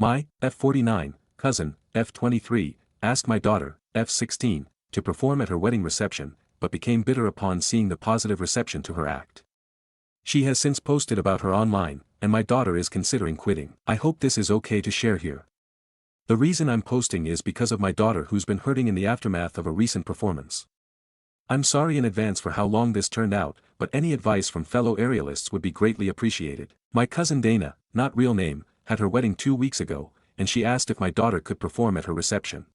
My, F49, cousin, F23, asked my daughter, F16, to perform at her wedding reception, but became bitter upon seeing the positive reception to her act. She has since posted about her online, and my daughter is considering quitting. I hope this is okay to share here. The reason I'm posting is because of my daughter who's been hurting in the aftermath of a recent performance. I'm sorry in advance for how long this turned out, but any advice from fellow aerialists would be greatly appreciated. My cousin Dana, not real name, had her wedding 2 weeks ago, and she asked if my daughter could perform at her reception.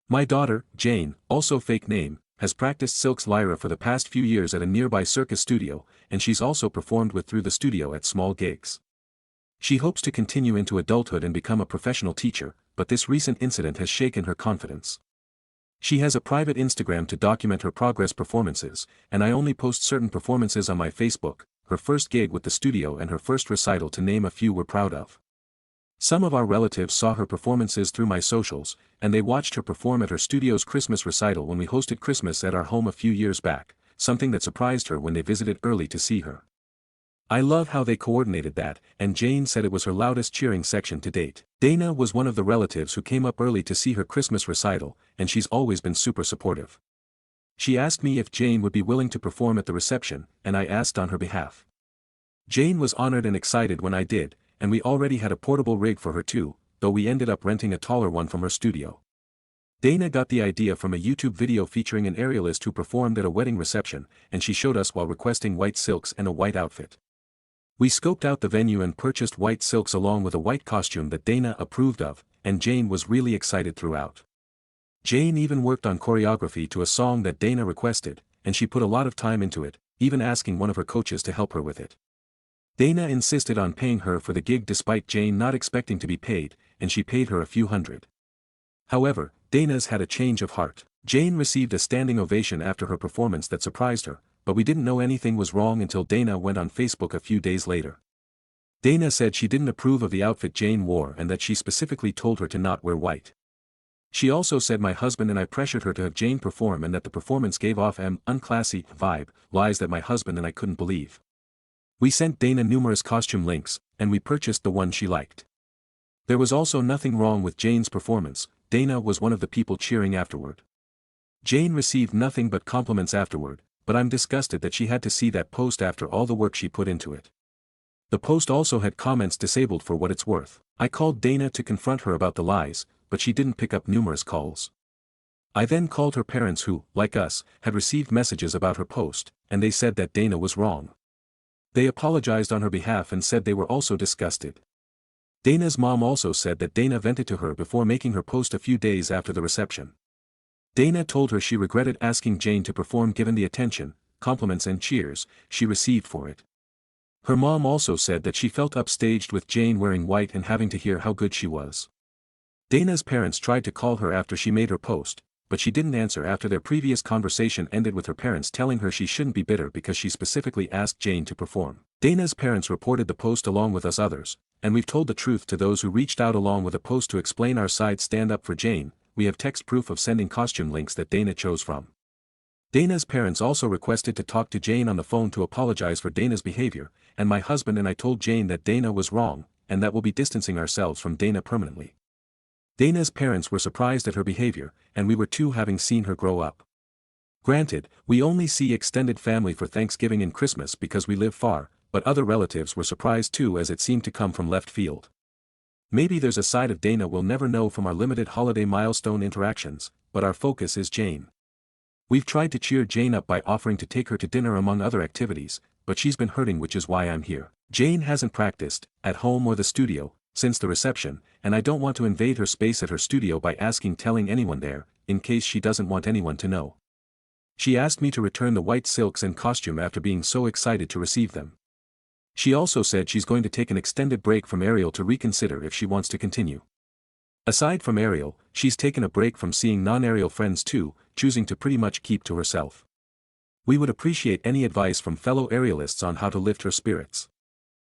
My daughter, Jane, also fake name, has practiced silk's lyra for the past few years at a nearby circus studio, and she's also performed with through the studio at small gigs. She hopes to continue into adulthood and become a professional teacher, but this recent incident has shaken her confidence. She has a private Instagram to document her progress performances, and I only post certain performances on my Facebook, her first gig with the studio and her first recital to name a few we're proud of. Some of our relatives saw her performances through my socials, and they watched her perform at her studio's Christmas recital when we hosted Christmas at our home a few years back, something that surprised her when they visited early to see her. I love how they coordinated that, and Jane said it was her loudest cheering section to date. Dana was one of the relatives who came up early to see her Christmas recital, and she's always been super supportive. She asked me if Jane would be willing to perform at the reception, and I asked on her behalf. Jane was honored and excited when I did, and we already had a portable rig for her too, though we ended up renting a taller one from her studio. Dana got the idea from a YouTube video featuring an aerialist who performed at a wedding reception, and she showed us while requesting white silks and a white outfit. We scoped out the venue and purchased white silks along with a white costume that Dana approved of, and Jane was really excited throughout. Jane even worked on choreography to a song that Dana requested, and she put a lot of time into it, even asking one of her coaches to help her with it. Dana insisted on paying her for the gig despite Jane not expecting to be paid, and she paid her a few hundred. However, Dana's had a change of heart. Jane received a standing ovation after her performance that surprised her, but we didn't know anything was wrong until Dana went on Facebook a few days later. Dana said she didn't approve of the outfit Jane wore and that she specifically told her to not wear white. She also said my husband and I pressured her to have Jane perform and that the performance gave off an unclassy vibe, lies that my husband and I couldn't believe. We sent Dana numerous costume links, and we purchased the one she liked. There was also nothing wrong with Jane's performance. Dana was one of the people cheering afterward. Jane received nothing but compliments afterward, but I'm disgusted that she had to see that post after all the work she put into it. The post also had comments disabled for what it's worth. I called Dana to confront her about the lies, but she didn't pick up numerous calls. I then called her parents who, like us, had received messages about her post, and they said that Dana was wrong. They apologized on her behalf and said they were also disgusted. Dana's mom also said that Dana vented to her before making her post a few days after the reception. Dana told her she regretted asking Jane to perform given the attention, compliments and cheers she received for it. Her mom also said that she felt upstaged with Jane wearing white and having to hear how good she was. Dana's parents tried to call her after she made her post, but she didn't answer after their previous conversation ended with her parents telling her she shouldn't be bitter because she specifically asked Jane to perform. Dana's parents reported the post along with us others, and we've told the truth to those who reached out along with a post to explain our side stand up for Jane. We have text proof of sending costume links that Dana chose from. Dana's parents also requested to talk to Jane on the phone to apologize for Dana's behavior, and my husband and I told Jane that Dana was wrong, and that we'll be distancing ourselves from Dana permanently. Dana's parents were surprised at her behavior, and we were too having seen her grow up. Granted, we only see extended family for Thanksgiving and Christmas because we live far, but other relatives were surprised too as it seemed to come from left field. Maybe there's a side of Dana we'll never know from our limited holiday milestone interactions, but our focus is Jane. We've tried to cheer Jane up by offering to take her to dinner among other activities, but she's been hurting, which is why I'm here. Jane hasn't practiced, at home or the studio, since the reception, and I don't want to invade her space at her studio by telling anyone there, in case she doesn't want anyone to know. She asked me to return the white silks and costume after being so excited to receive them. She also said she's going to take an extended break from Ariel to reconsider if she wants to continue. Aside from Ariel, she's taken a break from seeing non-Ariel friends too, choosing to pretty much keep to herself. We would appreciate any advice from fellow Arielists on how to lift her spirits.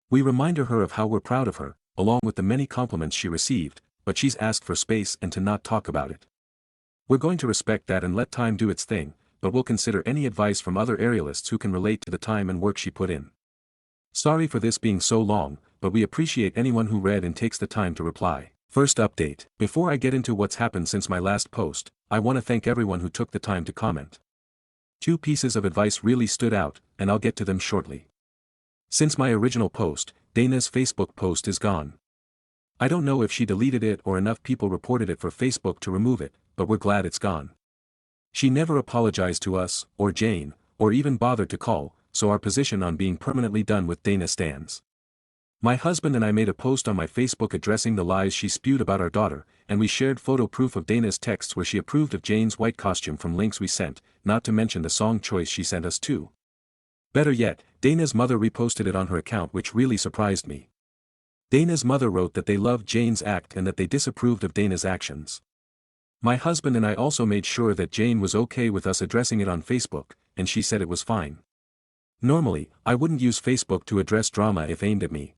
We reminded her of how we're proud of her, along with the many compliments she received, but she's asked for space and to not talk about it. We're going to respect that and let time do its thing, but we'll consider any advice from other Arielists who can relate to the time and work she put in. Sorry for this being so long, but we appreciate anyone who read and takes the time to reply. First update. Before I get into what's happened since my last post, I want to thank everyone who took the time to comment. Two pieces of advice really stood out, and I'll get to them shortly. Since my original post, Dana's Facebook post is gone. I don't know if she deleted it or enough people reported it for Facebook to remove it, but we're glad it's gone. She never apologized to us, or Jane, or even bothered to call, so our position on being permanently done with Dana stands. My husband and I made a post on my Facebook addressing the lies she spewed about our daughter, and we shared photo proof of Dana's texts where she approved of Jane's white costume from links we sent, not to mention the song choice she sent us too. Better yet, Dana's mother reposted it on her account, which really surprised me. Dana's mother wrote that they loved Jane's act and that they disapproved of Dana's actions. My husband and I also made sure that Jane was okay with us addressing it on Facebook, and she said it was fine. Normally, I wouldn't use Facebook to address drama if aimed at me.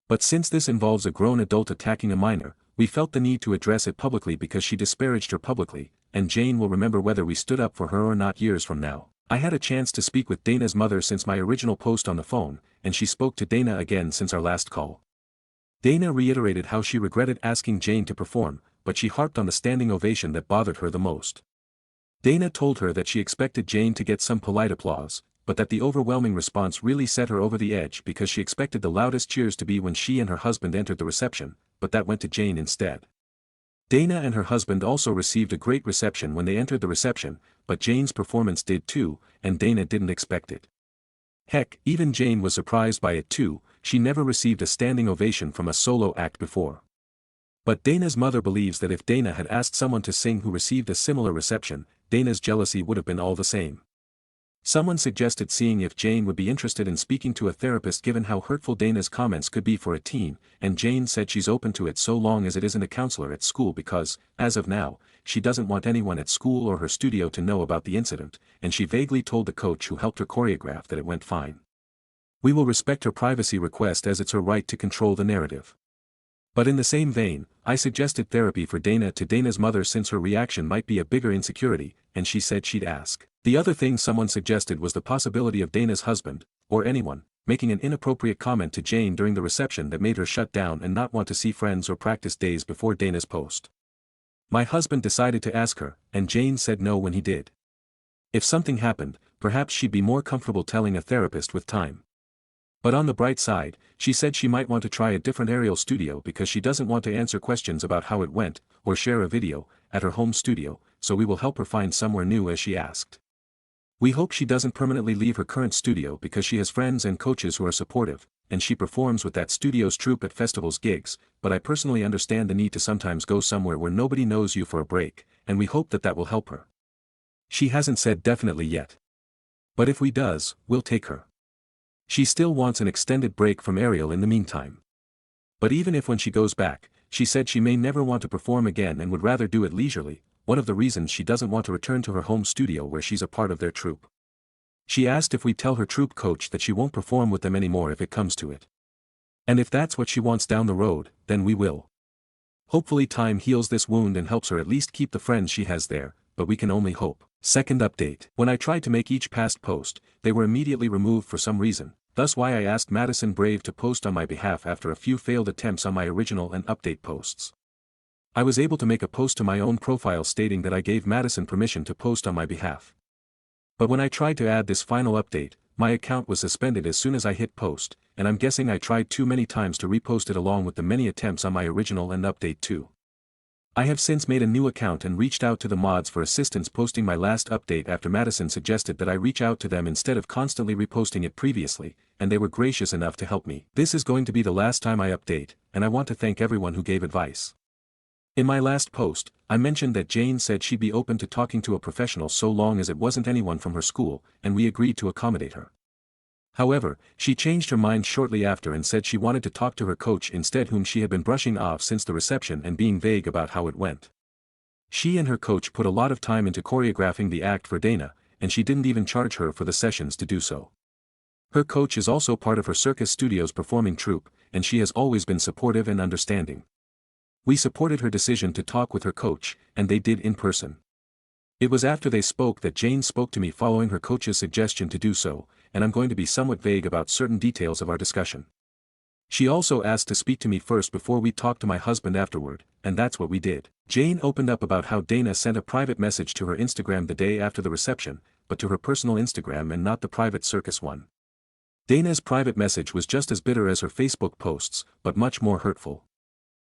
But since this involves a grown adult attacking a minor, we felt the need to address it publicly because she disparaged her publicly, and Jane will remember whether we stood up for her or not years from now. I had a chance to speak with Dana's mother since my original post on the phone, and she spoke to Dana again since our last call. Dana reiterated how she regretted asking Jane to perform, but she harped on the standing ovation that bothered her the most. Dana told her that she expected Jane to get some polite applause, but that the overwhelming response really set her over the edge because she expected the loudest cheers to be when she and her husband entered the reception, but that went to Jane instead. Dana and her husband also received a great reception when they entered the reception, but Jane's performance did too, and Dana didn't expect it. Heck, even Jane was surprised by it too. She never received a standing ovation from a solo act before. But Dana's mother believes that if Dana had asked someone to sing who received a similar reception, Dana's jealousy would have been all the same. Someone suggested seeing if Jane would be interested in speaking to a therapist given how hurtful Dana's comments could be for a teen, and Jane said she's open to it so long as it isn't a counselor at school because, as of now, she doesn't want anyone at school or her studio to know about the incident, and she vaguely told the coach who helped her choreograph that it went fine. We will respect her privacy request as it's her right to control the narrative. But in the same vein, I suggested therapy for Dana to Dana's mother since her reaction might be a bigger insecurity, and she said she'd ask. The other thing someone suggested was the possibility of Dana's husband, or anyone, making an inappropriate comment to Jane during the reception that made her shut down and not want to see friends or practice days before Dana's post. My husband decided to ask her, and Jane said no when he did. If something happened, perhaps she'd be more comfortable telling a therapist with time. But on the bright side, she said she might want to try a different aerial studio because she doesn't want to answer questions about how it went, or share a video, at her home studio, so we will help her find somewhere new as she asked. We hope she doesn't permanently leave her current studio because she has friends and coaches who are supportive, and she performs with that studio's troupe at festivals gigs, but I personally understand the need to sometimes go somewhere where nobody knows you for a break, and we hope that will help her. She hasn't said definitely yet. But if we does, we'll take her. She still wants an extended break from aerial in the meantime. But even if when she goes back, she said she may never want to perform again and would rather do it leisurely, one of the reasons she doesn't want to return to her home studio where she's a part of their troupe. She asked if we tell her troupe coach that she won't perform with them anymore if it comes to it. And if that's what she wants down the road, then we will. Hopefully time heals this wound and helps her at least keep the friends she has there, but we can only hope. Second update. When I tried to make each past post, they were immediately removed for some reason, thus why I asked Madison Brave to post on my behalf after a few failed attempts on my original and update posts. I was able to make a post to my own profile stating that I gave Madison permission to post on my behalf. But when I tried to add this final update, my account was suspended as soon as I hit post, and I'm guessing I tried too many times to repost it along with the many attempts on my original and update too. I have since made a new account and reached out to the mods for assistance posting my last update after Madison suggested that I reach out to them instead of constantly reposting it previously, and they were gracious enough to help me. This is going to be the last time I update, and I want to thank everyone who gave advice. In my last post, I mentioned that Jane said she'd be open to talking to a professional so long as it wasn't anyone from her school, and we agreed to accommodate her. However, she changed her mind shortly after and said she wanted to talk to her coach instead, whom she had been brushing off since the reception and being vague about how it went. She and her coach put a lot of time into choreographing the act for Dana, and she didn't even charge her for the sessions to do so. Her coach is also part of her circus studio's performing troupe, and she has always been supportive and understanding. We supported her decision to talk with her coach, and they did in person. It was after they spoke that Jane spoke to me following her coach's suggestion to do so, and I'm going to be somewhat vague about certain details of our discussion. She also asked to speak to me first before we talked to my husband afterward, and that's what we did. Jane opened up about how Dana sent a private message to her Instagram the day after the reception, but to her personal Instagram and not the private circus one. Dana's private message was just as bitter as her Facebook posts, but much more hurtful.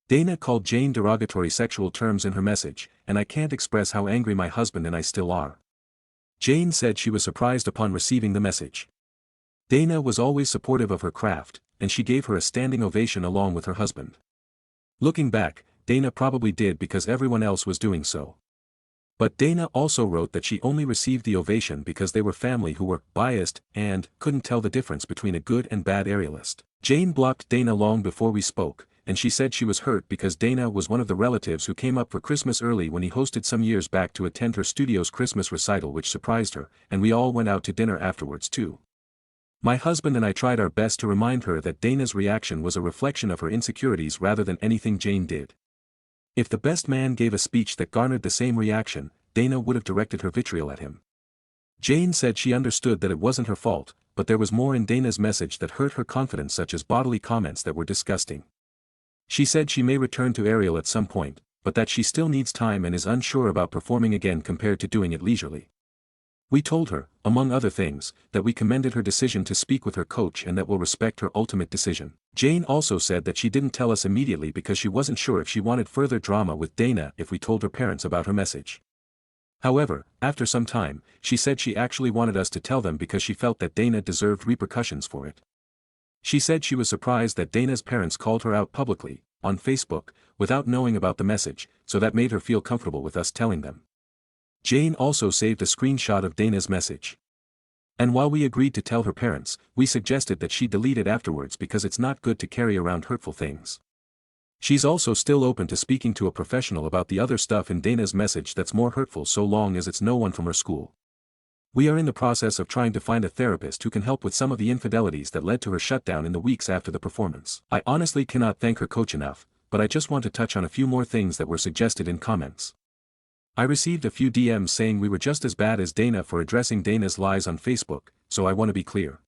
Dana called Jane derogatory sexual terms in her message, and I can't express how angry my husband and I still are. Jane said she was surprised upon receiving the message. Dana was always supportive of her craft, and she gave her a standing ovation along with her husband. Looking back, Dana probably did because everyone else was doing so. But Dana also wrote that she only received the ovation because they were family who were biased and couldn't tell the difference between a good and bad aerialist. Jane blocked Dana long before we spoke, and she said she was hurt because Dana was one of the relatives who came up for Christmas early when he hosted some years back to attend her studio's Christmas recital, which surprised her, and we all went out to dinner afterwards too. My husband and I tried our best to remind her that Dana's reaction was a reflection of her insecurities rather than anything Jane did. If the best man gave a speech that garnered the same reaction, Dana would have directed her vitriol at him. Jane said she understood that it wasn't her fault, but there was more in Dana's message that hurt her confidence, such as bodily comments that were disgusting. She said she may return to Ariel at some point, but that she still needs time and is unsure about performing again compared to doing it leisurely. We told her, among other things, that we commended her decision to speak with her coach and that we'll respect her ultimate decision. Jane also said that she didn't tell us immediately because she wasn't sure if she wanted further drama with Dana if we told her parents about her message. However, after some time, she said she actually wanted us to tell them because she felt that Dana deserved repercussions for it. She said she was surprised that Dana's parents called her out publicly, on Facebook, without knowing about the message, so that made her feel comfortable with us telling them. Jane also saved a screenshot of Dana's message. And while we agreed to tell her parents, we suggested that she delete it afterwards because it's not good to carry around hurtful things. She's also still open to speaking to a professional about the other stuff in Dana's message that's more hurtful so long as it's no one from her school. We are in the process of trying to find a therapist who can help with some of the infidelities that led to her shutdown in the weeks after the performance. I honestly cannot thank her coach enough, but I just want to touch on a few more things that were suggested in comments. I received a few DMs saying we were just as bad as Dana for addressing Dana's lies on Facebook, so I want to be clear.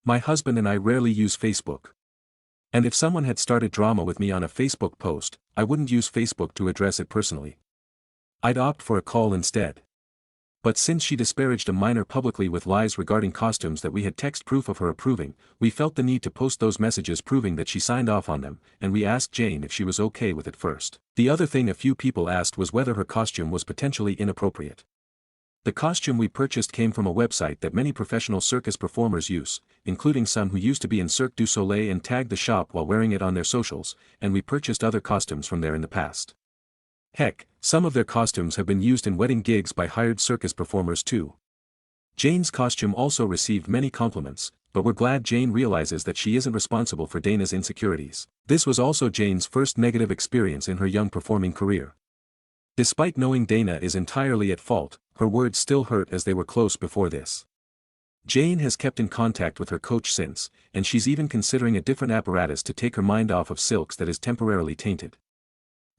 My husband and I rarely use Facebook. And if someone had started drama with me on a Facebook post, I wouldn't use Facebook to address it personally. I'd opt for a call instead. But since she disparaged a minor publicly with lies regarding costumes that we had text proof of her approving, we felt the need to post those messages proving that she signed off on them, and we asked Jane if she was okay with it first. The other thing a few people asked was whether her costume was potentially inappropriate. The costume we purchased came from a website that many professional circus performers use, including some who used to be in Cirque du Soleil and tagged the shop while wearing it on their socials, and we purchased other costumes from there in the past. Heck, some of their costumes have been used in wedding gigs by hired circus performers too. Jane's costume also received many compliments, but we're glad Jane realizes that she isn't responsible for Dana's insecurities. This was also Jane's first negative experience in her young performing career. Despite knowing Dana is entirely at fault, her words still hurt as they were close before this. Jane has kept in contact with her coach since, and she's even considering a different apparatus to take her mind off of silks that is temporarily tainted.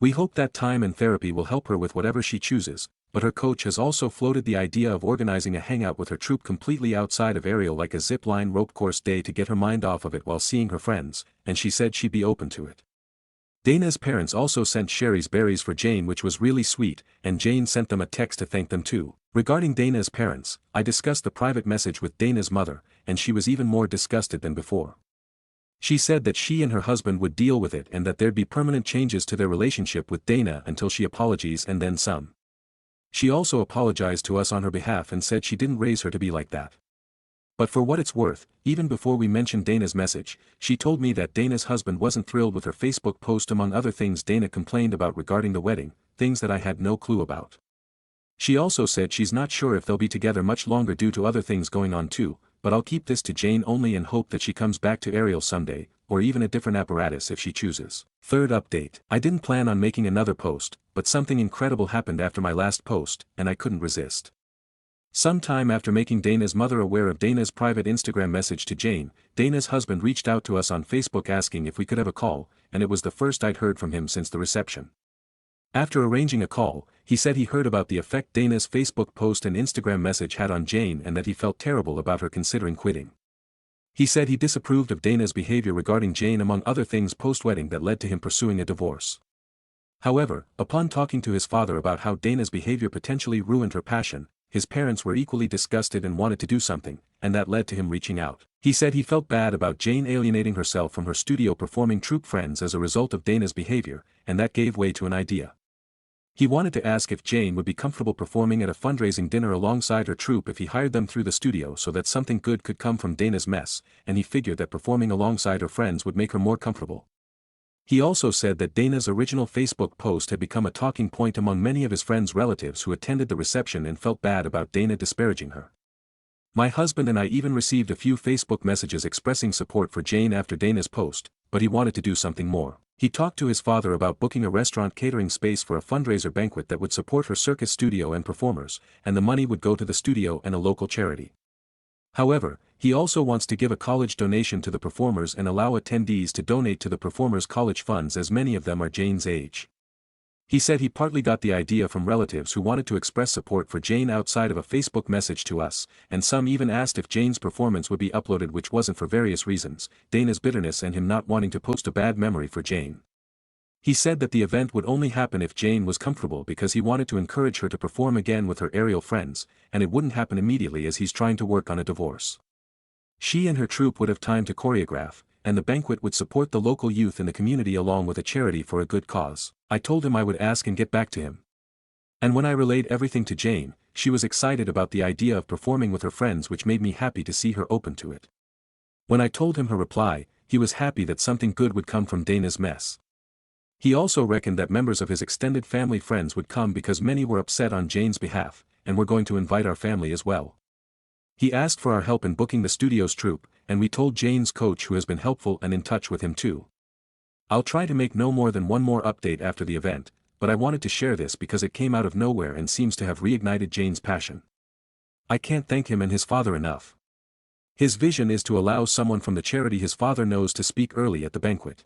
We hope that time and therapy will help her with whatever she chooses, but her coach has also floated the idea of organizing a hangout with her troupe completely outside of Ariel, like a zip-line rope course day, to get her mind off of it while seeing her friends, and she said she'd be open to it. Dana's parents also sent Sherry's berries for Jane, which was really sweet, and Jane sent them a text to thank them too. Regarding Dana's parents, I discussed the private message with Dana's mother, and she was even more disgusted than before. She said that she and her husband would deal with it and that there'd be permanent changes to their relationship with Dana until she apologizes and then some. She also apologized to us on her behalf and said she didn't raise her to be like that. But for what it's worth, even before we mentioned Dana's message, she told me that Dana's husband wasn't thrilled with her Facebook post, among other things Dana complained about regarding the wedding, things that I had no clue about. She also said she's not sure if they'll be together much longer due to other things going on too, but I'll keep this to Jane only and hope that she comes back to Ariel someday, or even a different apparatus if she chooses. Third update. I didn't plan on making another post, but something incredible happened after my last post, and I couldn't resist. Sometime after making Dana's mother aware of Dana's private Instagram message to Jane, Dana's husband reached out to us on Facebook asking if we could have a call, and it was the first I'd heard from him since the reception. After arranging a call, he said he heard about the effect Dana's Facebook post and Instagram message had on Jane and that he felt terrible about her considering quitting. He said he disapproved of Dana's behavior regarding Jane among other things post-wedding that led to him pursuing a divorce. However, upon talking to his father about how Dana's behavior potentially ruined her passion, his parents were equally disgusted and wanted to do something, and that led to him reaching out. He said he felt bad about Jane alienating herself from her studio performing troupe friends as a result of Dana's behavior, and that gave way to an idea. He wanted to ask if Jane would be comfortable performing at a fundraising dinner alongside her troupe if he hired them through the studio so that something good could come from Dana's mess, and he figured that performing alongside her friends would make her more comfortable. He also said that Dana's original Facebook post had become a talking point among many of his friends' relatives who attended the reception and felt bad about Dana disparaging her. My husband and I even received a few Facebook messages expressing support for Jane after Dana's post, but he wanted to do something more. He talked to his father about booking a restaurant catering space for a fundraiser banquet that would support her circus studio and performers, and the money would go to the studio and a local charity. However, he also wants to give a college donation to the performers and allow attendees to donate to the performers' college funds as many of them are Jane's age. He said he partly got the idea from relatives who wanted to express support for Jane outside of a Facebook message to us, and some even asked if Jane's performance would be uploaded, which wasn't for various reasons, Dana's bitterness and him not wanting to post a bad memory for Jane. He said that the event would only happen if Jane was comfortable because he wanted to encourage her to perform again with her aerial friends, and it wouldn't happen immediately as he's trying to work on a divorce. She and her troupe would have time to choreograph, and the banquet would support the local youth in the community along with a charity for a good cause. I told him I would ask and get back to him. And when I relayed everything to Jane, she was excited about the idea of performing with her friends, which made me happy to see her open to it. When I told him her reply, he was happy that something good would come from Dana's mess. He also reckoned that members of his extended family friends would come because many were upset on Jane's behalf, and were going to invite our family as well. He asked for our help in booking the studio's troupe, and we told Jane's coach, who has been helpful and in touch with him too. I'll try to make no more than one more update after the event, but I wanted to share this because it came out of nowhere and seems to have reignited Jane's passion. I can't thank him and his father enough. His vision is to allow someone from the charity his father knows to speak early at the banquet.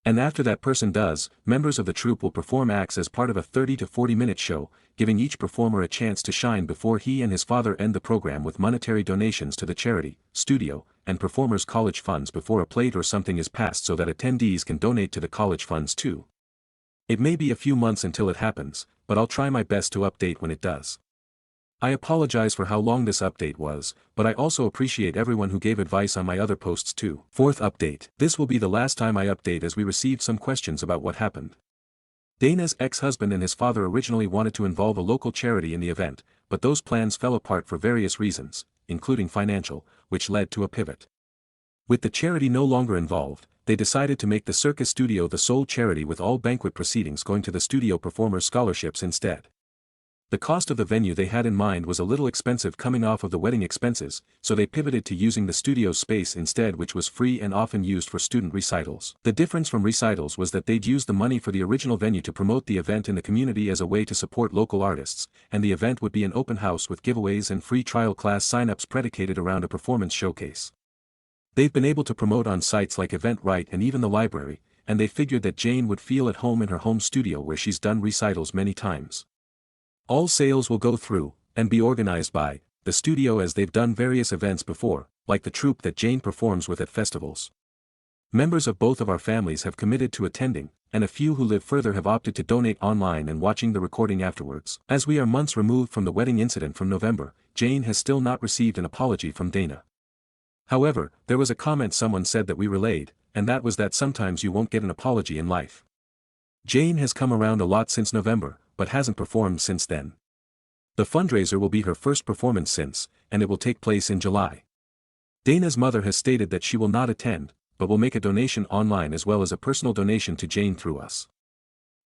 And after that person does, members of the troupe will perform acts as part of a 30 to 40-minute show, giving each performer a chance to shine before he and his father end the program with monetary donations to the charity, studio, and performers' college funds before a plate or something is passed so that attendees can donate to the college funds too. It may be a few months until it happens, but I'll try my best to update when it does. I apologize for how long this update was, but I also appreciate everyone who gave advice on my other posts too. Fourth update. This will be the last time I update as we received some questions about what happened. Dana's ex-husband and his father originally wanted to involve a local charity in the event, but those plans fell apart for various reasons, including financial, which led to a pivot. With the charity no longer involved, they decided to make the circus studio the sole charity, with all banquet proceedings going to the studio performers' scholarships instead. The cost of the venue they had in mind was a little expensive coming off of the wedding expenses, so they pivoted to using the studio's space instead, which was free and often used for student recitals. The difference from recitals was that they'd use the money for the original venue to promote the event in the community as a way to support local artists, and the event would be an open house with giveaways and free trial class signups predicated around a performance showcase. They've been able to promote on sites like Eventbrite and even the library, and they figured that Jane would feel at home in her home studio where she's done recitals many times. All sales will go through, and be organized by, the studio as they've done various events before, like the troupe that Jane performs with at festivals. Members of both of our families have committed to attending, and a few who live further have opted to donate online and watching the recording afterwards. As we are months removed from the wedding incident from November, Jane has still not received an apology from Dana. However, there was a comment someone said that we relayed, and that was that sometimes you won't get an apology in life. Jane has come around a lot since November, but hasn't performed since then. The fundraiser will be her first performance since, and it will take place in July. Dana's mother has stated that she will not attend, but will make a donation online as well as a personal donation to Jane through us.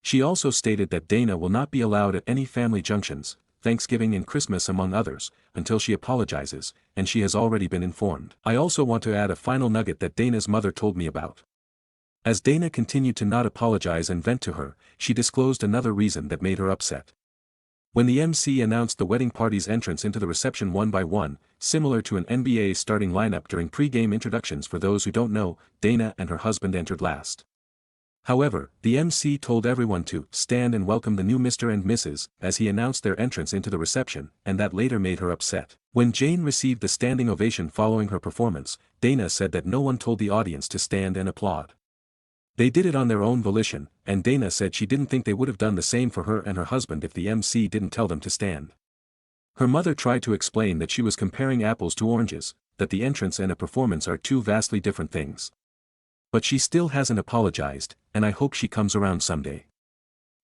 She also stated that Dana will not be allowed at any family junctions, Thanksgiving and Christmas among others, until she apologizes, and she has already been informed. I also want to add a final nugget that Dana's mother told me about. As Dana continued to not apologize and vent to her, she disclosed another reason that made her upset. When the MC announced the wedding party's entrance into the reception one by one, similar to an NBA starting lineup during pre-game introductions, for those who don't know, Dana and her husband entered last. However, the MC told everyone to stand and welcome the new Mr. and Mrs. as he announced their entrance into the reception, and that later made her upset. When Jane received the standing ovation following her performance, Dana said that no one told the audience to stand and applaud. They did it on their own volition, and Dana said she didn't think they would have done the same for her and her husband if the MC didn't tell them to stand. Her mother tried to explain that she was comparing apples to oranges, that the entrance and a performance are two vastly different things. But she still hasn't apologized, and I hope she comes around someday.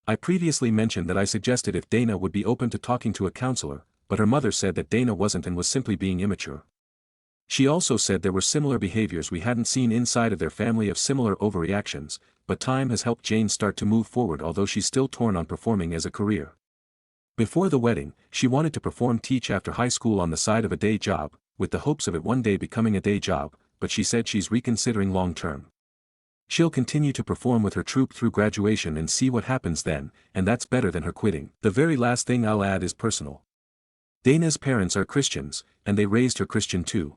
I previously mentioned that I suggested if Dana would be open to talking to a counselor, but her mother said that Dana wasn't and was simply being immature. She also said there were similar behaviors we hadn't seen inside of their family of similar overreactions, but time has helped Jane start to move forward although she's still torn on performing as a career. Before the wedding, she wanted to teach after high school on the side of a day job, with the hopes of it one day becoming a day job, but she said she's reconsidering long-term. She'll continue to perform with her troupe through graduation and see what happens then, and that's better than her quitting. The very last thing I'll add is personal. Dana's parents are Christians, and they raised her Christian too.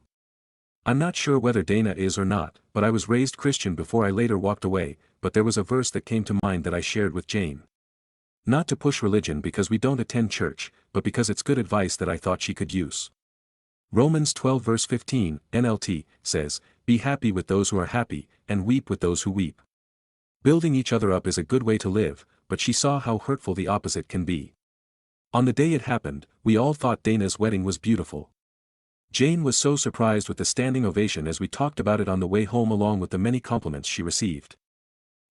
I'm not sure whether Dana is or not, but I was raised Christian before I later walked away, but there was a verse that came to mind that I shared with Jane. Not to push religion because we don't attend church, but because it's good advice that I thought she could use. Romans 12 verse 15, NLT, says, "Be happy with those who are happy, and weep with those who weep." Building each other up is a good way to live, but she saw how hurtful the opposite can be. On the day it happened, we all thought Dana's wedding was beautiful. Jane was so surprised with the standing ovation as we talked about it on the way home along with the many compliments she received.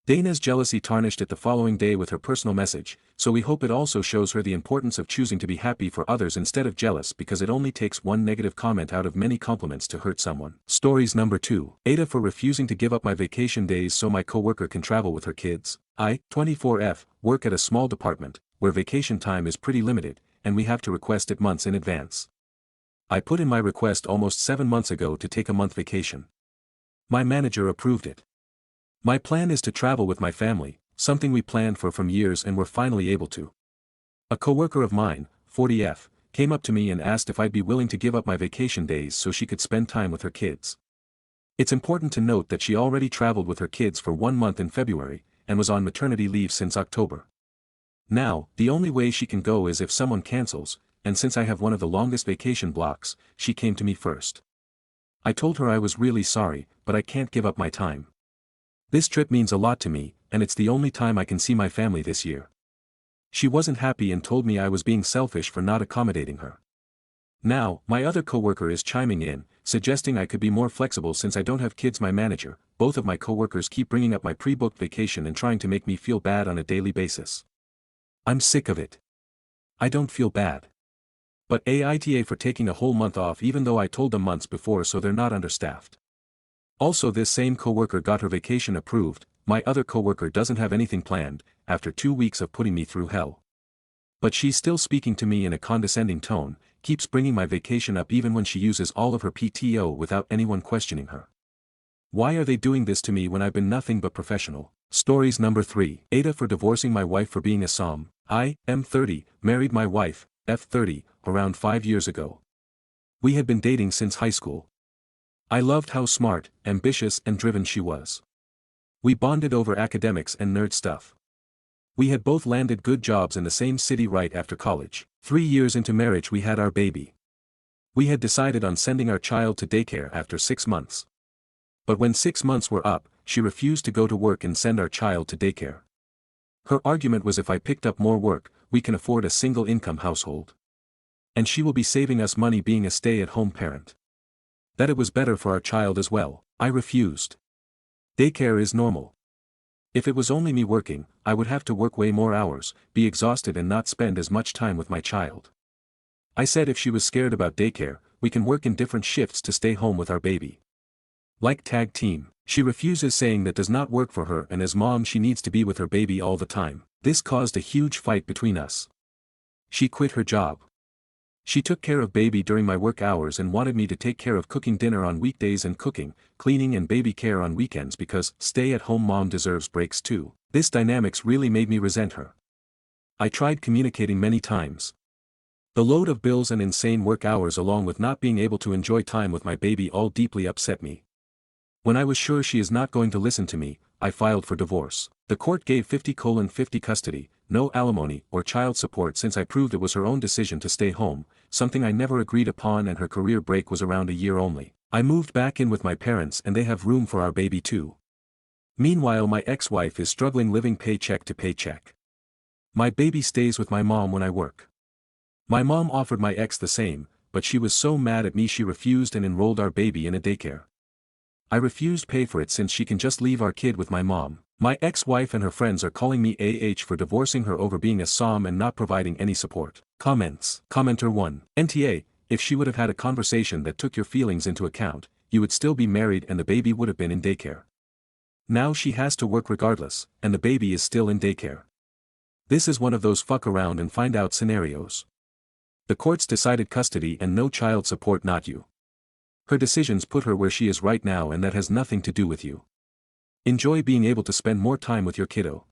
Dana's jealousy tarnished it the following day with her personal message, so we hope it also shows her the importance of choosing to be happy for others instead of jealous because it only takes one negative comment out of many compliments to hurt someone. Stories number 2. Aita for refusing to give up my vacation days so my coworker can travel with her kids. I, 24F, work at a small department, where vacation time is pretty limited, and we have to request it months in advance. I put in my request almost 7 months ago to take a month vacation. My manager approved it. My plan is to travel with my family, something we planned for from years and were finally able to. A coworker of mine, 40F, came up to me and asked if I'd be willing to give up my vacation days so she could spend time with her kids. It's important to note that she already traveled with her kids for 1 month in February, and was on maternity leave since October. Now, the only way she can go is if someone cancels, and since I have one of the longest vacation blocks, she came to me first. I told her I was really sorry, but I can't give up my time. This trip means a lot to me, and it's the only time I can see my family this year. She wasn't happy and told me I was being selfish for not accommodating her. Now, my other coworker is chiming in, suggesting I could be more flexible since I don't have kids. My manager, both of my coworkers keep bringing up my pre-booked vacation and trying to make me feel bad on a daily basis. I'm sick of it. I don't feel bad. But Aita for taking a whole month off even though I told them months before so they're not understaffed. Also, this same coworker got her vacation approved. My other coworker doesn't have anything planned, after 2 weeks of putting me through hell. But she's still speaking to me in a condescending tone, keeps bringing my vacation up even when she uses all of her PTO without anyone questioning her. Why are they doing this to me when I've been nothing but professional? Stories number 3. Aita for divorcing my wife for being a som. I, M30, married my wife, F30, around 5 years ago. We had been dating since high school. I loved how smart, ambitious and driven she was. We bonded over academics and nerd stuff. We had both landed good jobs in the same city right after college. 3 years into marriage we had our baby. We had decided on sending our child to daycare after 6 months. But when 6 months were up, she refused to go to work and send our child to daycare. Her argument was if I picked up more work, we can afford a single-income household. And she will be saving us money being a stay-at-home parent. That it was better for our child as well. I refused. Daycare is normal. If it was only me working, I would have to work way more hours, be exhausted and not spend as much time with my child. I said if she was scared about daycare, we can work in different shifts to stay home with our baby. Like tag team. She refuses, saying that does not work for her, and as mom she needs to be with her baby all the time. This caused a huge fight between us. She quit her job. She took care of baby during my work hours and wanted me to take care of cooking dinner on weekdays and cooking, cleaning and baby care on weekends because stay-at-home mom deserves breaks too. This dynamics really made me resent her. I tried communicating many times. The load of bills and insane work hours along with not being able to enjoy time with my baby all deeply upset me. When I was sure she is not going to listen to me, I filed for divorce. The court gave 50:50 custody, no alimony or child support since I proved it was her own decision to stay home, something I never agreed upon, and her career break was around a year only. I moved back in with my parents and they have room for our baby too. Meanwhile, my ex-wife is struggling living paycheck to paycheck. My baby stays with my mom when I work. My mom offered my ex the same, but she was so mad at me she refused and enrolled our baby in a daycare. I refused pay for it since she can just leave our kid with my mom. My ex-wife and her friends are calling me for divorcing her over being a SOM and not providing any support. Comments. Commenter 1. NTA, if she would have had a conversation that took your feelings into account, you would still be married and the baby would have been in daycare. Now she has to work regardless, and the baby is still in daycare. This is one of those fuck around and find out scenarios. The courts decided custody and no child support, not you. Her decisions put her where she is right now, and that has nothing to do with you. Enjoy being able to spend more time with your kiddo.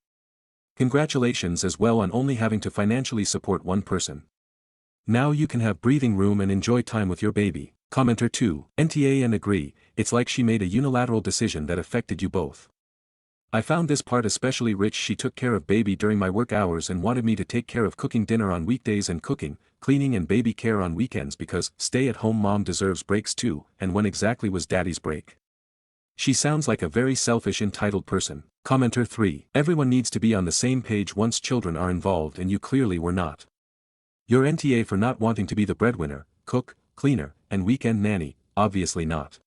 Congratulations as well on only having to financially support one person. Now you can have breathing room and enjoy time with your baby. Commenter 2. NTA and agree, it's like she made a unilateral decision that affected you both. I found this part especially rich. She took care of baby during my work hours and wanted me to take care of cooking dinner on weekdays and cooking, cleaning and baby care on weekends because stay-at-home mom deserves breaks too, and when exactly was daddy's break? She sounds like a very selfish, entitled person. Commenter 3. Everyone needs to be on the same page once children are involved, and you clearly were not. Your NTA for not wanting to be the breadwinner, cook, cleaner, and weekend nanny, obviously not.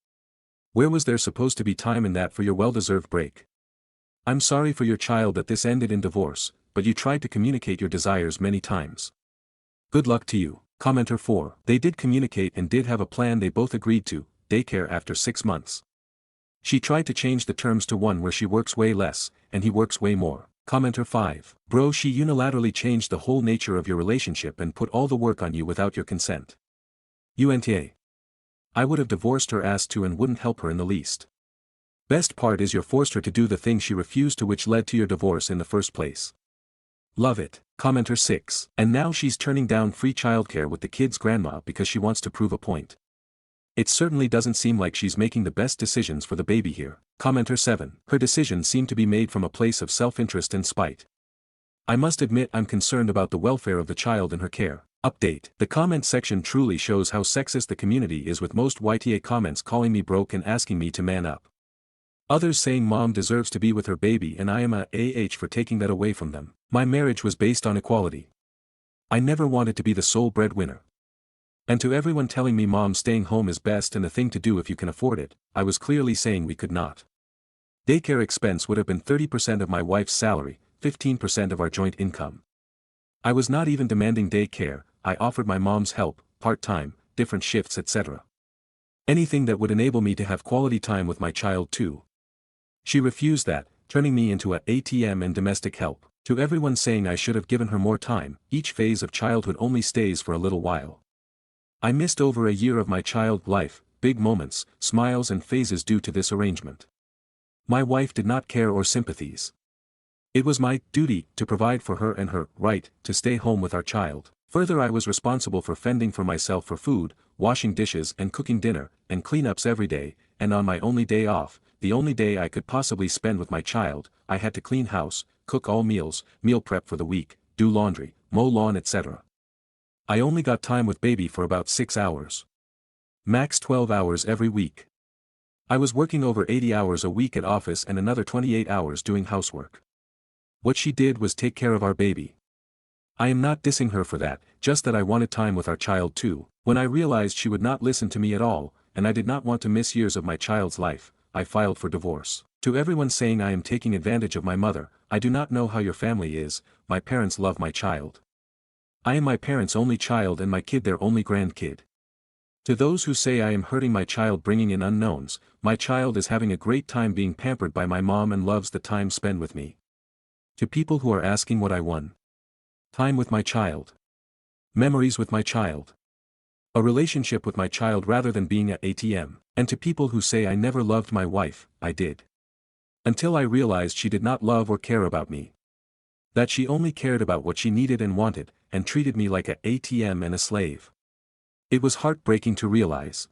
Where was there supposed to be time in that for your well-deserved break? I'm sorry for your child that this ended in divorce, but you tried to communicate your desires many times. Good luck to you. Commenter 4. They did communicate and did have a plan they both agreed to, daycare after 6 months. She tried to change the terms to one where she works way less, and he works way more. Commenter 5. Bro, she unilaterally changed the whole nature of your relationship and put all the work on you without your consent. UNTA. I would have divorced her ass too and wouldn't help her in the least. Best part is you forced her to do the thing she refused to, which led to your divorce in the first place. Love it. Commenter 6. And now she's turning down free childcare with the kid's grandma because she wants to prove a point. It certainly doesn't seem like she's making the best decisions for the baby here. Commenter 7. Her decisions seem to be made from a place of self-interest and spite. I must admit I'm concerned about the welfare of the child in her care. Update. The comment section truly shows how sexist the community is, with most YTA comments calling me broke and asking me to man up. Others saying mom deserves to be with her baby and I am a for taking that away from them. My marriage was based on equality. I never wanted to be the sole breadwinner. And to everyone telling me mom staying home is best and the thing to do if you can afford it, I was clearly saying we could not. Daycare expense would have been 30% of my wife's salary, 15% of our joint income. I was not even demanding daycare. I offered my mom's help, part-time, different shifts, etc. Anything that would enable me to have quality time with my child too. She refused that, turning me into a ATM and domestic help. To everyone saying I should have given her more time, each phase of childhood only stays for a little while. I missed over a year of my child life, big moments, smiles and phases due to this arrangement. My wife did not care or sympathies. It was my duty to provide for her and her right to stay home with our child. Further, I was responsible for fending for myself for food, washing dishes and cooking dinner, and cleanups every day, and on my only day off, the only day I could possibly spend with my child, I had to clean house, cook all meals, meal prep for the week, do laundry, mow lawn, etc. I only got time with baby for about 6 hours. Max 12 hours every week. I was working over 80 hours a week at office and another 28 hours doing housework. What she did was take care of our baby. I am not dissing her for that, just that I wanted time with our child too. When I realized she would not listen to me at all, and I did not want to miss years of my child's life, I filed for divorce. To everyone saying I am taking advantage of my mother, I do not know how your family is. My parents love my child. I am my parents' only child and my kid their only grandkid. To those who say I am hurting my child bringing in unknowns, my child is having a great time being pampered by my mom and loves the time spent with me. To people who are asking what I won. Time with my child. Memories with my child. A relationship with my child rather than being a ATM. And to people who say I never loved my wife, I did. Until I realized she did not love or care about me. That she only cared about what she needed and wanted, and treated me like a ATM and a slave. It was heartbreaking to realize.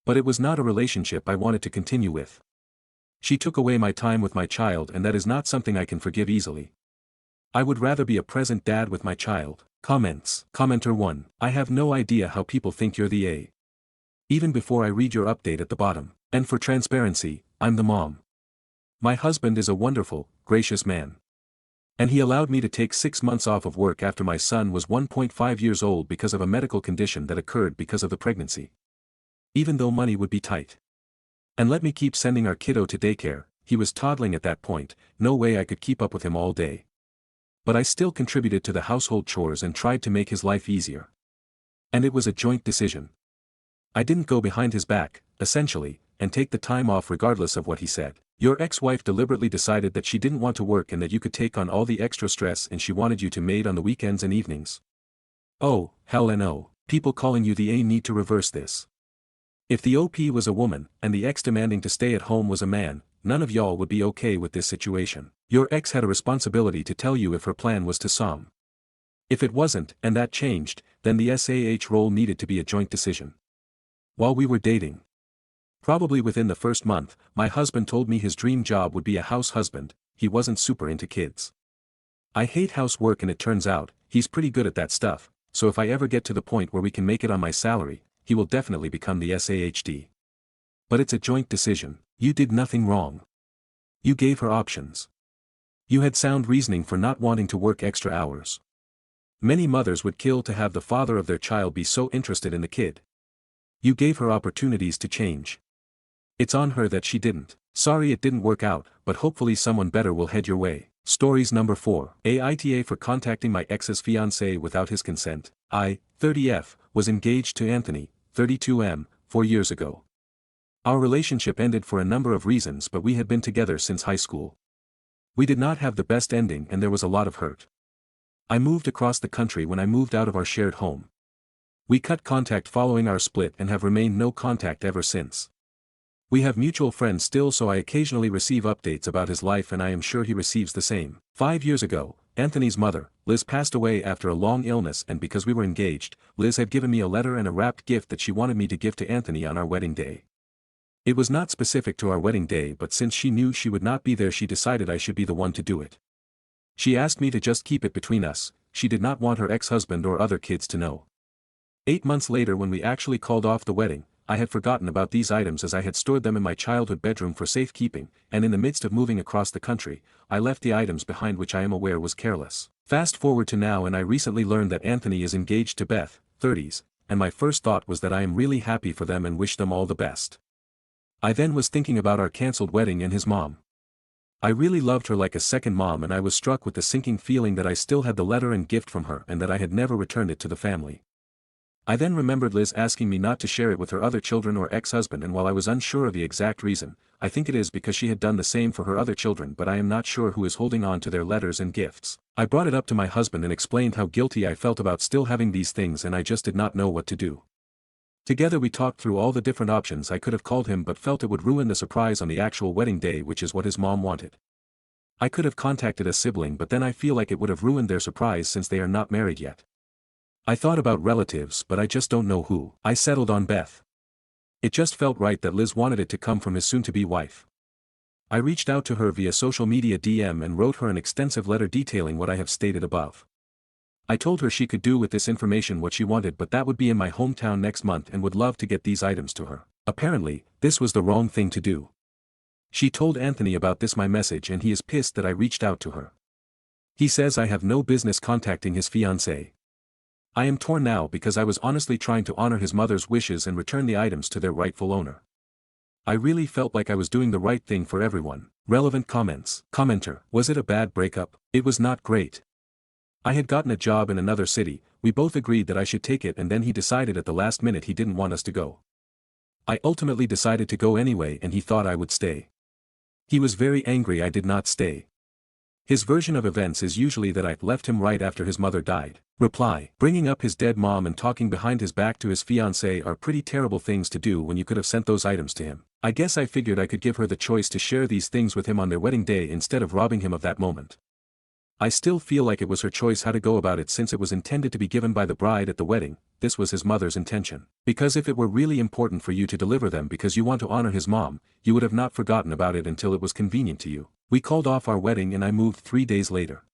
But it was not a relationship I wanted to continue with. She took away my time with my child, and that is not something I can forgive easily. I would rather be a present dad with my child. Comments. Commenter 1. I have no idea how people think you're the A. Even before I read your update at the bottom. And for transparency, I'm the mom. My husband is a wonderful, gracious man. And he allowed me to take 6 months off of work after my son was 1.5 years old because of a medical condition that occurred because of the pregnancy. Even though money would be tight. And let me keep sending our kiddo to daycare. He was toddling at that point, no way I could keep up with him all day. But I still contributed to the household chores and tried to make his life easier. And it was a joint decision. I didn't go behind his back, essentially, and take the time off regardless of what he said. Your ex-wife deliberately decided that she didn't want to work and that you could take on all the extra stress, and she wanted you to maid on the weekends and evenings. Oh, hell no. People calling you the A need to reverse this. If the OP was a woman, and the ex demanding to stay at home was a man, none of y'all would be okay with this situation. Your ex had a responsibility to tell you if her plan was to SOM. If it wasn't, and that changed, then the SAH role needed to be a joint decision. While we were dating. Probably within the first month, my husband told me his dream job would be a house husband. He wasn't super into kids. I hate housework, and it turns out, he's pretty good at that stuff, so if I ever get to the point where we can make it on my salary, he will definitely become the SAHD. But it's a joint decision. You did nothing wrong. You gave her options. You had sound reasoning for not wanting to work extra hours. Many mothers would kill to have the father of their child be so interested in the kid. You gave her opportunities to change. It's on her that she didn't. Sorry it didn't work out, but hopefully someone better will head your way. Stories number 4. Aita for contacting my ex's fiancé without his consent. I, 30F, was engaged to Anthony, 32M, 4 years ago. Our relationship ended for a number of reasons, but we had been together since high school. We did not have the best ending, and there was a lot of hurt. I moved across the country when I moved out of our shared home. We cut contact following our split and have remained no contact ever since. We have mutual friends still, so I occasionally receive updates about his life, and I am sure he receives the same. 5 years ago, Anthony's mother, Liz, passed away after a long illness, and because we were engaged, Liz had given me a letter and a wrapped gift that she wanted me to give to Anthony on our wedding day. It was not specific to our wedding day, but since she knew she would not be there, she decided I should be the one to do it. She asked me to just keep it between us. She did not want her ex-husband or other kids to know. 8 months later, when we actually called off the wedding, I had forgotten about these items as I had stored them in my childhood bedroom for safekeeping, and in the midst of moving across the country, I left the items behind, which I am aware was careless. Fast forward to now, and I recently learned that Anthony is engaged to Beth, 30s, and my first thought was that I am really happy for them and wish them all the best. I then was thinking about our cancelled wedding and his mom. I really loved her like a second mom, and I was struck with the sinking feeling that I still had the letter and gift from her and that I had never returned it to the family. I then remembered Liz asking me not to share it with her other children or ex-husband, and while I was unsure of the exact reason, I think it is because she had done the same for her other children, but I am not sure who is holding on to their letters and gifts. I brought it up to my husband and explained how guilty I felt about still having these things, and I just did not know what to do. Together we talked through all the different options I could have called him, but felt it would ruin the surprise on the actual wedding day, which is what his mom wanted. I could have contacted a sibling, but then I feel like it would have ruined their surprise since they are not married yet. I thought about relatives, but I just don't know who. I settled on Beth. It just felt right that Liz wanted it to come from his soon-to-be wife. I reached out to her via social media DM and wrote her an extensive letter detailing what I have stated above. I told her she could do with this information what she wanted, but that would be in my hometown next month and would love to get these items to her. Apparently, this was the wrong thing to do. She told Anthony about my message, and he is pissed that I reached out to her. He says I have no business contacting his fiancée. I am torn now because I was honestly trying to honor his mother's wishes and return the items to their rightful owner. I really felt like I was doing the right thing for everyone. Relevant comments. Commenter. Was it a bad breakup? It was not great. I had gotten a job in another city, we both agreed that I should take it, and then he decided at the last minute he didn't want us to go. I ultimately decided to go anyway, and he thought I would stay. He was very angry I did not stay. His version of events is usually that I left him right after his mother died. Reply. Bringing up his dead mom and talking behind his back to his fiancée are pretty terrible things to do when you could have sent those items to him. I guess I figured I could give her the choice to share these things with him on their wedding day instead of robbing him of that moment. I still feel like it was her choice how to go about it since it was intended to be given by the bride at the wedding. This was his mother's intention. Because if it were really important for you to deliver them because you want to honor his mom, you would have not forgotten about it until it was convenient to you. We called off our wedding and I moved 3 days later.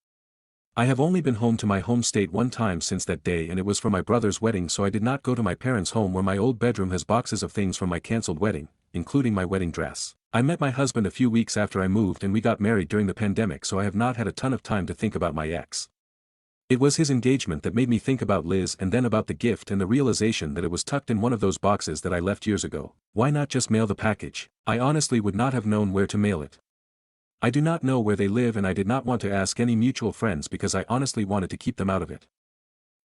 I have only been home to my home state one time since that day and it was for my brother's wedding, so I did not go to my parents' home where my old bedroom has boxes of things from my cancelled wedding, including my wedding dress. I met my husband a few weeks after I moved and we got married during the pandemic, so I have not had a ton of time to think about my ex. It was his engagement that made me think about Liz and then about the gift and the realization that it was tucked in one of those boxes that I left years ago. Why not just mail the package? I honestly would not have known where to mail it. I do not know where they live and I did not want to ask any mutual friends because I honestly wanted to keep them out of it.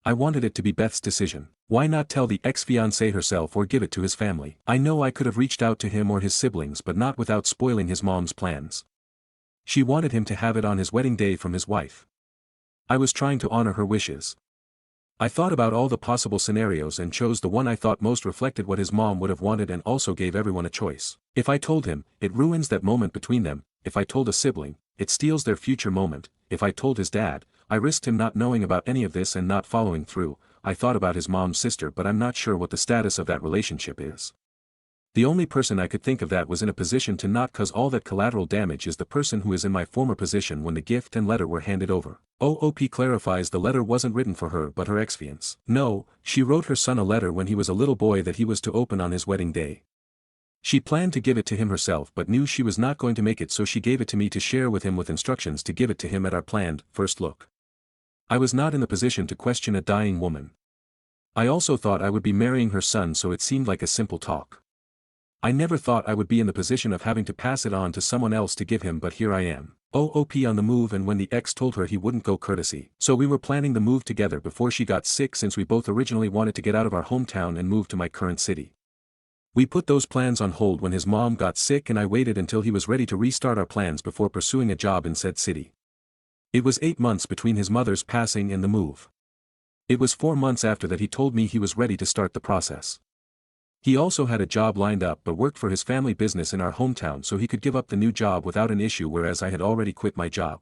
I wanted it to be Beth's decision. Why not tell the ex-fiancée herself or give it to his family? I know I could have reached out to him or his siblings but not without spoiling his mom's plans. She wanted him to have it on his wedding day from his wife. I was trying to honor her wishes. I thought about all the possible scenarios and chose the one I thought most reflected what his mom would have wanted and also gave everyone a choice. If I told him, it ruins that moment between them. If I told a sibling, it steals their future moment. If I told his dad, I risked him not knowing about any of this and not following through. I thought about his mom's sister but I'm not sure what the status of that relationship is. The only person I could think of that was in a position to not cause all that collateral damage is the person who is in my former position when the gift and letter were handed over. OOP clarifies the letter wasn't written for her but her ex-fiance. No, she wrote her son a letter when he was a little boy that he was to open on his wedding day. She planned to give it to him herself but knew she was not going to make it, so she gave it to me to share with him with instructions to give it to him at our planned first look. I was not in the position to question a dying woman. I also thought I would be marrying her son, so it seemed like a simple talk. I never thought I would be in the position of having to pass it on to someone else to give him, but here I am. OOP on the move, and when the ex told her he wouldn't go courtesy. So we were planning the move together before she got sick since we both originally wanted to get out of our hometown and move to my current city. We put those plans on hold when his mom got sick and I waited until he was ready to restart our plans before pursuing a job in said city. It was 8 months between his mother's passing and the move. It was 4 months after that he told me he was ready to start the process. He also had a job lined up but worked for his family business in our hometown so he could give up the new job without an issue, whereas I had already quit my job.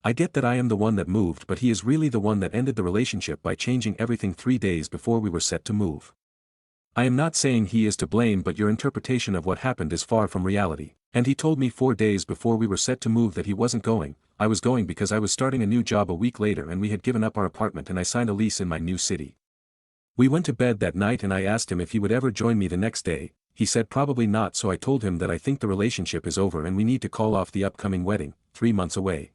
I get that I am the one that moved, but he is really the one that ended the relationship by changing everything 3 days before we were set to move. I am not saying he is to blame, but your interpretation of what happened is far from reality. And he told me 4 days before we were set to move that he wasn't going. I was going because I was starting a new job a week later and we had given up our apartment and I signed a lease in my new city. We went to bed that night and I asked him if he would ever join me the next day. He said probably not, so I told him that I think the relationship is over and we need to call off the upcoming wedding, 3 months away.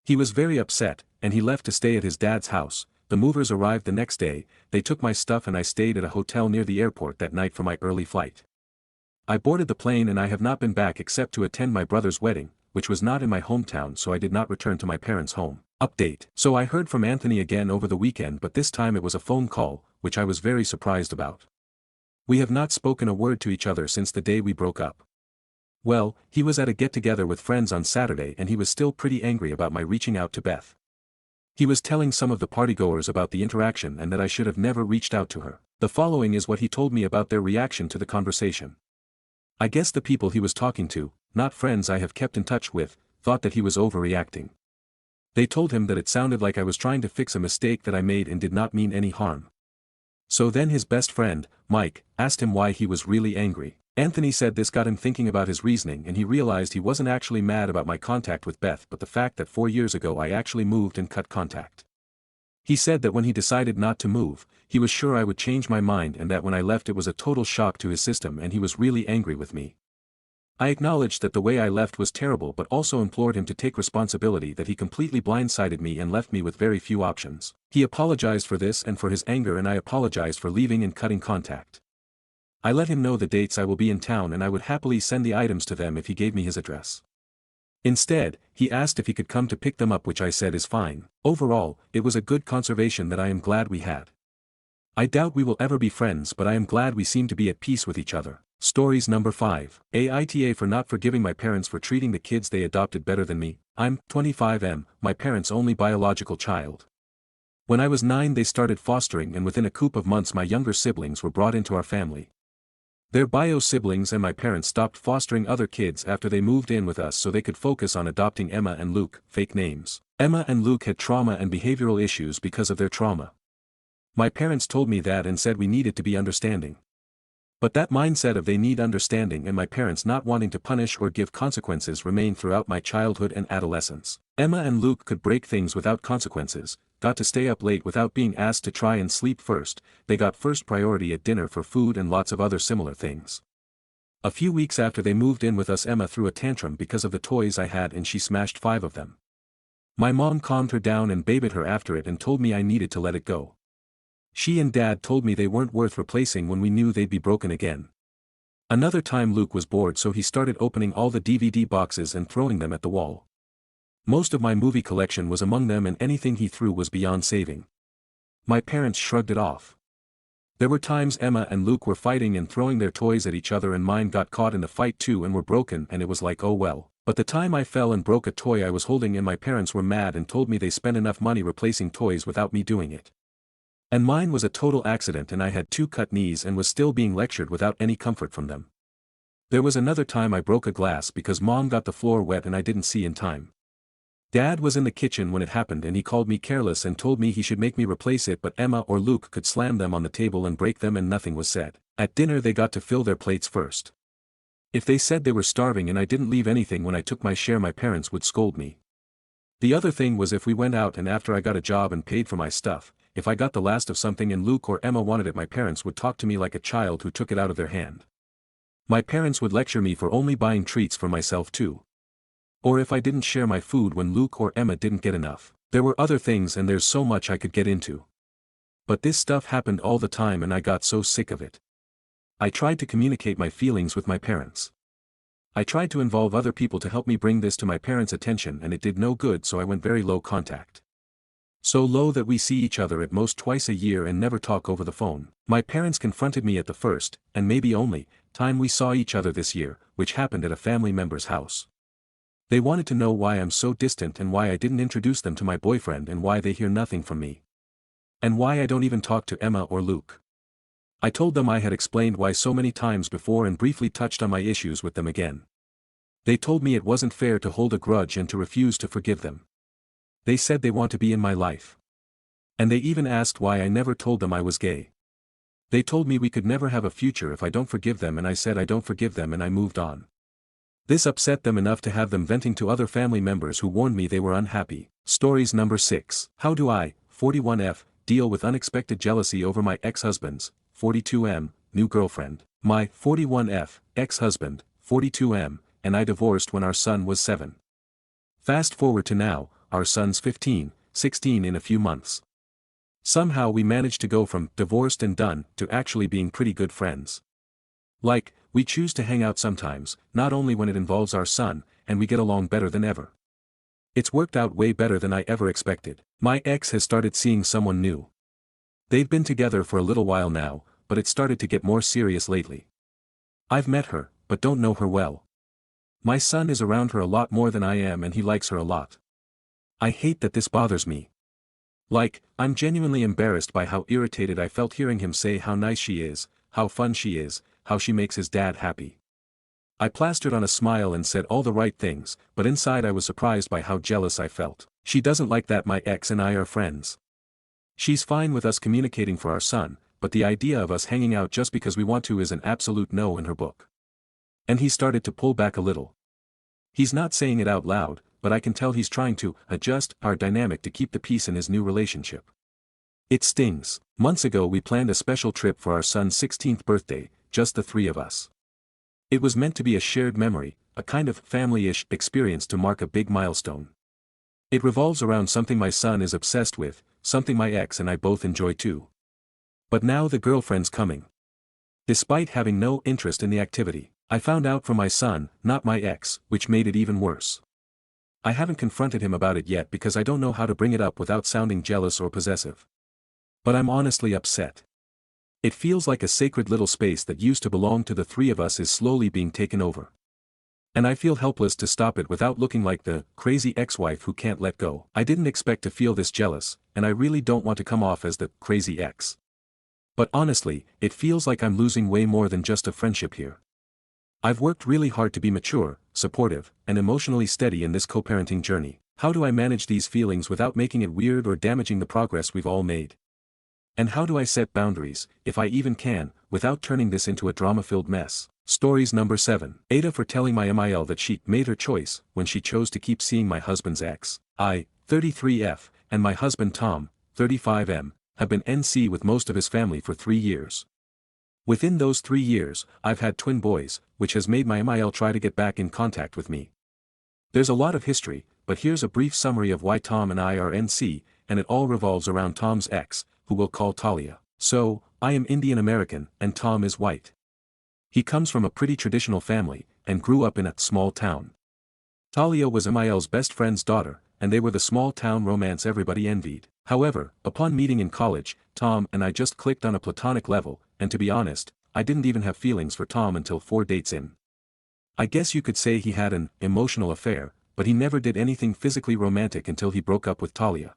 He was very upset, and he left to stay at his dad's house. The movers arrived the next day, they took my stuff and I stayed at a hotel near the airport that night for my early flight. I boarded the plane and I have not been back except to attend my brother's wedding, which was not in my hometown, so I did not return to my parents' home. Update. So I heard from Anthony again over the weekend, but this time it was a phone call, which I was very surprised about. We have not spoken a word to each other since the day we broke up. Well, he was at a get-together with friends on Saturday and he was still pretty angry about my reaching out to Beth. He was telling some of the partygoers about the interaction and that I should have never reached out to her. The following is what he told me about their reaction to the conversation. I guess the people he was talking to, not friends I have kept in touch with, thought that he was overreacting. They told him that it sounded like I was trying to fix a mistake that I made and did not mean any harm. So then his best friend, Mike, asked him why he was really angry. Anthony said this got him thinking about his reasoning and he realized he wasn't actually mad about my contact with Beth but the fact that 4 years ago I actually moved and cut contact. He said that when he decided not to move, he was sure I would change my mind and that when I left it was a total shock to his system and he was really angry with me. I acknowledged that the way I left was terrible but also implored him to take responsibility that he completely blindsided me and left me with very few options. He apologized for this and for his anger and I apologized for leaving and cutting contact. I let him know the dates I will be in town and I would happily send the items to them if he gave me his address. Instead, he asked if he could come to pick them up, which I said is fine. Overall, it was a good conversation that I am glad we had. I doubt we will ever be friends, but I am glad we seem to be at peace with each other. Stories number 5. Aita for not forgiving my parents for treating the kids they adopted better than me. I'm 25, my parents' only biological child. When I was 9 they started fostering and within a couple of months my younger siblings were brought into our family. Their bio siblings and my parents stopped fostering other kids after they moved in with us so they could focus on adopting Emma and Luke, fake names. Emma and Luke had trauma and behavioral issues because of their trauma. My parents told me that and said we needed to be understanding. But that mindset of they need understanding and my parents not wanting to punish or give consequences remained throughout my childhood and adolescence. Emma and Luke could break things without consequences, got to stay up late without being asked to try and sleep first, they got first priority at dinner for food and lots of other similar things. A few weeks after they moved in with us, Emma threw a tantrum because of the toys I had and she smashed 5 of them. My mom calmed her down and babied her after it and told me I needed to let it go. She and Dad told me they weren't worth replacing when we knew they'd be broken again. Another time Luke was bored, so he started opening all the DVD boxes and throwing them at the wall. Most of my movie collection was among them and anything he threw was beyond saving. My parents shrugged it off. There were times Emma and Luke were fighting and throwing their toys at each other and mine got caught in the fight too and were broken, and it was like, oh well. But the time I fell and broke a toy I was holding and my parents were mad and told me they spent enough money replacing toys without me doing it. And mine was a total accident and I had 2 cut knees and was still being lectured without any comfort from them. There was another time I broke a glass because Mom got the floor wet and I didn't see in time. Dad was in the kitchen when it happened and he called me careless and told me he should make me replace it, but Emma or Luke could slam them on the table and break them and nothing was said. At dinner they got to fill their plates first. If they said they were starving and I didn't leave anything when I took my share, my parents would scold me. The other thing was if we went out and after I got a job and paid for my stuff, if I got the last of something and Luke or Emma wanted it, my parents would talk to me like a child who took it out of their hand. My parents would lecture me for only buying treats for myself too. Or if I didn't share my food when Luke or Emma didn't get enough. There were other things and there's so much I could get into. But this stuff happened all the time and I got so sick of it. I tried to communicate my feelings with my parents. I tried to involve other people to help me bring this to my parents' attention and it did no good, so I went very low contact. So low that we see each other at most twice a year and never talk over the phone. My parents confronted me at the first, and maybe only, time we saw each other this year, which happened at a family member's house. They wanted to know why I'm so distant and why I didn't introduce them to my boyfriend and why they hear nothing from me. And why I don't even talk to Emma or Luke. I told them I had explained why so many times before and briefly touched on my issues with them again. They told me it wasn't fair to hold a grudge and to refuse to forgive them. They said they want to be in my life. And they even asked why I never told them I was gay. They told me we could never have a future if I don't forgive them, and I said I don't forgive them and I moved on. This upset them enough to have them venting to other family members who warned me they were unhappy. Stories number 6. How do I, 41F, deal with unexpected jealousy over my ex-husband's, 42M, new girlfriend? My 41F, ex-husband, 42M, and I divorced when our son was 7. Fast forward to now, our son's 15, 16 in a few months. Somehow we managed to go from divorced and done to actually being pretty good friends. Like, we choose to hang out sometimes, not only when it involves our son, and we get along better than ever. It's worked out way better than I ever expected. My ex has started seeing someone new. They've been together for a little while now, but it started to get more serious lately. I've met her, but don't know her well. My son is around her a lot more than I am and he likes her a lot. I hate that this bothers me. Like, I'm genuinely embarrassed by how irritated I felt hearing him say how nice she is, how fun she is, how she makes his dad happy. I plastered on a smile and said all the right things, but inside I was surprised by how jealous I felt. She doesn't like that my ex and I are friends. She's fine with us communicating for our son, but the idea of us hanging out just because we want to is an absolute no in her book. And he started to pull back a little. He's not saying it out loud, but I can tell he's trying to adjust our dynamic to keep the peace in his new relationship. It stings. Months ago we planned a special trip for our son's 16th birthday, just the 3 of us. It was meant to be a shared memory, a kind of family-ish experience to mark a big milestone. It revolves around something my son is obsessed with, something my ex and I both enjoy too. But now the girlfriend's coming. Despite having no interest in the activity, I found out from my son, not my ex, which made it even worse. I haven't confronted him about it yet because I don't know how to bring it up without sounding jealous or possessive. But I'm honestly upset. It feels like a sacred little space that used to belong to the 3 of us is slowly being taken over. And I feel helpless to stop it without looking like the crazy ex-wife who can't let go. I didn't expect to feel this jealous, and I really don't want to come off as the crazy ex. But honestly, it feels like I'm losing way more than just a friendship here. I've worked really hard to be mature, supportive, and emotionally steady in this co-parenting journey. How do I manage these feelings without making it weird or damaging the progress we've all made? And how do I set boundaries, if I even can, without turning this into a drama-filled mess? Stories number 7. Aita for telling my MIL that she made her choice when she chose to keep seeing my husband's ex. I, 33F, and my husband Tom, 35M, have been NC with most of his family for 3 years. Within those 3 years, I've had twin boys, which has made my MIL try to get back in contact with me. There's a lot of history, but here's a brief summary of why Tom and I are NC, and it all revolves around Tom's ex, who we'll call Talia. So, I am Indian American, and Tom is white. He comes from a pretty traditional family, and grew up in a small town. Talia was MIL's best friend's daughter, and they were the small town romance everybody envied. However, upon meeting in college, Tom and I just clicked on a platonic level, and to be honest, I didn't even have feelings for Tom until 4 dates in. I guess you could say he had an emotional affair, but he never did anything physically romantic until he broke up with Talia.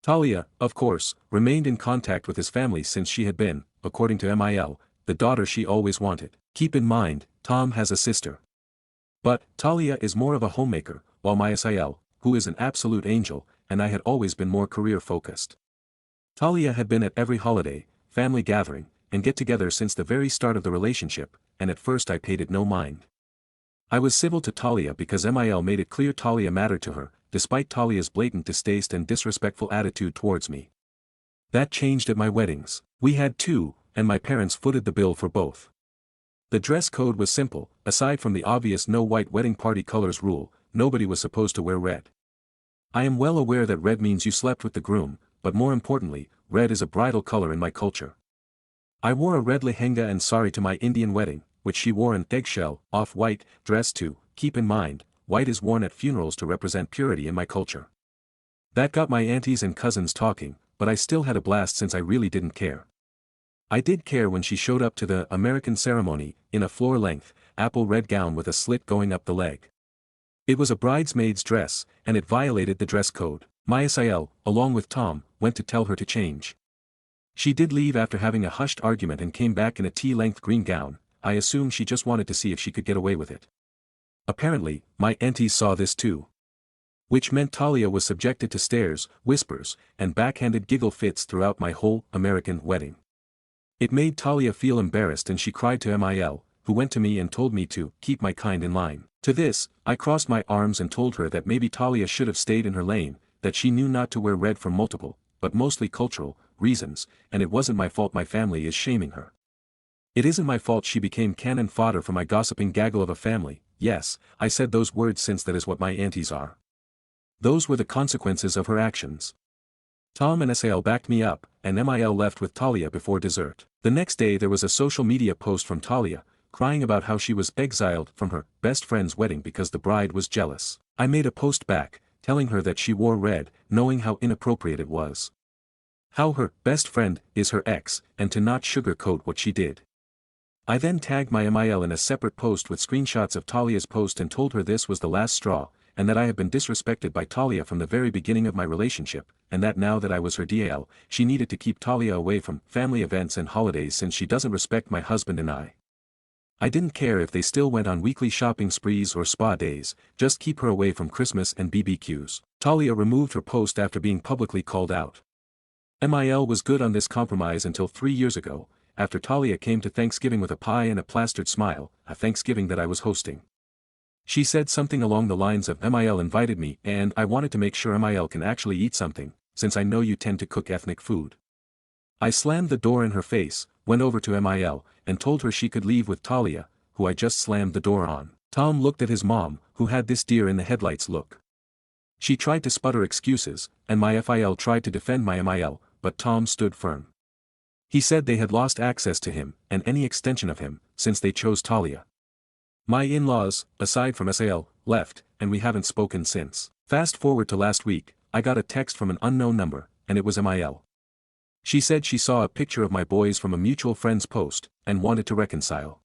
Talia, of course, remained in contact with his family since she had been, according to MIL, the daughter she always wanted. Keep in mind, Tom has a sister. But, Talia is more of a homemaker, while my SIL, who is an absolute angel, and I had always been more career-focused. Talia had been at every holiday, family gathering, and get-together since the very start of the relationship, and at first I paid it no mind. I was civil to Talia because MIL made it clear Talia mattered to her, despite Talia's blatant distaste and disrespectful attitude towards me. That changed at my weddings. We had 2, and my parents footed the bill for both. The dress code was simple, aside from the obvious no white wedding party colors rule, nobody was supposed to wear red. I am well aware that red means you slept with the groom, but more importantly, red is a bridal color in my culture. I wore a red lehenga and sari to my Indian wedding, which she wore an eggshell, off-white, dress too. Keep in mind, white is worn at funerals to represent purity in my culture. That got my aunties and cousins talking, but I still had a blast since I really didn't care. I did care when she showed up to the American ceremony, in a floor-length, apple red gown with a slit going up the leg. It was a bridesmaid's dress, and it violated the dress code. My SIL, along with Tom, went to tell her to change. She did leave after having a hushed argument and came back in a tea-length green gown. I assume she just wanted to see if she could get away with it. Apparently, my aunties saw this too. Which meant Talia was subjected to stares, whispers, and backhanded giggle fits throughout my whole American wedding. It made Talia feel embarrassed and she cried to MIL, who went to me and told me to keep my kind in line. To this, I crossed my arms and told her that maybe Talia should have stayed in her lane, that she knew not to wear red for multiple, but mostly cultural, reasons, and it wasn't my fault my family is shaming her. It isn't my fault she became cannon fodder for my gossiping gaggle of a family. Yes, I said those words since that is what my aunties are. Those were the consequences of her actions. Tom and SAL backed me up, and MIL left with Talia before dessert. The next day there was a social media post from Talia, crying about how she was exiled from her best friend's wedding because the bride was jealous. I made a post back, telling her that she wore red, knowing how inappropriate it was. How her best friend is her ex, and to not sugarcoat what she did. I then tagged my MIL in a separate post with screenshots of Talia's post and told her this was the last straw, and that I had been disrespected by Talia from the very beginning of my relationship, and that now that I was her DL, she needed to keep Talia away from family events and holidays since she doesn't respect my husband and I. I didn't care if they still went on weekly shopping sprees or spa days, just keep her away from Christmas and BBQs. Talia removed her post after being publicly called out. MIL was good on this compromise until 3 years ago, after Talia came to Thanksgiving with a pie and a plastered smile, a Thanksgiving that I was hosting. She said something along the lines of MIL invited me and I wanted to make sure MIL can actually eat something, since I know you tend to cook ethnic food. I slammed the door in her face, went over to MIL, and told her she could leave with Talia, who I just slammed the door on. Tom looked at his mom, who had this deer in the headlights look. She tried to sputter excuses, and my FIL tried to defend my MIL, but Tom stood firm. He said they had lost access to him, and any extension of him, since they chose Talia. My in-laws, aside from SAL, left, and we haven't spoken since. Fast forward to last week, I got a text from an unknown number, and it was MIL. She said she saw a picture of my boys from a mutual friend's post, and wanted to reconcile.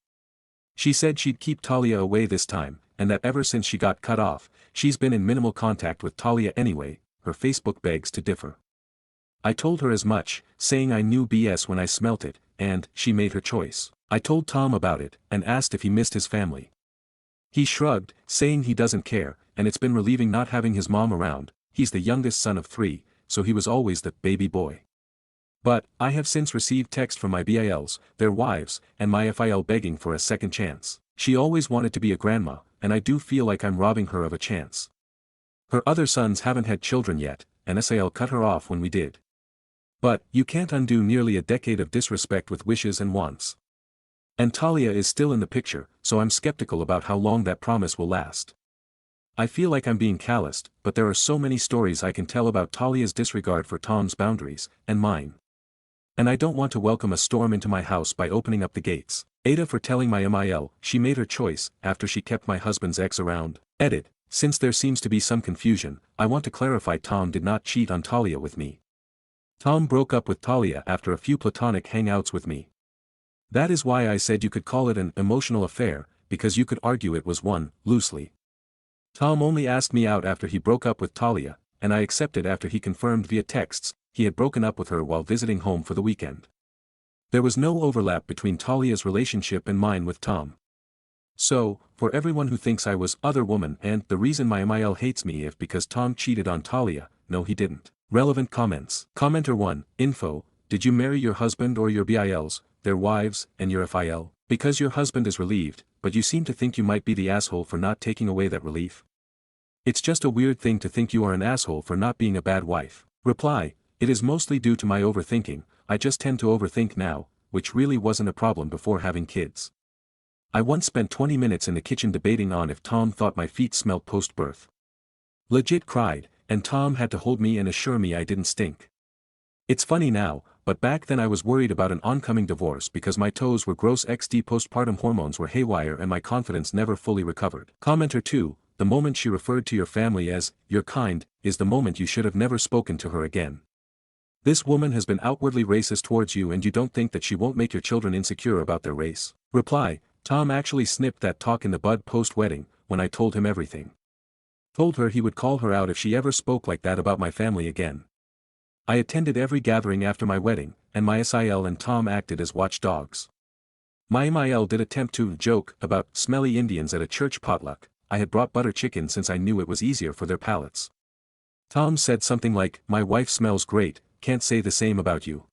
She said she'd keep Talia away this time, and that ever since she got cut off, she's been in minimal contact with Talia anyway. Her Facebook begs to differ. I told her as much, saying I knew BS when I smelt it, and she made her choice. I told Tom about it, and asked if he missed his family. He shrugged, saying he doesn't care, and it's been relieving not having his mom around. He's the youngest son of 3, so he was always the baby boy. But, I have since received text from my BILs, their wives, and my FIL begging for a second chance. She always wanted to be a grandma, and I do feel like I'm robbing her of a chance. Her other sons haven't had children yet, and SIL cut her off when we did. But, you can't undo nearly a decade of disrespect with wishes and wants. And Talia is still in the picture, so I'm skeptical about how long that promise will last. I feel like I'm being calloused, but there are so many stories I can tell about Talia's disregard for Tom's boundaries, and mine. And I don't want to welcome a storm into my house by opening up the gates. Aita for telling my MIL, she made her choice, after she kept my husband's ex around. Edit, since there seems to be some confusion, I want to clarify Tom did not cheat on Talia with me. Tom broke up with Talia after a few platonic hangouts with me. That is why I said you could call it an emotional affair, because you could argue it was one, loosely. Tom only asked me out after he broke up with Talia, and I accepted after he confirmed via texts he had broken up with her while visiting home for the weekend. There was no overlap between Talia's relationship and mine with Tom. So, for everyone who thinks I was other woman and the reason my MIL hates me if because Tom cheated on Talia, no he didn't. Relevant comments. Commenter 1, info, did you marry your husband or your BILs, their wives, and your FIL? Because your husband is relieved, but you seem to think you might be the asshole for not taking away that relief. It's just a weird thing to think you are an asshole for not being a bad wife. Reply, it is mostly due to my overthinking, I just tend to overthink now, which really wasn't a problem before having kids. I once spent 20 minutes in the kitchen debating on if Tom thought my feet smelled post-birth. Legit cried, and Tom had to hold me and assure me I didn't stink. It's funny now, but back then I was worried about an oncoming divorce because my toes were gross XD postpartum hormones were haywire and my confidence never fully recovered. Commenter 2, the moment she referred to your family as, your kind, is the moment you should have never spoken to her again. This woman has been outwardly racist towards you and you don't think that she won't make your children insecure about their race. Reply, Tom actually snipped that talk in the bud post-wedding, when I told him everything. Told her he would call her out if she ever spoke like that about my family again. I attended every gathering after my wedding, and my SIL and Tom acted as watchdogs. My MIL did attempt to joke about smelly Indians at a church potluck. I had brought butter chicken since I knew it was easier for their palates. Tom said something like, my wife smells great, can't say the same about you.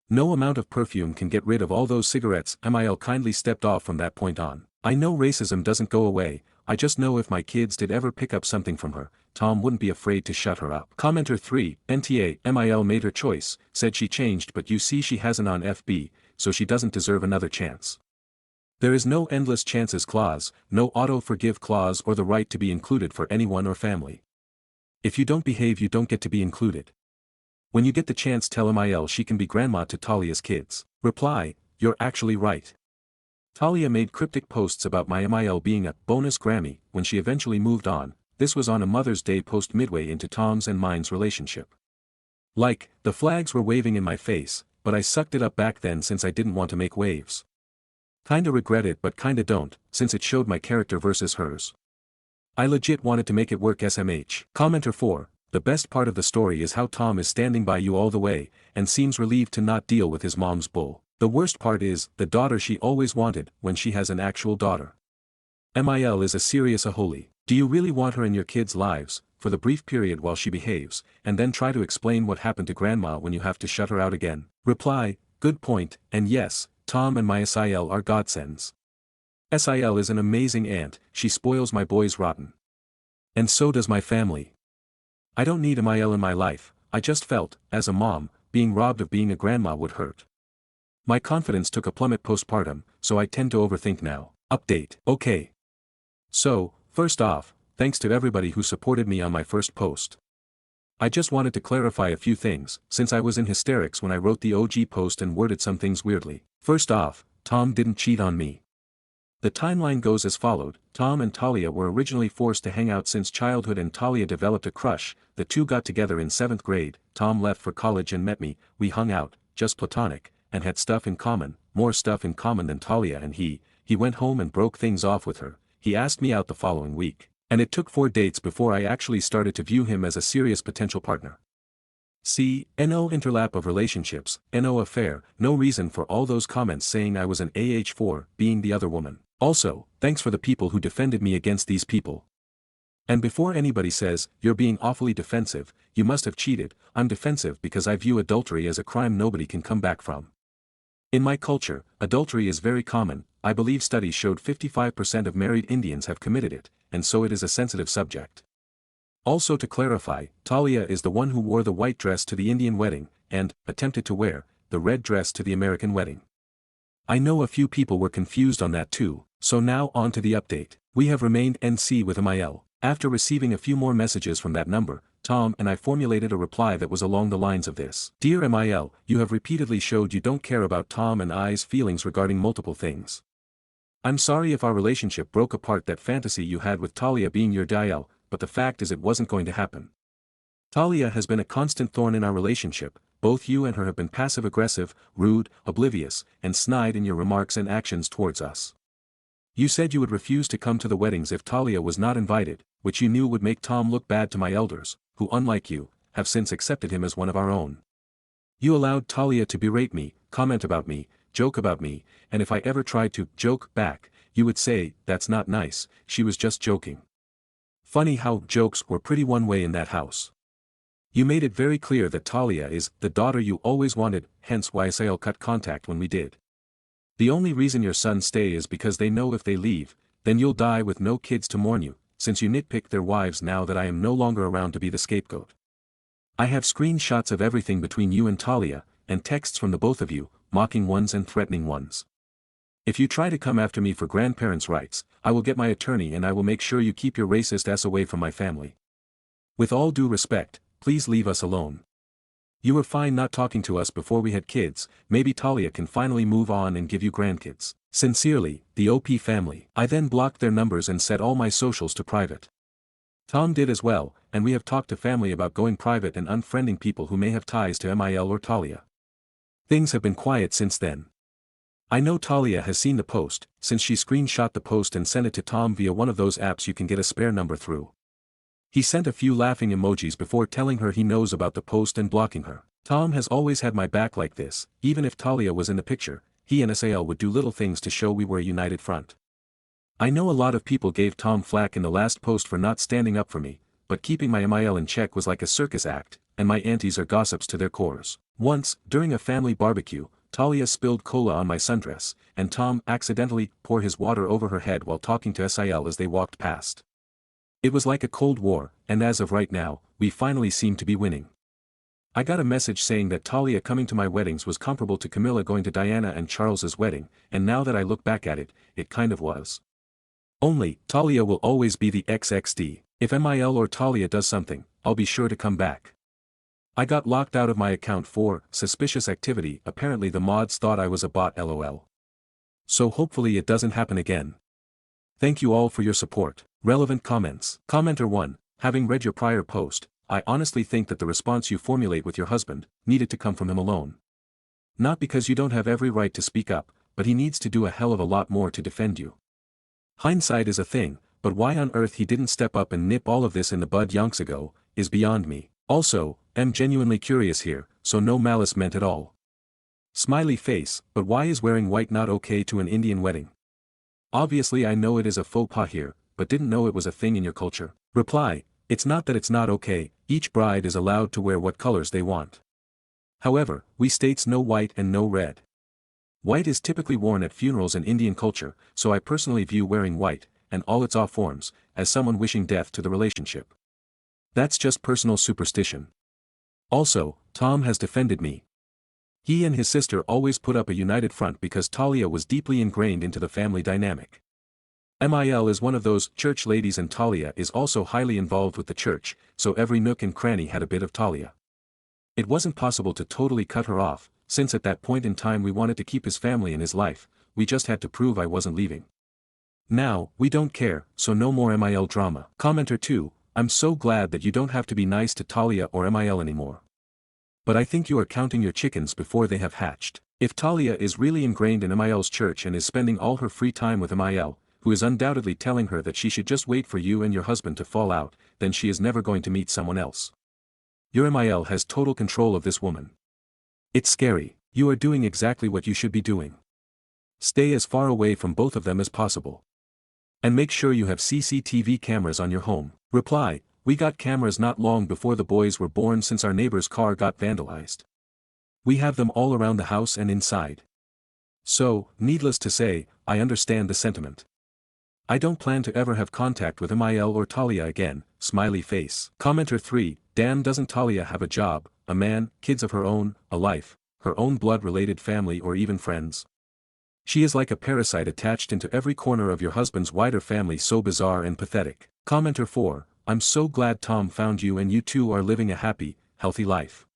No amount of perfume can get rid of all those cigarettes. MIL kindly stepped off from that point on. I know racism doesn't go away, I just know if my kids did ever pick up something from her, Tom wouldn't be afraid to shut her up. Commenter 3, NTA, MIL made her choice, said she changed but you see she has an on FB, so she doesn't deserve another chance. There is no endless chances clause, no auto-forgive clause or the right to be included for anyone or family. If you don't behave you don't get to be included. When you get the chance tell MIL she can be grandma to Talia's kids. Reply, you're actually right. Talia made cryptic posts about my MIL being a bonus Grammy when she eventually moved on. This was on a Mother's Day post midway into Tom's and mine's relationship. Like, the flags were waving in my face, but I sucked it up back then since I didn't want to make waves. Kinda regret it but kinda don't, since it showed my character versus hers. I legit wanted to make it work SMH. Commenter 4, the best part of the story is how Tom is standing by you all the way, and seems relieved to not deal with his mom's bull. The worst part is, the daughter she always wanted, when she has an actual daughter. MIL is a serious aholy. Do you really want her in your kids' lives, for the brief period while she behaves, and then try to explain what happened to grandma when you have to shut her out again? Reply, good point, and yes, Tom and my SIL are godsends. SIL is an amazing aunt, she spoils my boys rotten. And so does my family. I don't need a MIL in my life, I just felt, as a mom, being robbed of being a grandma would hurt. My confidence took a plummet postpartum, so I tend to overthink now. Update. Okay. So, first off, thanks to everybody who supported me on my first post. I just wanted to clarify a few things, since I was in hysterics when I wrote the OG post and worded some things weirdly. First off, Tom didn't cheat on me. The timeline goes as followed. Tom and Talia were originally forced to hang out since childhood and Talia developed a crush. The two got together in 7th grade, Tom left for college and met me, we hung out, just platonic, and had stuff in common, more stuff in common than Talia and he went home and broke things off with her. He asked me out the following week, and it took 4 dates before I actually started to view him as a serious potential partner. See, no interlap of relationships, no affair, no reason for all those comments saying I was an AH4, being the other woman. Also, thanks for the people who defended me against these people. And before anybody says, you're being awfully defensive, you must have cheated, I'm defensive because I view adultery as a crime nobody can come back from. In my culture, adultery is very common. I believe studies showed 55% of married Indians have committed it, and so it is a sensitive subject. Also to clarify, Talia is the one who wore the white dress to the Indian wedding, and attempted to wear the red dress to the American wedding. I know a few people were confused on that too, so now on to the update. We have remained NC with MIL. After receiving a few more messages from that number, Tom and I formulated a reply that was along the lines of this. Dear MIL, you have repeatedly showed you don't care about Tom and I's feelings regarding multiple things. I'm sorry if our relationship broke apart that fantasy you had with Talia being your DIL, but the fact is it wasn't going to happen. Talia has been a constant thorn in our relationship. Both you and her have been passive-aggressive, rude, oblivious, and snide in your remarks and actions towards us. You said you would refuse to come to the weddings if Talia was not invited, which you knew would make Tom look bad to my elders, who unlike you, have since accepted him as one of our own. You allowed Talia to berate me, comment about me, joke about me, and if I ever tried to joke back, you would say, that's not nice, she was just joking. Funny how jokes were pretty one way in that house. You made it very clear that Talia is the daughter you always wanted, hence why I'll cut contact when we did. The only reason your sons stay is because they know if they leave, then you'll die with no kids to mourn you, since you nitpick their wives now that I am no longer around to be the scapegoat. I have screenshots of everything between you and Talia, and texts from the both of you, mocking ones and threatening ones. If you try to come after me for grandparents' rights, I will get my attorney and I will make sure you keep your racist ass away from my family. With all due respect, please leave us alone. You were fine not talking to us before we had kids, maybe Talia can finally move on and give you grandkids. Sincerely, the OP family. I then blocked their numbers and set all my socials to private. Tom did as well, and we have talked to family about going private and unfriending people who may have ties to MIL or Talia. Things have been quiet since then. I know Talia has seen the post, since she screenshot the post and sent it to Tom via one of those apps you can get a spare number through. He sent a few laughing emojis before telling her he knows about the post and blocking her. Tom has always had my back like this, even if Talia was in the picture, he and SAL would do little things to show we were a united front. I know a lot of people gave Tom flack in the last post for not standing up for me, but keeping my MIL in check was like a circus act, and my aunties are gossips to their cores. Once, during a family barbecue, Talia spilled cola on my sundress, and Tom accidentally poured his water over her head while talking to SIL as they walked past. It was like a Cold War, and as of right now, we finally seem to be winning. I got a message saying that Talia coming to my weddings was comparable to Camilla going to Diana and Charles's wedding, and now that I look back at it, it kind of was. Only, Talia will always be the XXD. If MIL or Talia does something, I'll be sure to come back. I got locked out of my account for suspicious activity. Apparently the mods thought I was a bot, lol. So hopefully it doesn't happen again. Thank you all for your support. Relevant comments. Commenter 1, having read your prior post, I honestly think that the response you formulate with your husband needed to come from him alone. Not because you don't have every right to speak up, but he needs to do a hell of a lot more to defend you. Hindsight is a thing, but why on earth he didn't step up and nip all of this in the bud yonks ago, is beyond me. Also, am genuinely curious here, so no malice meant at all. Smiley face, but why is wearing white not okay to an Indian wedding? Obviously I know it is a faux pas here, but didn't know it was a thing in your culture. Reply, it's not that it's not okay, each bride is allowed to wear what colors they want. However, we states no white and no red. White is typically worn at funerals in Indian culture, so I personally view wearing white, and all its off forms, as someone wishing death to the relationship. That's just personal superstition. Also, Tom has defended me. He and his sister always put up a united front because Talia was deeply ingrained into the family dynamic. MIL is one of those church ladies and Talia is also highly involved with the church, so every nook and cranny had a bit of Talia. It wasn't possible to totally cut her off, since at that point in time we wanted to keep his family in his life, we just had to prove I wasn't leaving. Now, we don't care, so no more MIL drama. Commenter 2, I'm so glad that you don't have to be nice to Talia or MIL anymore. But I think you are counting your chickens before they have hatched. If Talia is really ingrained in MIL's church and is spending all her free time with MIL, who is undoubtedly telling her that she should just wait for you and your husband to fall out, then she is never going to meet someone else. Your MIL has total control of this woman. It's scary. You are doing exactly what you should be doing. Stay as far away from both of them as possible. And make sure you have CCTV cameras on your home. Reply, we got cameras not long before the boys were born since our neighbor's car got vandalized. We have them all around the house and inside. So, needless to say, I understand the sentiment. I don't plan to ever have contact with Emil or Talia again, smiley face. Commenter 3, damn, doesn't Talia have a job, a man, kids of her own, a life, her own blood-related family or even friends? She is like a parasite attached into every corner of your husband's wider family, so bizarre and pathetic. Commenter 4, I'm so glad Tom found you and you two are living a happy, healthy life.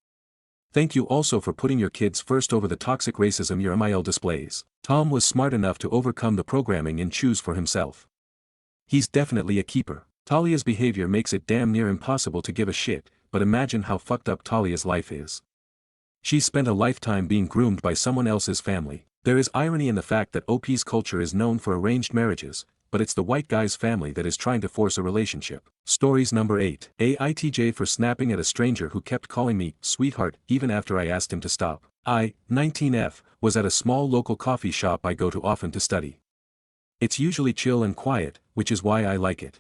Thank you also for putting your kids first over the toxic racism your Emil displays. Tom was smart enough to overcome the programming and choose for himself. He's definitely a keeper. Talia's behavior makes it damn near impossible to give a shit, but imagine how fucked up Talia's life is. She's spent a lifetime being groomed by someone else's family. There is irony in the fact that OP's culture is known for arranged marriages, but it's the white guy's family that is trying to force a relationship. Stories number 8. AITJ for snapping at a stranger who kept calling me sweetheart even after I asked him to stop. I, 19F, was at a small local coffee shop I go to often to study. It's usually chill and quiet, which is why I like it.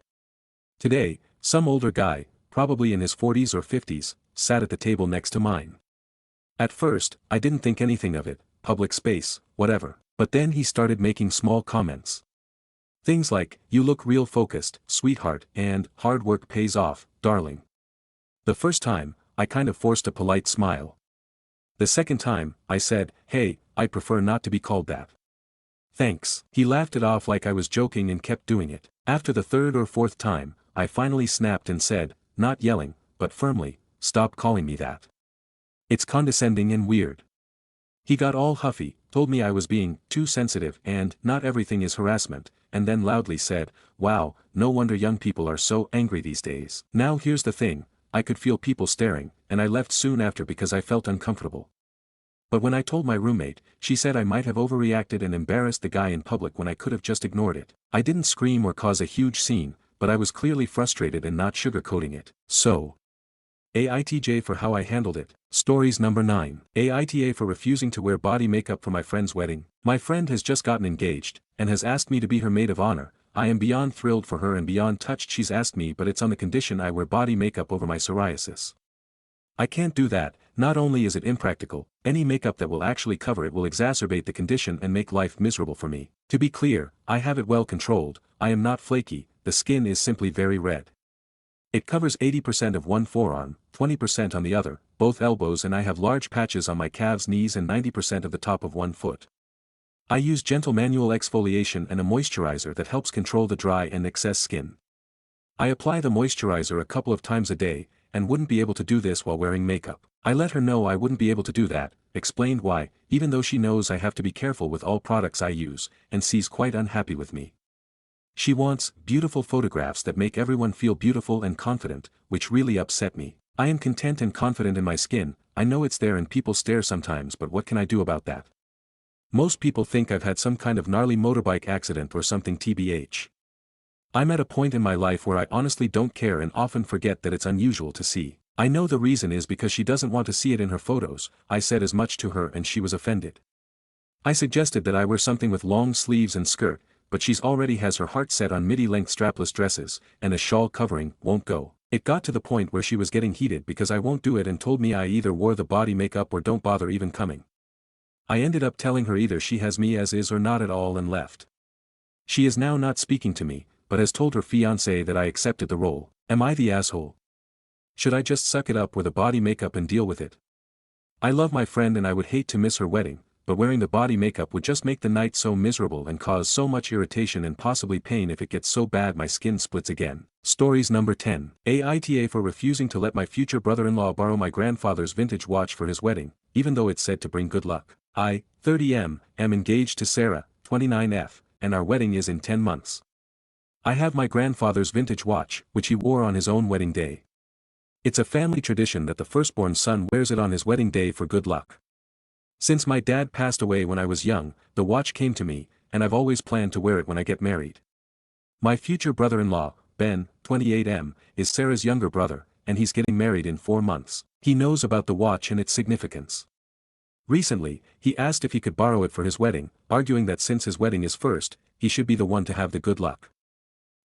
Today, some older guy, probably in his 40s or 50s, sat at the table next to mine. At first, I didn't think anything of it, public space, whatever, but then he started making small comments. Things like, you look real focused, sweetheart, and, hard work pays off, darling. The first time, I kind of forced a polite smile. The second time, I said, hey, I prefer not to be called that. Thanks. He laughed it off like I was joking and kept doing it. After the third or fourth time, I finally snapped and said, not yelling, but firmly, stop calling me that. It's condescending and weird. He got all huffy, told me I was being too sensitive and not everything is harassment, and then loudly said, wow, no wonder young people are so angry these days. Now here's the thing, I could feel people staring, and I left soon after because I felt uncomfortable. But when I told my roommate, she said I might have overreacted and embarrassed the guy in public when I could have just ignored it. I didn't scream or cause a huge scene, but I was clearly frustrated and not sugarcoating it. So, AITJ for how I handled it. Stories number 9. AITA for refusing to wear body makeup for my friend's wedding. My friend has just gotten engaged, and has asked me to be her maid of honor. I am beyond thrilled for her and beyond touched she's asked me, but it's on the condition I wear body makeup over my psoriasis. I can't do that. Not only is it impractical, any makeup that will actually cover it will exacerbate the condition and make life miserable for me. To be clear, I have it well controlled, I am not flaky, the skin is simply very red. It covers 80% of one forearm, 20% on the other, both elbows, and I have large patches on my calves, knees, and 90% of the top of one foot. I use gentle manual exfoliation and a moisturizer that helps control the dry and excess skin. I apply the moisturizer a couple of times a day, and wouldn't be able to do this while wearing makeup. I let her know I wouldn't be able to do that, explained why, even though she knows I have to be careful with all products I use, and she's quite unhappy with me. She wants beautiful photographs that make everyone feel beautiful and confident, which really upset me. I am content and confident in my skin, I know it's there and people stare sometimes, but what can I do about that? Most people think I've had some kind of gnarly motorbike accident or something tbh. I'm at a point in my life where I honestly don't care and often forget that it's unusual to see. I know the reason is because she doesn't want to see it in her photos. I said as much to her and she was offended. I suggested that I wear something with long sleeves and skirt, but she's already has her heart set on midi-length strapless dresses, and a shawl covering won't go. It got to the point where she was getting heated because I won't do it and told me I either wore the body makeup or don't bother even coming. I ended up telling her either she has me as is or not at all and left. She is now not speaking to me, but has told her fiancé that I accepted the role. Am I the asshole? Should I just suck it up with the body makeup and deal with it? I love my friend and I would hate to miss her wedding, but wearing the body makeup would just make the night so miserable and cause so much irritation and possibly pain if it gets so bad my skin splits again. Stories number 10. AITA for refusing to let my future brother-in-law borrow my grandfather's vintage watch for his wedding, even though it's said to bring good luck. I, 30M, am engaged to Sarah, 29F, and our wedding is in 10 months. I have my grandfather's vintage watch, which he wore on his own wedding day. It's a family tradition that the firstborn son wears it on his wedding day for good luck. Since my dad passed away when I was young, the watch came to me, and I've always planned to wear it when I get married. My future brother-in-law, Ben, 28M, is Sarah's younger brother, and he's getting married in 4 months. He knows about the watch and its significance. Recently, he asked if he could borrow it for his wedding, arguing that since his wedding is first, he should be the one to have the good luck.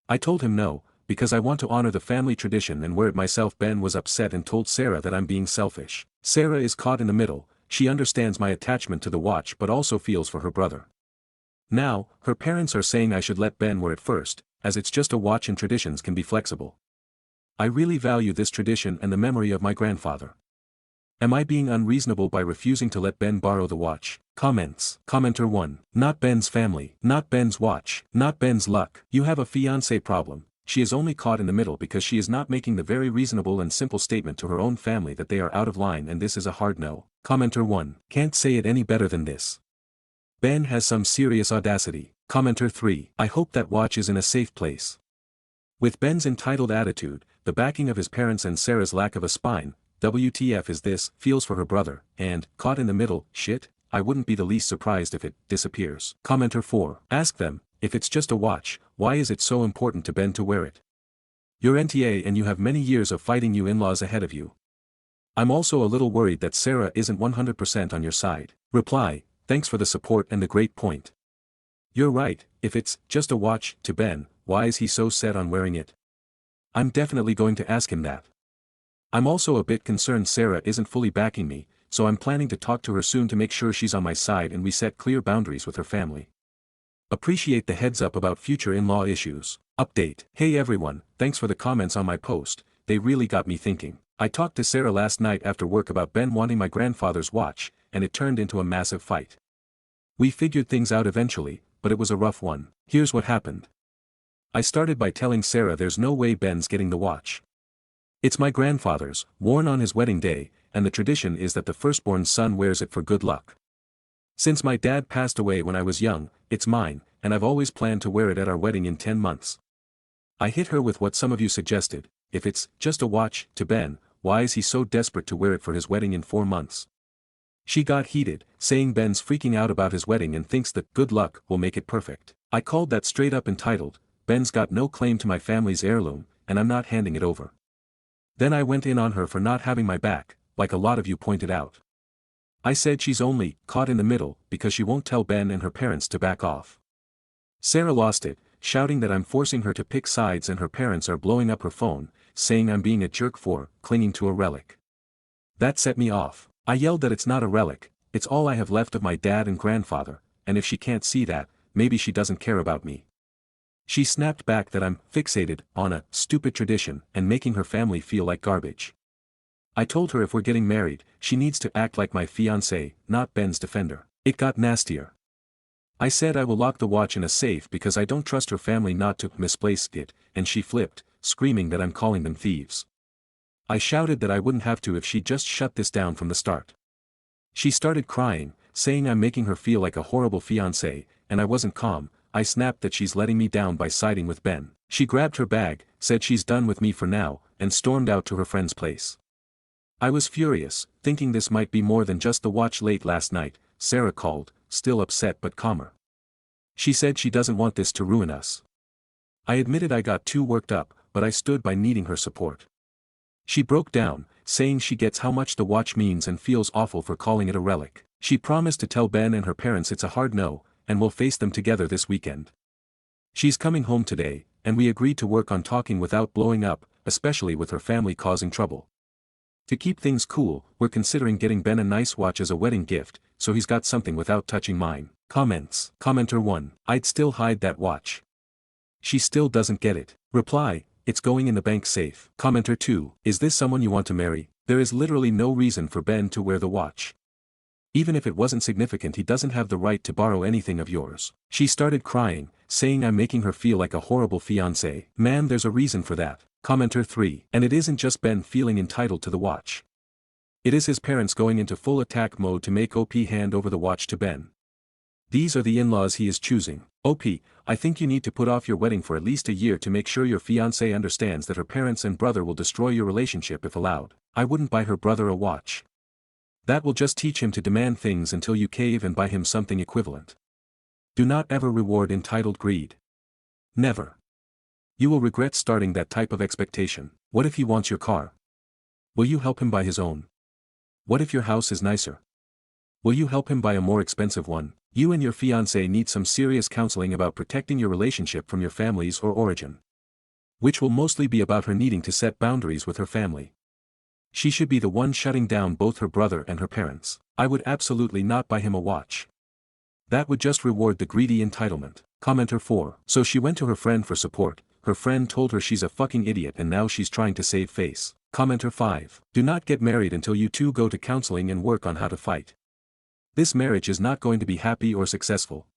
I told him no, because I want to honor the family tradition and wear it myself. Ben was upset and told Sarah that I'm being selfish. Sarah is caught in the middle, she understands my attachment to the watch but also feels for her brother. Now, her parents are saying I should let Ben wear it first, as it's just a watch and traditions can be flexible. I really value this tradition and the memory of my grandfather. Am I being unreasonable by refusing to let Ben borrow the watch? Comments. Commenter 1. Not Ben's family. Not Ben's watch. Not Ben's luck. You have a fiancé problem. She is only caught in the middle because she is not making the very reasonable and simple statement to her own family that they are out of line, and this is a hard no. Commenter 1. Can't say it any better than this. Ben has some serious audacity. Commenter 3. I hope that watch is in a safe place. With Ben's entitled attitude, the backing of his parents and Sarah's lack of a spine, WTF is this, feels for her brother, and, caught in the middle, shit, I wouldn't be the least surprised if it disappears. Commenter 4. Ask them, if it's just a watch, why is it so important to Ben to wear it? You're NTA and you have many years of fighting you in-laws ahead of you. I'm also a little worried that Sarah isn't 100% on your side. Reply, thanks for the support and the great point. You're right, if it's just a watch to Ben, why is he so set on wearing it? I'm definitely going to ask him that. I'm also a bit concerned Sarah isn't fully backing me, so I'm planning to talk to her soon to make sure she's on my side and we set clear boundaries with her family. Appreciate the heads up about future in-law issues. Update. Hey everyone, thanks for the comments on my post, they really got me thinking. I talked to Sarah last night after work about Ben wanting my grandfather's watch, and it turned into a massive fight. We figured things out eventually, but it was a rough one. Here's what happened. I started by telling Sarah there's no way Ben's getting the watch. It's my grandfather's, worn on his wedding day, and the tradition is that the firstborn son wears it for good luck. Since my dad passed away when I was young, it's mine, and I've always planned to wear it at our wedding in 10 months. I hit her with what some of you suggested, if it's just a watch to Ben, why is he so desperate to wear it for his wedding in 4 months? She got heated, saying Ben's freaking out about his wedding and thinks that good luck will make it perfect. I called that straight up entitled, Ben's got no claim to my family's heirloom, and I'm not handing it over. Then I went in on her for not having my back, like a lot of you pointed out. I said she's only caught in the middle because she won't tell Ben and her parents to back off. Sarah lost it, shouting that I'm forcing her to pick sides and her parents are blowing up her phone, saying I'm being a jerk for clinging to a relic. That set me off. I yelled that it's not a relic, it's all I have left of my dad and grandfather, and if she can't see that, maybe she doesn't care about me. She snapped back that I'm fixated on a stupid tradition and making her family feel like garbage. I told her if we're getting married, she needs to act like my fiancé, not Ben's defender. It got nastier. I said I will lock the watch in a safe because I don't trust her family not to misplace it, and she flipped, screaming that I'm calling them thieves. I shouted that I wouldn't have to if she just shut this down from the start. She started crying, saying I'm making her feel like a horrible fiancé, and I wasn't calm. I snapped that she's letting me down by siding with Ben. She grabbed her bag, said she's done with me for now, and stormed out to her friend's place. I was furious, thinking this might be more than just the watch. Late last night, Sarah called, still upset but calmer. She said she doesn't want this to ruin us. I admitted I got too worked up, but I stood by needing her support. She broke down, saying she gets how much the watch means and feels awful for calling it a relic. She promised to tell Ben and her parents it's a hard no, and we'll face them together this weekend. She's coming home today, and we agreed to work on talking without blowing up, especially with her family causing trouble. To keep things cool, we're considering getting Ben a nice watch as a wedding gift, so he's got something without touching mine. Comments. Commenter 1. I'd still hide that watch. She still doesn't get it. Reply, it's going in the bank safe. Commenter 2. Is this someone you want to marry? There is literally no reason for Ben to wear the watch. Even if it wasn't significant, he doesn't have the right to borrow anything of yours. She started crying, saying I'm making her feel like a horrible fiancé. Man, there's a reason for that. Commenter 3. And it isn't just Ben feeling entitled to the watch. It is his parents going into full attack mode to make OP hand over the watch to Ben. These are the in-laws he is choosing. OP, I think you need to put off your wedding for at least a year to make sure your fiancé understands that her parents and brother will destroy your relationship if allowed. I wouldn't buy her brother a watch. That will just teach him to demand things until you cave and buy him something equivalent. Do not ever reward entitled greed. Never. You will regret starting that type of expectation. What if he wants your car? Will you help him buy his own? What if your house is nicer? Will you help him buy a more expensive one? You and your fiancé need some serious counseling about protecting your relationship from your families or origin. Which will mostly be about her needing to set boundaries with her family. She should be the one shutting down both her brother and her parents. I would absolutely not buy him a watch. That would just reward the greedy entitlement. Commenter 4. So she went to her friend for support. Her friend told her she's a fucking idiot and now she's trying to save face. Commenter 5. Do not get married until you two go to counseling and work on how to fight. This marriage is not going to be happy or successful.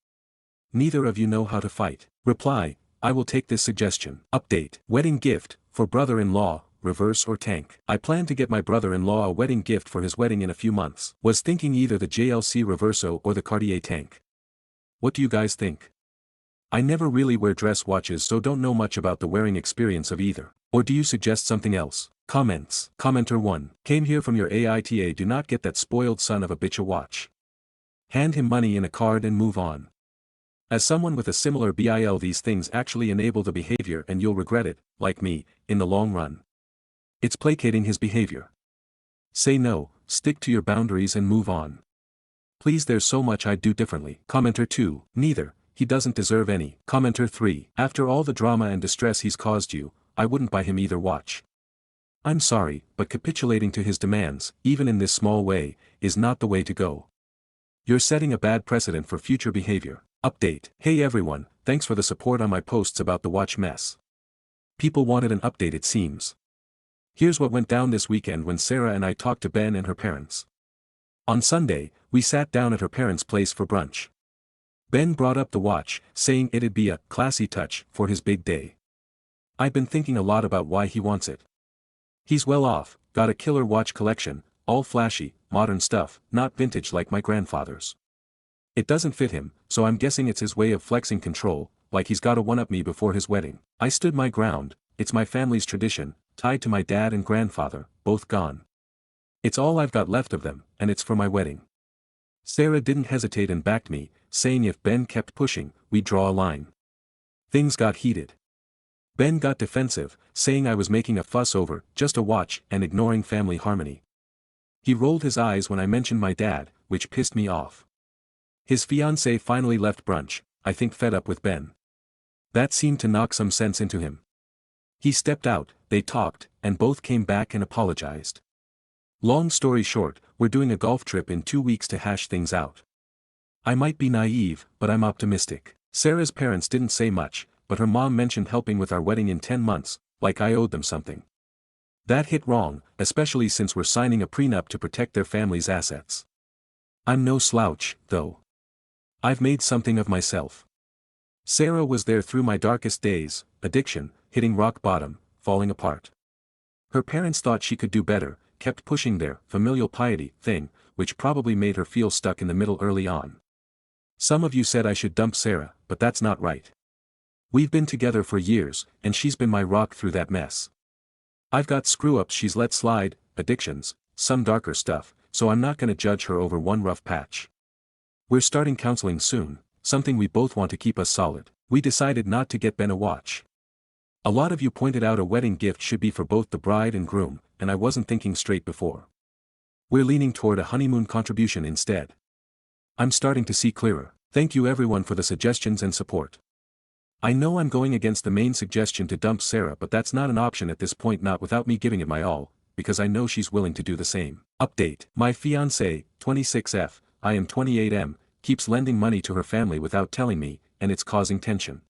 Neither of you know how to fight. Reply, I will take this suggestion. Update. Wedding gift, for brother-in-law, reverse or tank. I plan to get my brother-in-law a wedding gift for his wedding in a few months. Was thinking either the JLC Reverso or the Cartier tank. What do you guys think? I never really wear dress watches so don't know much about the wearing experience of either. Or do you suggest something else? Comments. Commenter 1. Came here from your AITA. Do not get that spoiled son of a bitch a watch. Hand him money in a card and move on. As someone with a similar BIL, these things actually enable the behavior and you'll regret it, like me, in the long run. It's placating his behavior. Say no, stick to your boundaries and move on. Please, there's so much I'd do differently. Commenter 2. Neither, he doesn't deserve any. Commenter 3. After all the drama and distress he's caused you, I wouldn't buy him either watch. I'm sorry, but capitulating to his demands, even in this small way, is not the way to go. You're setting a bad precedent for future behavior. Update. Hey everyone, thanks for the support on my posts about the watch mess. People wanted an update it seems. Here's what went down this weekend when Sarah and I talked to Ben and her parents. On Sunday, we sat down at her parents' place for brunch. Ben brought up the watch, saying it'd be a classy touch for his big day. I've been thinking a lot about why he wants it. He's well off, got a killer watch collection, all flashy, modern stuff, not vintage like my grandfather's. It doesn't fit him, so I'm guessing it's his way of flexing control, like he's gotta one-up me before his wedding. I stood my ground, it's my family's tradition, tied to my dad and grandfather, both gone. It's all I've got left of them, and it's for my wedding. Sarah didn't hesitate and backed me, saying if Ben kept pushing, we'd draw a line. Things got heated. Ben got defensive, saying I was making a fuss over just a watch and ignoring family harmony. He rolled his eyes when I mentioned my dad, which pissed me off. His fiancée finally left brunch, I think fed up with Ben. That seemed to knock some sense into him. He stepped out, they talked, and both came back and apologized. Long story short, we're doing a golf trip in 2 weeks to hash things out. I might be naive, but I'm optimistic. Sarah's parents didn't say much, but her mom mentioned helping with our wedding in 10 months, like I owed them something. That hit wrong, especially since we're signing a prenup to protect their family's assets. I'm no slouch, though. I've made something of myself. Sarah was there through my darkest days, addiction, hitting rock bottom, falling apart. Her parents thought she could do better, kept pushing their familial piety thing, which probably made her feel stuck in the middle early on. Some of you said I should dump Sarah, but that's not right. We've been together for years, and she's been my rock through that mess. I've got screw-ups she's let slide, addictions, some darker stuff, so I'm not gonna judge her over one rough patch. We're starting counseling soon, something we both want to keep us solid. We decided not to get Ben a watch. A lot of you pointed out a wedding gift should be for both the bride and groom, and I wasn't thinking straight before. We're leaning toward a honeymoon contribution instead. I'm starting to see clearer. Thank you everyone for the suggestions and support. I know I'm going against the main suggestion to dump Sarah, but that's not an option at this point, not without me giving it my all, because I know she's willing to do the same. Update. My fiancée, 26F, I am 28M, keeps lending money to her family without telling me, and it's causing tension.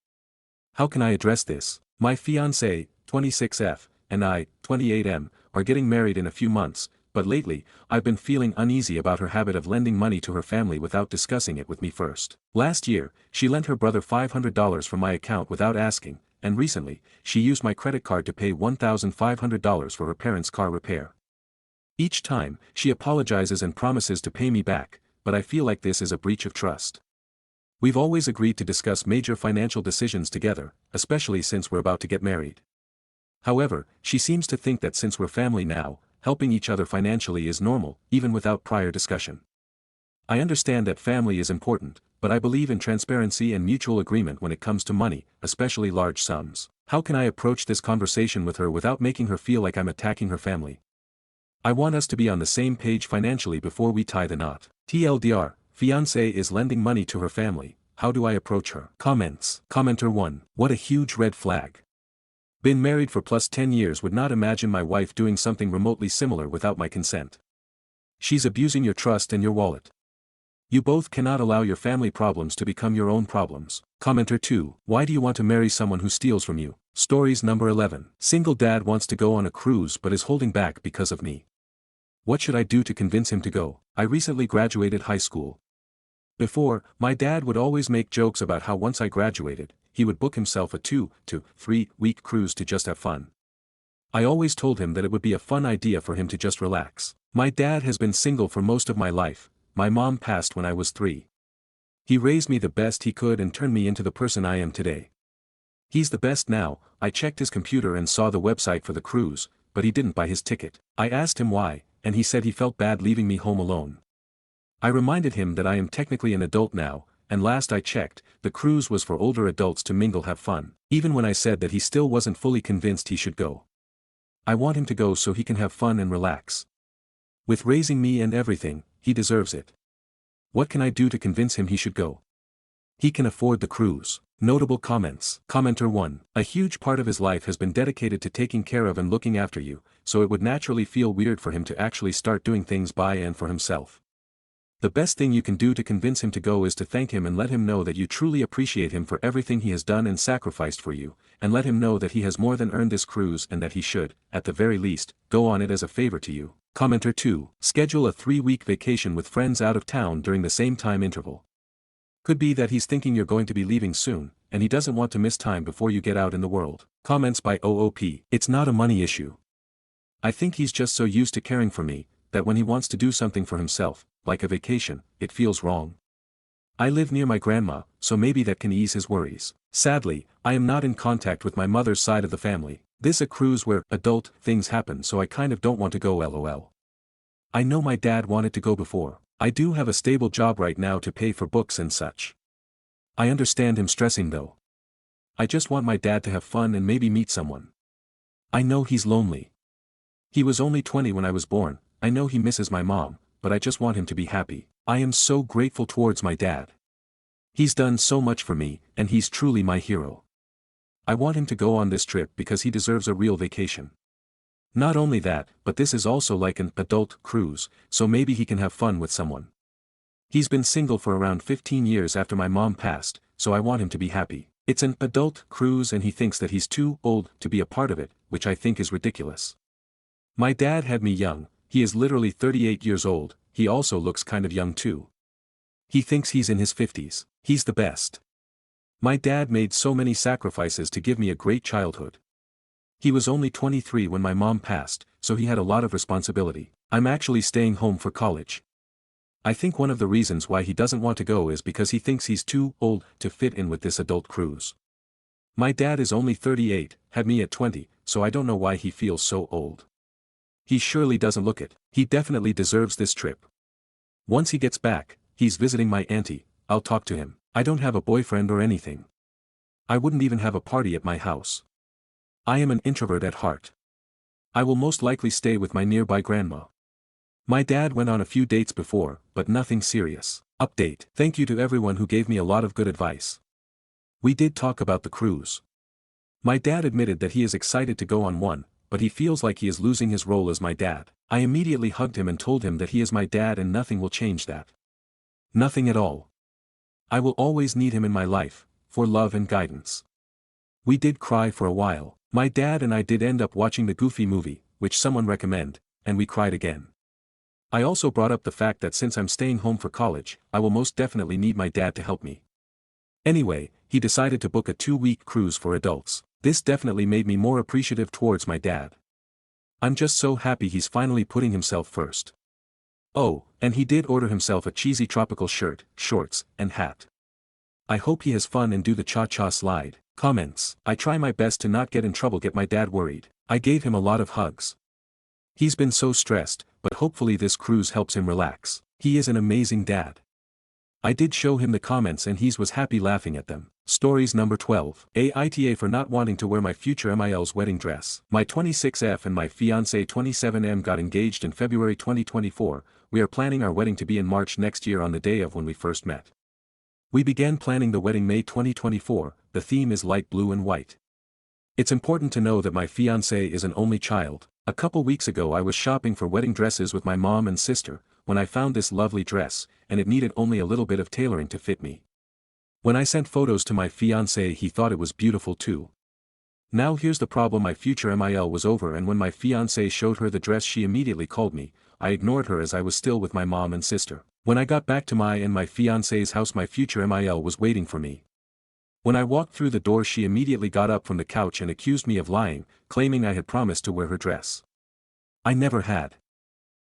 How can I address this? My fiancée, 26F, and I, 28M, are getting married in a few months, but lately, I've been feeling uneasy about her habit of lending money to her family without discussing it with me first. Last year, she lent her brother $500 from my account without asking, and recently, she used my credit card to pay $1,500 for her parents' car repair. Each time, she apologizes and promises to pay me back, but I feel like this is a breach of trust. We've always agreed to discuss major financial decisions together, especially since we're about to get married. However, she seems to think that since we're family now, helping each other financially is normal, even without prior discussion. I understand that family is important, but I believe in transparency and mutual agreement when it comes to money, especially large sums. How can I approach this conversation with her without making her feel like I'm attacking her family? I want us to be on the same page financially before we tie the knot. TLDR, fiancé is lending money to her family, how do I approach her? Comments. Commenter 1, what a huge red flag. Been married for plus 10 years, would not imagine my wife doing something remotely similar without my consent. She's abusing your trust and your wallet. You both cannot allow your family problems to become your own problems. Commenter 2. Why do you want to marry someone who steals from you? Stories number 11. Single dad wants to go on a cruise but is holding back because of me. What should I do to convince him to go? I recently graduated high school. Before, my dad would always make jokes about how once I graduated, he would book himself a 2 to 3 week cruise to just have fun. I always told him that it would be a fun idea for him to just relax. My dad has been single for most of my life. My mom passed when I was 3. He raised me the best he could and turned me into the person I am today. He's the best now. I checked his computer and saw the website for the cruise, but he didn't buy his ticket. I asked him why, and he said he felt bad leaving me home alone. I reminded him that I am technically an adult now, and last I checked, the cruise was for older adults to mingle, have fun. Even when I said that, he still wasn't fully convinced he should go. I want him to go so he can have fun and relax. With raising me and everything, he deserves it. What can I do to convince him he should go? He can afford the cruise. Notable comments. Commenter 1. A huge part of his life has been dedicated to taking care of and looking after you, so it would naturally feel weird for him to actually start doing things by and for himself. The best thing you can do to convince him to go is to thank him and let him know that you truly appreciate him for everything he has done and sacrificed for you, and let him know that he has more than earned this cruise and that he should, at the very least, go on it as a favor to you. Commenter 2. Schedule a 3-week vacation with friends out of town during the same time interval. Could be that he's thinking you're going to be leaving soon, and he doesn't want to miss time before you get out in the world. Comments by OOP. It's not a money issue. I think he's just so used to caring for me, that when he wants to do something for himself, like a vacation, it feels wrong. I live near my grandma, so maybe that can ease his worries. Sadly, I am not in contact with my mother's side of the family. This a cruise where adult things happen, so I kind of don't want to go, lol. I know my dad wanted to go before. I do have a stable job right now to pay for books and such. I understand him stressing though. I just want my dad to have fun and maybe meet someone. I know he's lonely. He was only 20 when I was born. I know he misses my mom, but I just want him to be happy. I am so grateful towards my dad. He's done so much for me, and he's truly my hero. I want him to go on this trip because he deserves a real vacation. Not only that, but this is also like an adult cruise, so maybe he can have fun with someone. He's been single for around 15 years after my mom passed, so I want him to be happy. It's an adult cruise and he thinks that he's too old to be a part of it, which I think is ridiculous. My dad had me young. He is literally 38 years old. He also looks kind of young too. He thinks he's in his 50s. He's the best. My dad made so many sacrifices to give me a great childhood. He was only 23 when my mom passed, so he had a lot of responsibility. I'm actually staying home for college. I think one of the reasons why he doesn't want to go is because he thinks he's too old to fit in with this adult cruise. My dad is only 38, had me at 20, so I don't know why he feels so old. He surely doesn't look it. He definitely deserves this trip. Once he gets back, he's visiting my auntie. I'll talk to him. I don't have a boyfriend or anything. I wouldn't even have a party at my house. I am an introvert at heart. I will most likely stay with my nearby grandma. My dad went on a few dates before, but nothing serious. Update. Thank you to everyone who gave me a lot of good advice. We did talk about the cruise. My dad admitted that he is excited to go on one, but he feels like he is losing his role as my dad. I immediately hugged him and told him that he is my dad and nothing will change that. Nothing at all. I will always need him in my life, for love and guidance. We did cry for a while. My dad and I did end up watching the Goofy movie, which someone recommended, and we cried again. I also brought up the fact that since I'm staying home for college, I will most definitely need my dad to help me. Anyway, he decided to book a 2-week cruise for adults. This definitely made me more appreciative towards my dad. I'm just so happy he's finally putting himself first. Oh, and he did order himself a cheesy tropical shirt, shorts, and hat. I hope he has fun and do the cha-cha slide. Comments. I try my best to not get in trouble, get my dad worried. I gave him a lot of hugs. He's been so stressed, but hopefully this cruise helps him relax. He is an amazing dad. I did show him the comments and he was happy laughing at them. Stories number 12. Aita for not wanting to wear my future MIL's wedding dress. My 26F and my fiancé 27M got engaged in February 2024. We are planning our wedding to be in March next year on the day of when we first met. We began planning the wedding May 2024, the theme is light blue and white. It's important to know that my fiancé is an only child. A couple weeks ago I was shopping for wedding dresses with my mom and sister, when I found this lovely dress, and it needed only a little bit of tailoring to fit me. When I sent photos to my fiancé he thought it was beautiful too. Now here's the problem, my future MIL was over and when my fiancé showed her the dress she immediately called me. I ignored her as I was still with my mom and sister. When I got back to my fiancé's house my future MIL was waiting for me. When I walked through the door she immediately got up from the couch and accused me of lying, claiming I had promised to wear her dress. I never had.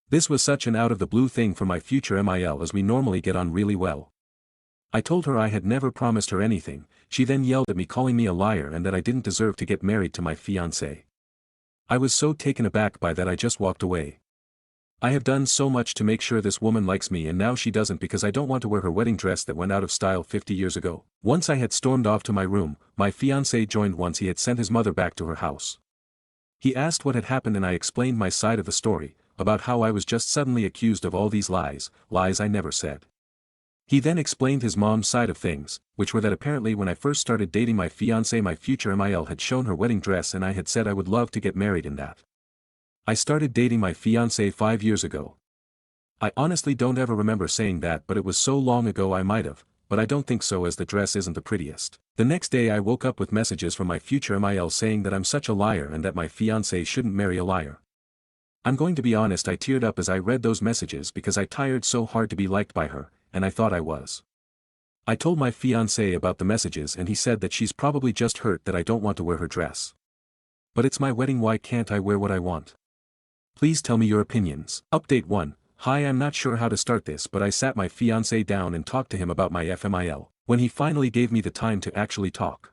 This was such an out-of-the-blue thing for my future MIL as we normally get on really well. I told her I had never promised her anything. She then yelled at me calling me a liar and that I didn't deserve to get married to my fiancé. I was so taken aback by that I just walked away. I have done so much to make sure this woman likes me and now she doesn't because I don't want to wear her wedding dress that went out of style 50 years ago. Once I had stormed off to my room, my fiancé joined once he had sent his mother back to her house. He asked what had happened and I explained my side of the story, about how I was just suddenly accused of all these lies I never said. He then explained his mom's side of things, which were that apparently when I first started dating my fiancé my future MIL had shown her wedding dress and I had said I would love to get married in that. I started dating my fiancé 5 years ago. I honestly don't ever remember saying that but it was so long ago I might have, but I don't think so as the dress isn't the prettiest. The next day I woke up with messages from my future MIL saying that I'm such a liar and that my fiancé shouldn't marry a liar. I'm going to be honest, I teared up as I read those messages because I tried so hard to be liked by her, and I thought I was. I told my fiancé about the messages and he said that she's probably just hurt that I don't want to wear her dress. But it's my wedding, why can't I wear what I want? Please tell me your opinions. Update 1. Hi, I'm not sure how to start this but I sat my fiancé down and talked to him about my FMIL, when he finally gave me the time to actually talk.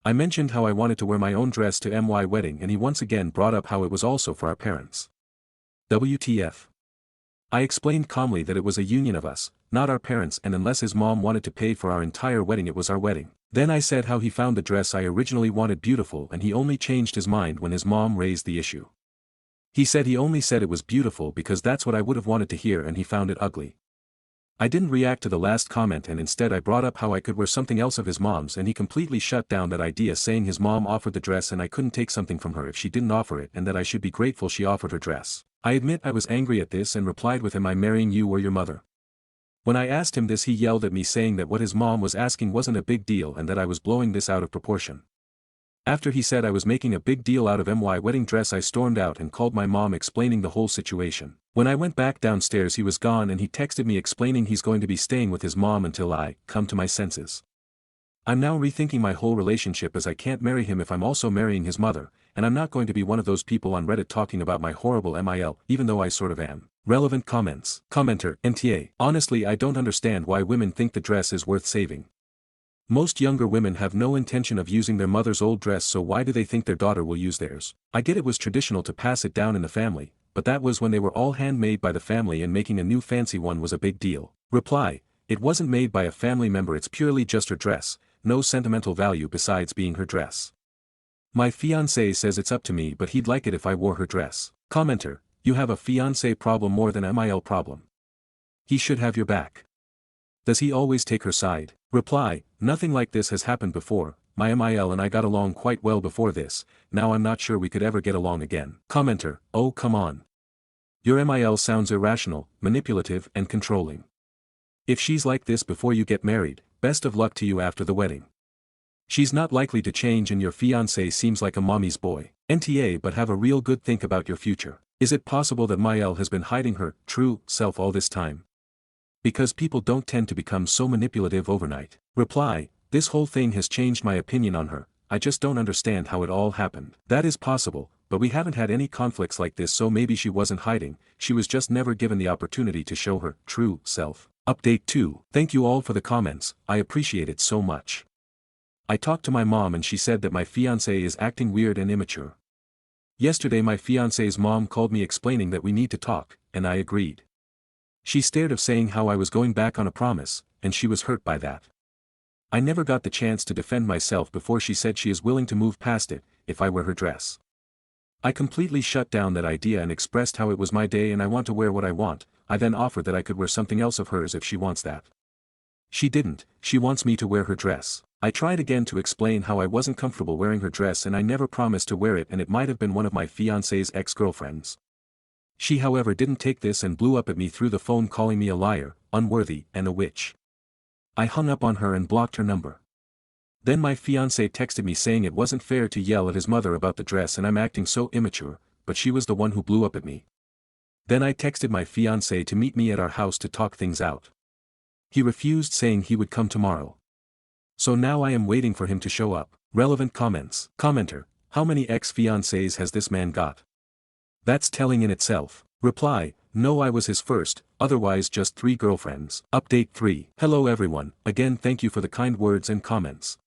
I mentioned how I wanted to wear my own dress to my wedding and he once again brought up how it was also for our parents. WTF. I explained calmly that it was a union of us, not our parents, and unless his mom wanted to pay for our entire wedding it was our wedding. Then I said how he found the dress I originally wanted beautiful and he only changed his mind when his mom raised the issue. He said he only said it was beautiful because that's what I would have wanted to hear and he found it ugly. I didn't react to the last comment and instead I brought up how I could wear something else of his mom's and he completely shut down that idea saying his mom offered the dress and I couldn't take something from her if she didn't offer it and that I should be grateful she offered her dress. I admit I was angry at this and replied with, am I marrying you or your mother? When I asked him this he yelled at me saying that what his mom was asking wasn't a big deal and that I was blowing this out of proportion. After he said I was making a big deal out of my wedding dress I stormed out and called my mom explaining the whole situation. When I went back downstairs he was gone and he texted me explaining he's going to be staying with his mom until I come to my senses. I'm now rethinking my whole relationship as I can't marry him if I'm also marrying his mother, and I'm not going to be one of those people on Reddit talking about my horrible MIL, even though I sort of am. Relevant comments. Commenter, NTA. Honestly I don't understand why women think the dress is worth saving. Most younger women have no intention of using their mother's old dress, so why do they think their daughter will use theirs? I get it was traditional to pass it down in the family, but that was when they were all handmade by the family and making a new fancy one was a big deal. Reply, it wasn't made by a family member, it's purely just her dress, no sentimental value besides being her dress. My fiancé says it's up to me but he'd like it if I wore her dress. Commenter, you have a fiancé problem more than a MIL problem. He should have your back. Does he always take her side? Reply, nothing like this has happened before, my MIL and I got along quite well before this, now I'm not sure we could ever get along again. Commenter, oh come on. Your MIL sounds irrational, manipulative and controlling. If she's like this before you get married, best of luck to you after the wedding. She's not likely to change and your fiancé seems like a mommy's boy. NTA, but have a real good think about your future. Is it possible that MIL has been hiding her true self all this time? Because people don't tend to become so manipulative overnight. Reply, this whole thing has changed my opinion on her, I just don't understand how it all happened. That is possible, but we haven't had any conflicts like this, so maybe she wasn't hiding, she was just never given the opportunity to show her true self. Update 2. Thank you all for the comments, I appreciate it so much. I talked to my mom and she said that my fiancé is acting weird and immature. Yesterday my fiancé's mom called me explaining that we need to talk, and I agreed. She stared of saying how I was going back on a promise, and she was hurt by that. I never got the chance to defend myself before she said she is willing to move past it, if I wear her dress. I completely shut down that idea and expressed how it was my day and I want to wear what I want. I then offered that I could wear something else of hers if she wants that. She didn't, she wants me to wear her dress. I tried again to explain how I wasn't comfortable wearing her dress and I never promised to wear it and it might have been one of my fiancé's ex-girlfriends. She however didn't take this and blew up at me through the phone calling me a liar, unworthy, and a witch. I hung up on her and blocked her number. Then my fiancé texted me saying it wasn't fair to yell at his mother about the dress and I'm acting so immature, but she was the one who blew up at me. Then I texted my fiancé to meet me at our house to talk things out. He refused saying he would come tomorrow. So now I am waiting for him to show up. Relevant comments. Commenter, how many ex-fiancés has this man got? That's telling in itself. Reply, no, I was his first, otherwise just 3 girlfriends. Update 3. Hello everyone, again thank you for the kind words and comments.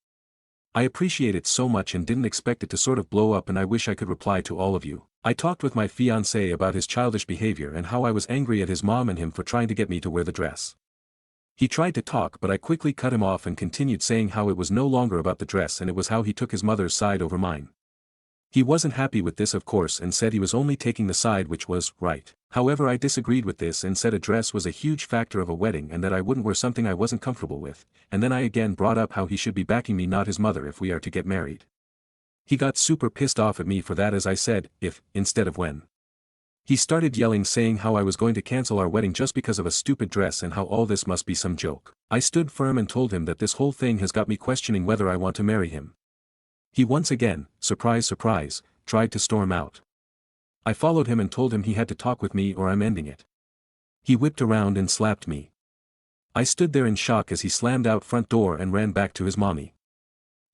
I appreciate it so much and didn't expect it to sort of blow up and I wish I could reply to all of you. I talked with my fiancé about his childish behavior and how I was angry at his mom and him for trying to get me to wear the dress. He tried to talk but I quickly cut him off and continued saying how it was no longer about the dress and it was how he took his mother's side over mine. He wasn't happy with this of course and said he was only taking the side which was right. However, I disagreed with this and said a dress was a huge factor of a wedding and that I wouldn't wear something I wasn't comfortable with, and then I again brought up how he should be backing me not his mother if we are to get married. He got super pissed off at me for that as I said, if, instead of when. He started yelling saying how I was going to cancel our wedding just because of a stupid dress and how all this must be some joke. I stood firm and told him that this whole thing has got me questioning whether I want to marry him. He once again, surprise surprise, tried to storm out. I followed him and told him he had to talk with me or I'm ending it. He whipped around and slapped me. I stood there in shock as he slammed out front door and ran back to his mommy.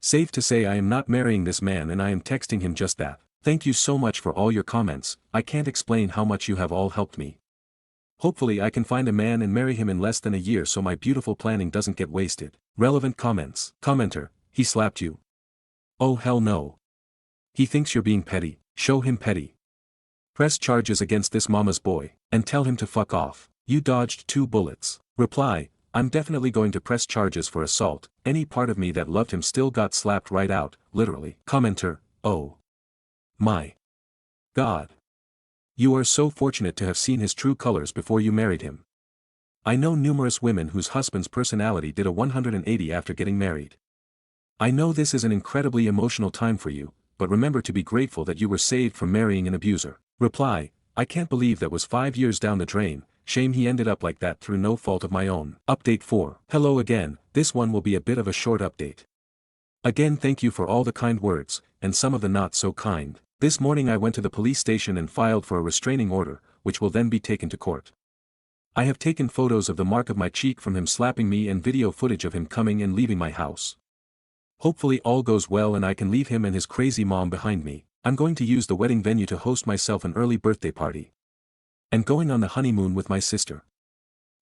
Safe to say I am not marrying this man and I am texting him just that. Thank you so much for all your comments, I can't explain how much you have all helped me. Hopefully I can find a man and marry him in less than a year so my beautiful planning doesn't get wasted. Relevant comments. Commenter, he slapped you. Oh hell no. He thinks you're being petty, show him petty. Press charges against this mama's boy, and tell him to fuck off. You dodged 2 bullets. Reply, I'm definitely going to press charges for assault, any part of me that loved him still got slapped right out, literally. Commenter, oh my God. You are so fortunate to have seen his true colors before you married him. I know numerous women whose husband's personality did a 180 after getting married. I know this is an incredibly emotional time for you, but remember to be grateful that you were saved from marrying an abuser. Reply, I can't believe that was 5 years down the drain, shame he ended up like that through no fault of my own. Update 4. Hello again, this one will be a bit of a short update. Again thank you for all the kind words, and some of the not so kind. This morning I went to the police station and filed for a restraining order, which will then be taken to court. I have taken photos of the mark of my cheek from him slapping me and video footage of him coming and leaving my house. Hopefully all goes well and I can leave him and his crazy mom behind me. I'm going to use the wedding venue to host myself an early birthday party. And going on the honeymoon with my sister.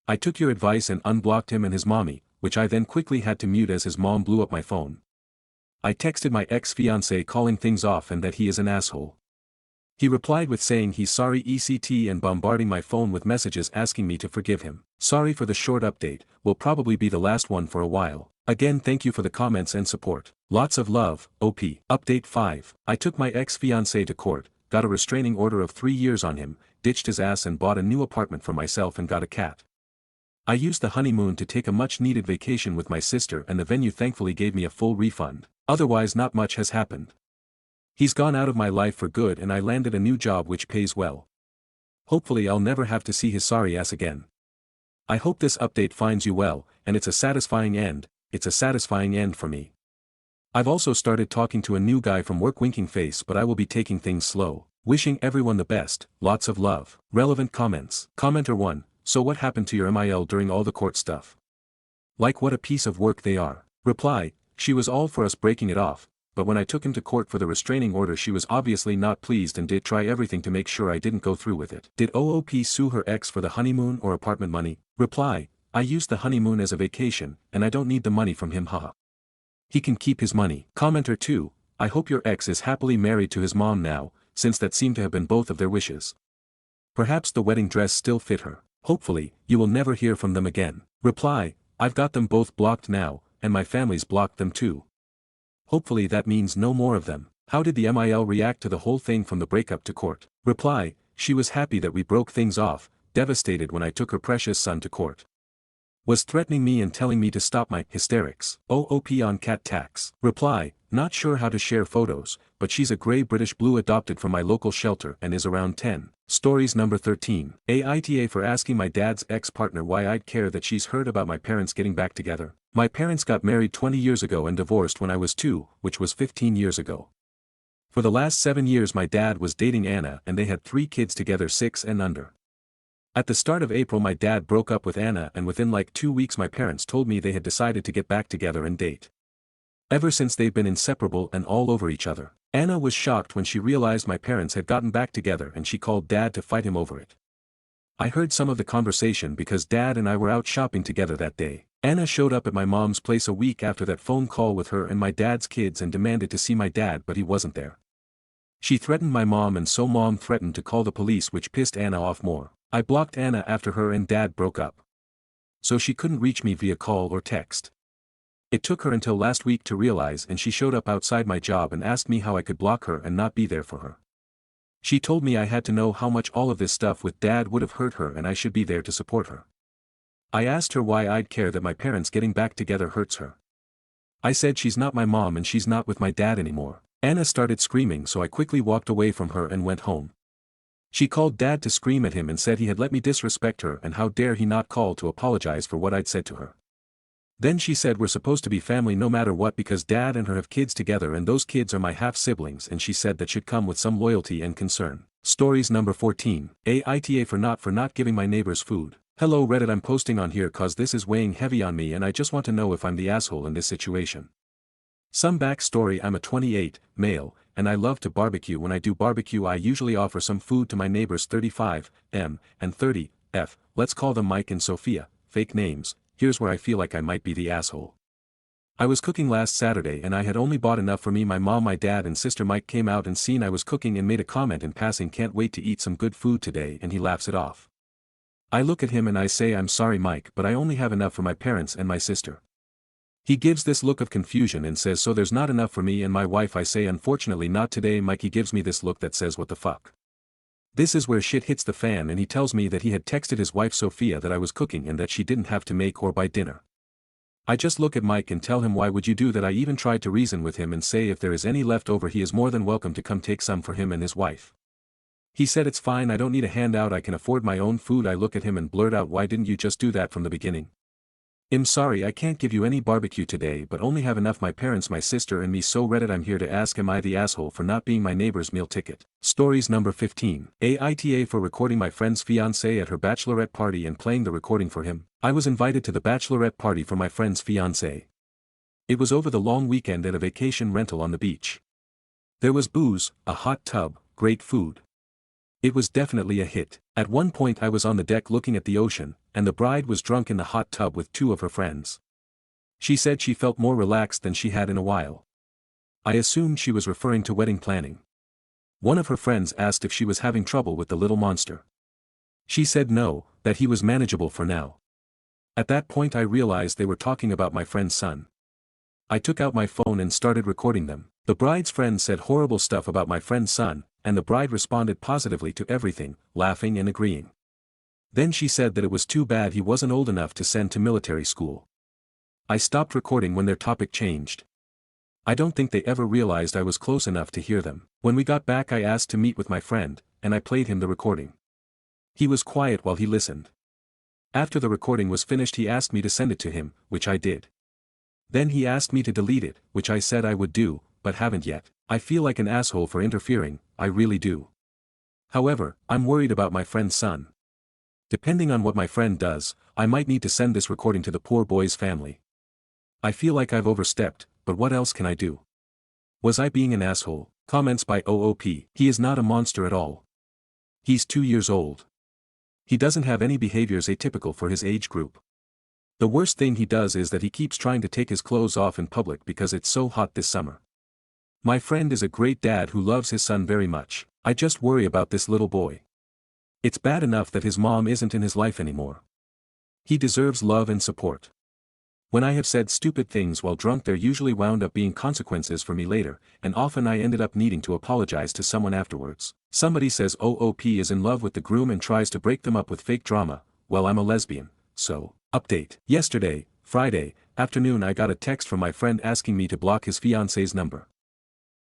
I took your advice and unblocked him and his mommy, which I then quickly had to mute as his mom blew up my phone. I texted my ex-fiancé calling things off and that he is an asshole. He replied with saying he's sorry etc and bombarding my phone with messages asking me to forgive him. Sorry for the short update, will probably be the last one for a while. Again thank you for the comments and support. Lots of love, OP. Update 5. I took my ex-fiancé to court, got a restraining order of 3 years on him, ditched his ass and bought a new apartment for myself and got a cat. I used the honeymoon to take a much-needed vacation with my sister and the venue thankfully gave me a full refund. Otherwise not much has happened. He's gone out of my life for good and I landed a new job which pays well. Hopefully I'll never have to see his sorry ass again. I hope this update finds you well, and it's a satisfying end for me. I've also started talking to a new guy from work winking face but I will be taking things slow. Wishing everyone the best, lots of love. Relevant comments. Commenter 1, so what happened to your MIL during all the court stuff? Like what a piece of work they are. Reply, she was all for us breaking it off, but when I took him to court for the restraining order she was obviously not pleased and did try everything to make sure I didn't go through with it. Did OOP sue her ex for the honeymoon or apartment money? Reply, I used the honeymoon as a vacation, and I don't need the money from him haha. He can keep his money. Commenter 2, I hope your ex is happily married to his mom now, since that seemed to have been both of their wishes. Perhaps the wedding dress still fit her. Hopefully, you will never hear from them again. Reply, I've got them both blocked now, and my family's blocked them too. Hopefully that means no more of them. How did the MIL react to the whole thing from the breakup to court? Reply, she was happy that we broke things off, devastated when I took her precious son to court. Was threatening me and telling me to stop my hysterics. OOP on cat tax. Reply, not sure how to share photos, but she's a grey British blue adopted from my local shelter and is around 10. Stories number 13. Aita for asking my dad's ex-partner why I'd care that she's heard about my parents getting back together. My parents got married 20 years ago and divorced when I was 2, which was 15 years ago. For the last 7 years my dad was dating Anna and they had 3 kids together, 6 and under. At the start of April my dad broke up with Anna and within like 2 weeks my parents told me they had decided to get back together and date. Ever since they've been inseparable and all over each other. Anna was shocked when she realized my parents had gotten back together and she called dad to fight him over it. I heard some of the conversation because dad and I were out shopping together that day. Anna showed up at my mom's place a week after that phone call with her and my dad's kids and demanded to see my dad, but he wasn't there. She threatened my mom and so mom threatened to call the police, which pissed Anna off more. I blocked Anna after her and dad broke up. So she couldn't reach me via call or text. It took her until last week to realize and she showed up outside my job and asked me how I could block her and not be there for her. She told me I had to know how much all of this stuff with dad would have hurt her and I should be there to support her. I asked her why I'd care that my parents getting back together hurts her. I said she's not my mom and she's not with my dad anymore. Anna started screaming, so I quickly walked away from her and went home. She called dad to scream at him and said he had let me disrespect her and how dare he not call to apologize for what I'd said to her. Then she said we're supposed to be family no matter what because dad and her have kids together and those kids are my half-siblings, and she said that should come with some loyalty and concern. Stories number 14. Aita for not giving my neighbors food. Hello Reddit, I'm posting on here cause this is weighing heavy on me and I just want to know if I'm the asshole in this situation. Some backstory: I'm a 28, male, and I love to barbecue. When I do barbecue I usually offer some food to my neighbors 35, M, and 30, F, let's call them Mike and Sophia, fake names. Here's where I feel like I might be the asshole. I was cooking last Saturday and I had only bought enough for me. My mom, my dad and sister Mike came out and seen I was cooking and made a comment in passing, can't wait to eat some good food today, and he laughs it off. I look at him and I say, I'm sorry Mike, but I only have enough for my parents and my sister. He gives this look of confusion and says, so there's not enough for me and my wife? I say, unfortunately not today Mike. He gives me this look that says, what the fuck. This is where shit hits the fan and he tells me that he had texted his wife Sophia that I was cooking and that she didn't have to make or buy dinner. I just look at Mike and tell him, why would you do that? I even tried to reason with him and say if there is any left over he is more than welcome to come take some for him and his wife. He said it's fine, I don't need a handout, I can afford my own food. I look at him and blurt out, why didn't you just do that from the beginning? I'm sorry I can't give you any barbecue today but only have enough my parents, my sister and me. So Reddit, I'm here to ask, am I the asshole for not being my neighbor's meal ticket? Stories number 15. Aita for recording my friend's fiancé at her bachelorette party and playing the recording for him. I was invited to the bachelorette party for my friend's fiancé. It was over the long weekend at a vacation rental on the beach. There was booze, a hot tub, great food. It was definitely a hit. At one point I was on the deck looking at the ocean, and the bride was drunk in the hot tub with 2 of her friends. She said she felt more relaxed than she had in a while. I assumed she was referring to wedding planning. One of her friends asked if she was having trouble with the little monster. She said no, that he was manageable for now. At that point I realized they were talking about my friend's son. I took out my phone and started recording them. The bride's friend said horrible stuff about my friend's son, and the bride responded positively to everything, laughing and agreeing. Then she said that it was too bad he wasn't old enough to send to military school. I stopped recording when their topic changed. I don't think they ever realized I was close enough to hear them. When we got back I asked to meet with my friend, and I played him the recording. He was quiet while he listened. After the recording was finished he asked me to send it to him, which I did. Then he asked me to delete it, which I said I would do, but haven't yet. I feel like an asshole for interfering, I really do. However, I'm worried about my friend's son. Depending on what my friend does, I might need to send this recording to the poor boy's family. I feel like I've overstepped, but what else can I do? Was I being an asshole? Comments by OOP. He is not a monster at all. He's 2 years old. He doesn't have any behaviors atypical for his age group. The worst thing he does is that he keeps trying to take his clothes off in public because it's so hot this summer. My friend is a great dad who loves his son very much. I just worry about this little boy. It's bad enough that his mom isn't in his life anymore. He deserves love and support. When I have said stupid things while drunk there usually wound up being consequences for me later, and often I ended up needing to apologize to someone afterwards. Somebody says OOP is in love with the groom and tries to break them up with fake drama. Well, I'm a lesbian, so Update. Yesterday, Friday, afternoon I got a text from my friend asking me to block his fiancée's number.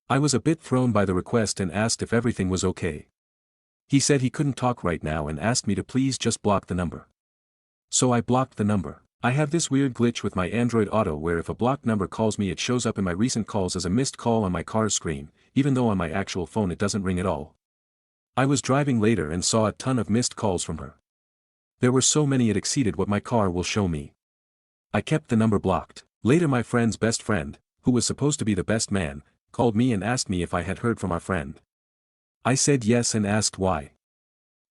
I was a bit thrown by the request and asked if everything was okay. He said he couldn't talk right now and asked me to please just block the number. So I blocked the number. I have this weird glitch with my Android Auto where if a blocked number calls me it shows up in my recent calls as a missed call on my car's screen, even though on my actual phone it doesn't ring at all. I was driving later and saw a ton of missed calls from her. There were so many it exceeded what my car will show me. I kept the number blocked. Later my friend's best friend, who was supposed to be the best man, called me and asked me if I had heard from our friend. I said yes and asked why.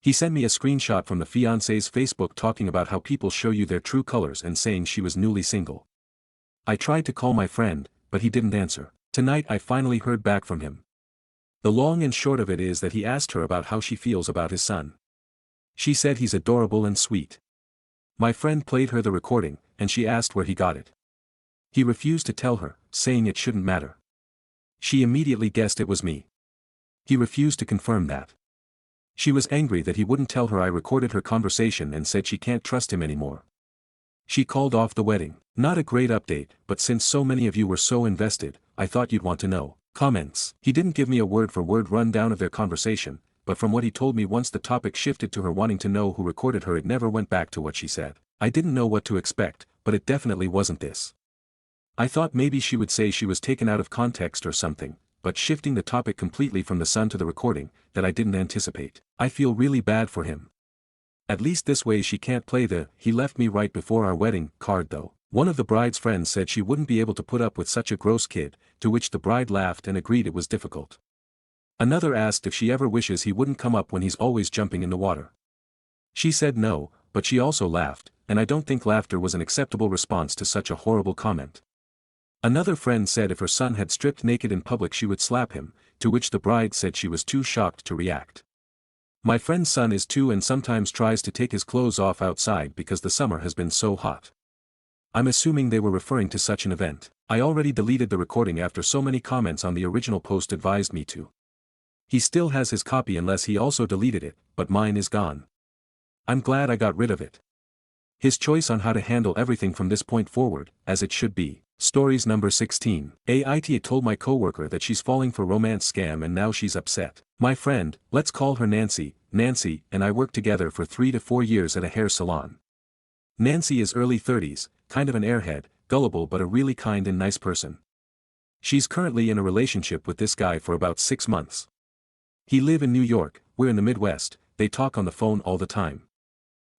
He sent me a screenshot from the fiancé's Facebook talking about how people show you their true colors and saying she was newly single. I tried to call my friend, but he didn't answer. Tonight I finally heard back from him. The long and short of it is that he asked her about how she feels about his son. She said he's adorable and sweet. My friend played her the recording, and she asked where he got it. He refused to tell her, saying it shouldn't matter. She immediately guessed it was me. He refused to confirm that. She was angry that he wouldn't tell her I recorded her conversation and said she can't trust him anymore. She called off the wedding. Not a great update, but since so many of you were so invested, I thought you'd want to know. Comments. He didn't give me a word-for-word rundown of their conversation, but from what he told me once the topic shifted to her wanting to know who recorded her it never went back to what she said. I didn't know what to expect, but it definitely wasn't this. I thought maybe she would say she was taken out of context or something, but shifting the topic completely from the son to the recording, that I didn't anticipate. I feel really bad for him. At least this way she can't play the "he left me right before our wedding" card though. One of the bride's friends said she wouldn't be able to put up with such a gross kid, to which the bride laughed and agreed it was difficult. Another asked if she ever wishes he wouldn't come up when he's always jumping in the water. She said no, but she also laughed, and I don't think laughter was an acceptable response to such a horrible comment. Another friend said if her son had stripped naked in public she would slap him, to which the bride said she was too shocked to react. My friend's son is 2 and sometimes tries to take his clothes off outside because the summer has been so hot. I'm assuming they were referring to such an event. I already deleted the recording after so many comments on the original post advised me to. He still has his copy unless he also deleted it, but mine is gone. I'm glad I got rid of it. His choice on how to handle everything from this point forward, as it should be. Stories number 16. Aita told my coworker that she's falling for romance scam and now she's upset. My friend, let's call her Nancy, and I worked together for 3 to 4 years at a hair salon. Nancy is early 30s, kind of an airhead, gullible but a really kind and nice person. She's currently in a relationship with this guy for about 6 months. He live in New York, we're in the Midwest, they talk on the phone all the time.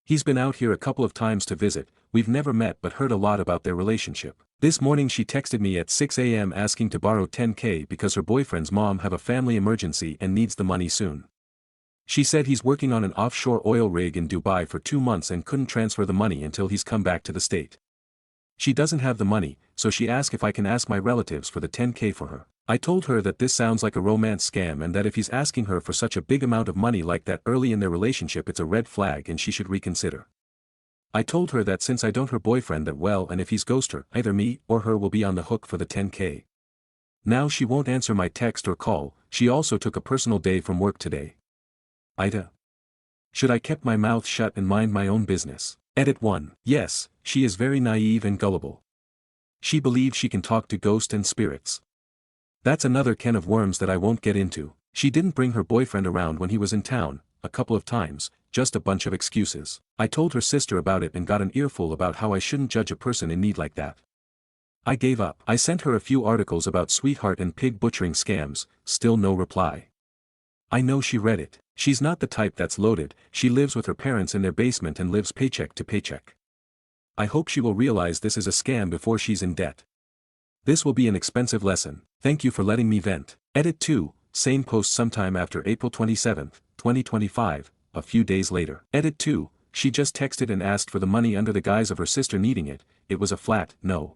He's been out here a couple of times to visit, we've never met but heard a lot about their relationship. This morning she texted me at 6 a.m. asking to borrow $10K because her boyfriend's mom have a family emergency and needs the money soon. She said he's working on an offshore oil rig in Dubai for 2 months and couldn't transfer the money until he's come back to the state. She doesn't have the money, so she asked if I can ask my relatives for the $10K for her. I told her that this sounds like a romance scam and that if he's asking her for such a big amount of money like that early in their relationship it's a red flag and she should reconsider. I told her that since I don't her boyfriend that well and if he's ghost her, either me or her will be on the hook for the $10K. Now she won't answer my text or call, she also took a personal day from work today. Aita. Should I kept my mouth shut and mind my own business? Edit 1. Yes, she is very naive and gullible. She believes she can talk to ghosts and spirits. That's another can of worms that I won't get into. She didn't bring her boyfriend around when he was in town, a couple of times, just a bunch of excuses. I told her sister about it and got an earful about how I shouldn't judge a person in need like that. I gave up. I sent her a few articles about sweetheart and pig butchering scams, still no reply. I know she read it. She's not the type that's loaded, she lives with her parents in their basement and lives paycheck to paycheck. I hope she will realize this is a scam before she's in debt. This will be an expensive lesson. Thank you for letting me vent. Edit 2, same post sometime after April 27, 2025, a few days later. Edit 2, she just texted and asked for the money under the guise of her sister needing it, it was a flat no.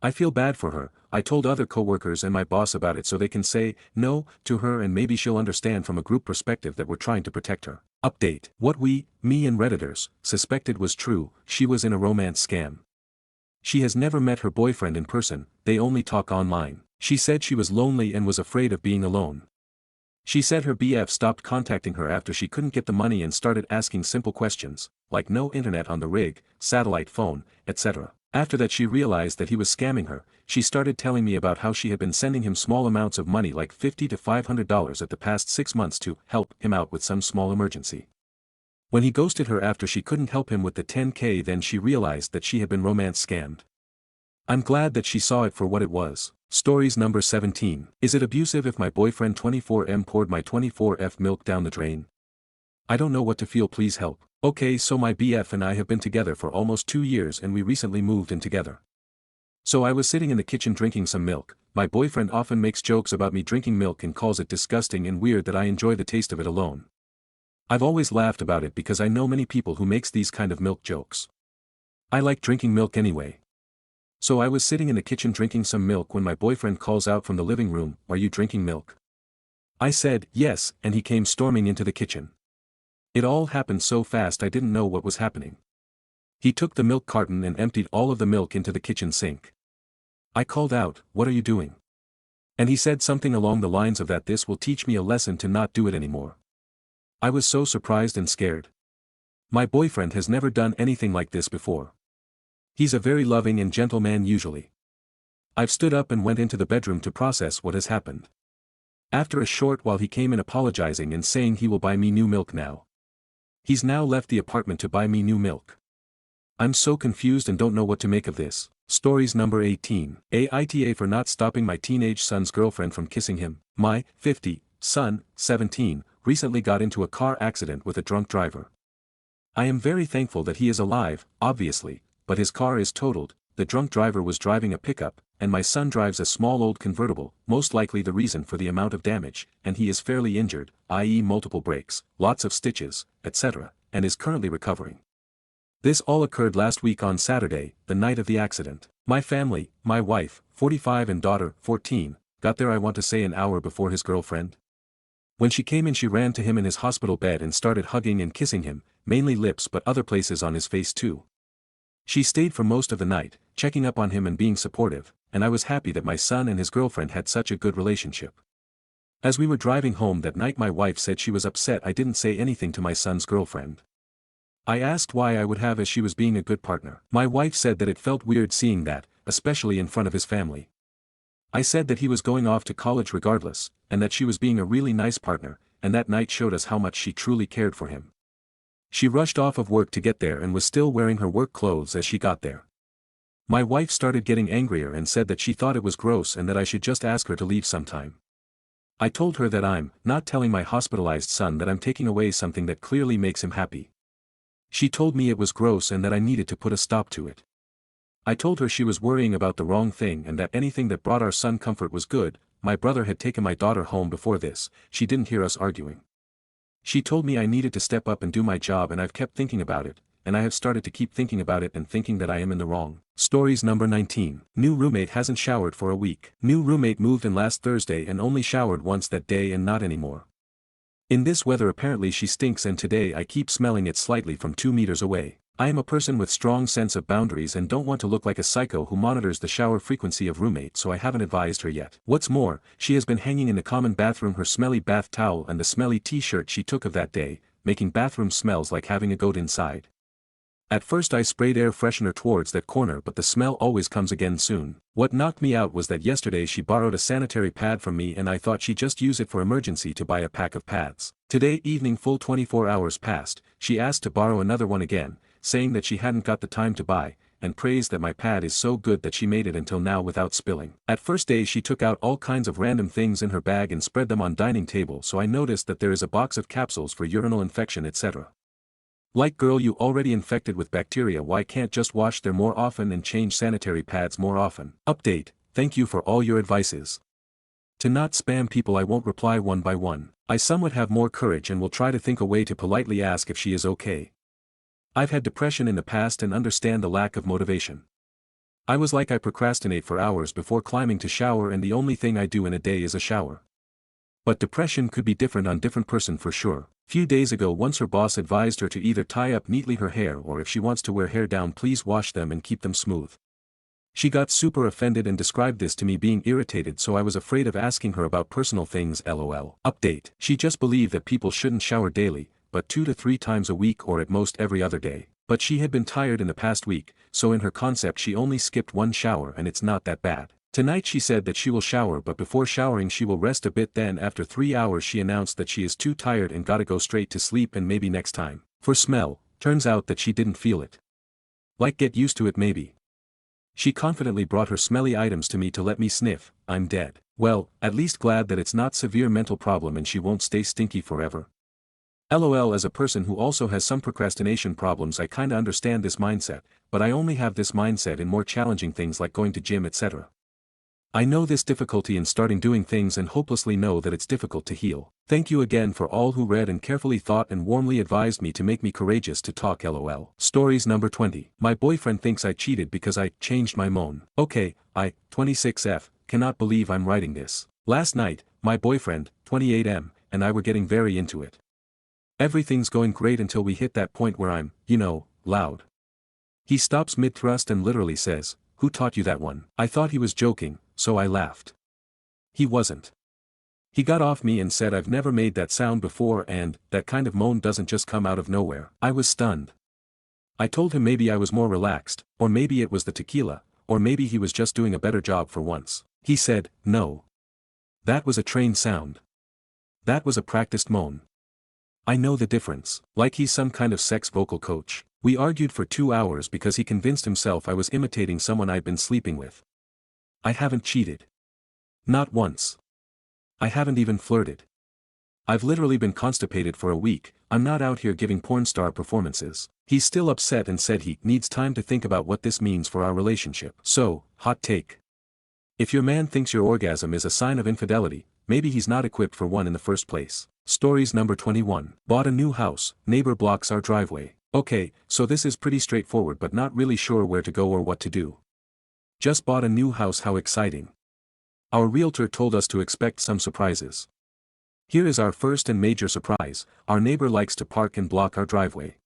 I feel bad for her, I told other coworkers and my boss about it so they can say no to her and maybe she'll understand from a group perspective that we're trying to protect her. Update. What me and Redditors, suspected was true, she was in a romance scam. She has never met her boyfriend in person, they only talk online. She said she was lonely and was afraid of being alone. She said her BF stopped contacting her after she couldn't get the money and started asking simple questions, like no internet on the rig, satellite phone, etc. After that she realized that he was scamming her. She started telling me about how she had been sending him small amounts of money like $50 to $500 at the past 6 months to help him out with some small emergency. When he ghosted her after she couldn't help him with the $10K, then she realized that she had been romance scammed. I'm glad that she saw it for what it was. Stories number 17. Is it abusive if my boyfriend 24M poured my 24F milk down the drain? I don't know what to feel, please help. Okay, so my BF and I have been together for almost 2 years and we recently moved in together. So I was sitting in the kitchen drinking some milk. My boyfriend often makes jokes about me drinking milk and calls it disgusting and weird that I enjoy the taste of it alone. I've always laughed about it because I know many people who makes these kind of milk jokes. I like drinking milk anyway. So I was sitting in the kitchen drinking some milk when my boyfriend calls out from the living room, "Are you drinking milk?" I said, "Yes," and he came storming into the kitchen. It all happened so fast I didn't know what was happening. He took the milk carton and emptied all of the milk into the kitchen sink. I called out, "What are you doing?" And he said something along the lines of that this will teach me a lesson to not do it anymore. I was so surprised and scared. My boyfriend has never done anything like this before. He's a very loving and gentle man usually. I've stood up and went into the bedroom to process what has happened. After a short while he came in apologizing and saying he will buy me new milk now. He's now left the apartment to buy me new milk. I'm so confused and don't know what to make of this. Stories number 18. Aita for not stopping my teenage son's girlfriend from kissing him. My 50 son, 17, recently got into a car accident with a drunk driver. I am very thankful that he is alive, obviously, but his car is totaled. The drunk driver was driving a pickup, and my son drives a small old convertible, most likely the reason for the amount of damage, and he is fairly injured, i.e. multiple breaks, lots of stitches, etc., and is currently recovering. This all occurred last week on Saturday, the night of the accident. My family, my wife, 45 and daughter, 14, got there I want to say an hour before his girlfriend. When she came in she ran to him in his hospital bed and started hugging and kissing him, mainly lips but other places on his face too. She stayed for most of the night, checking up on him and being supportive, and I was happy that my son and his girlfriend had such a good relationship. As we were driving home that night my wife said she was upset I didn't say anything to my son's girlfriend. I asked why I would have as she was being a good partner. My wife said that it felt weird seeing that, especially in front of his family. I said that he was going off to college regardless, and that she was being a really nice partner, and that night showed us how much she truly cared for him. She rushed off of work to get there and was still wearing her work clothes as she got there. My wife started getting angrier and said that she thought it was gross and that I should just ask her to leave sometime. I told her that I'm not telling my hospitalized son that I'm taking away something that clearly makes him happy. She told me it was gross and that I needed to put a stop to it. I told her she was worrying about the wrong thing and that anything that brought our son comfort was good. My brother had taken my daughter home before this. She didn't hear us arguing. She told me I needed to step up and do my job and I've kept thinking about it, and I have started to keep thinking about it and thinking that I am in the wrong. Stories number 19. New roommate hasn't showered for a week. New roommate moved in last Thursday and only showered once that day and not anymore. In this weather apparently she stinks and today I keep smelling it slightly from 2 meters away. I am a person with strong sense of boundaries and don't want to look like a psycho who monitors the shower frequency of roommate, so I haven't advised her yet. What's more, she has been hanging in the common bathroom her smelly bath towel and the smelly t-shirt she took of that day, making bathroom smells like having a goat inside. At first I sprayed air freshener towards that corner but the smell always comes again soon. What knocked me out was that yesterday she borrowed a sanitary pad from me and I thought she'd just use it for emergency to buy a pack of pads. Today evening full 24 hours passed, she asked to borrow another one again, saying that she hadn't got the time to buy, and praised that my pad is so good that she made it until now without spilling. At first day she took out all kinds of random things in her bag and spread them on dining table, so I noticed that there is a box of capsules for urinal infection etc. Like girl, you already infected with bacteria, why can't just wash there more often and change sanitary pads more often? Update, thank you for all your advices. To not spam people I won't reply one by one. I somewhat have more courage and will try to think a way to politely ask if she is okay. I've had depression in the past and understand the lack of motivation. I was like I procrastinate for hours before climbing to shower and the only thing I do in a day is a shower. But depression could be different on different person for sure. Few days ago once her boss advised her to either tie up neatly her hair or if she wants to wear hair down please wash them and keep them smooth. She got super offended and described this to me being irritated, so I was afraid of asking her about personal things lol. Update. She just believed that people shouldn't shower daily, but 2 to 3 times a week or at most every other day. But she had been tired in the past week, so in her concept she only skipped 1 shower and it's not that bad. Tonight she said that she will shower, but before showering she will rest a bit, then after 3 hours she announced that she is too tired and gotta go straight to sleep and maybe next time. For smell, turns out that she didn't feel it. Like get used to it maybe. She confidently brought her smelly items to me to let me sniff. I'm dead. Well, at least glad that it's not severe mental problem and she won't stay stinky forever. LOL. As a person who also has some procrastination problems, I kinda understand this mindset, but I only have this mindset in more challenging things like going to gym etc. I know this difficulty in starting doing things and hopelessly know that it's difficult to heal. Thank you again for all who read and carefully thought and warmly advised me to make me courageous to talk lol. Stories number 20. My boyfriend thinks I cheated because I changed my moan. Okay, I, 26F, cannot believe I'm writing this. Last night, my boyfriend, 28M, and I were getting very into it. Everything's going great until we hit that point where I'm, loud. He stops mid-thrust and literally says, "Who taught you that one?" I thought he was joking, so I laughed. He wasn't. He got off me and said I've never made that sound before and that kind of moan doesn't just come out of nowhere. I was stunned. I told him maybe I was more relaxed, or maybe it was the tequila, or maybe he was just doing a better job for once. He said, "No. That was a trained sound. That was a practiced moan. I know the difference." Like he's some kind of sex vocal coach. We argued for 2 hours because he convinced himself I was imitating someone I'd been sleeping with. I haven't cheated. Not once. I haven't even flirted. I've literally been constipated for a week. I'm not out here giving porn star performances. He's still upset and said he needs time to think about what this means for our relationship. So, hot take. If your man thinks your orgasm is a sign of infidelity, maybe he's not equipped for one in the first place. Stories number 21. Bought a new house, neighbor blocks our driveway. Okay, so this is pretty straightforward but not really sure where to go or what to do. Just bought a new house, how exciting. Our realtor told us to expect some surprises. Here is our first and major surprise: our neighbor likes to park and block our driveway.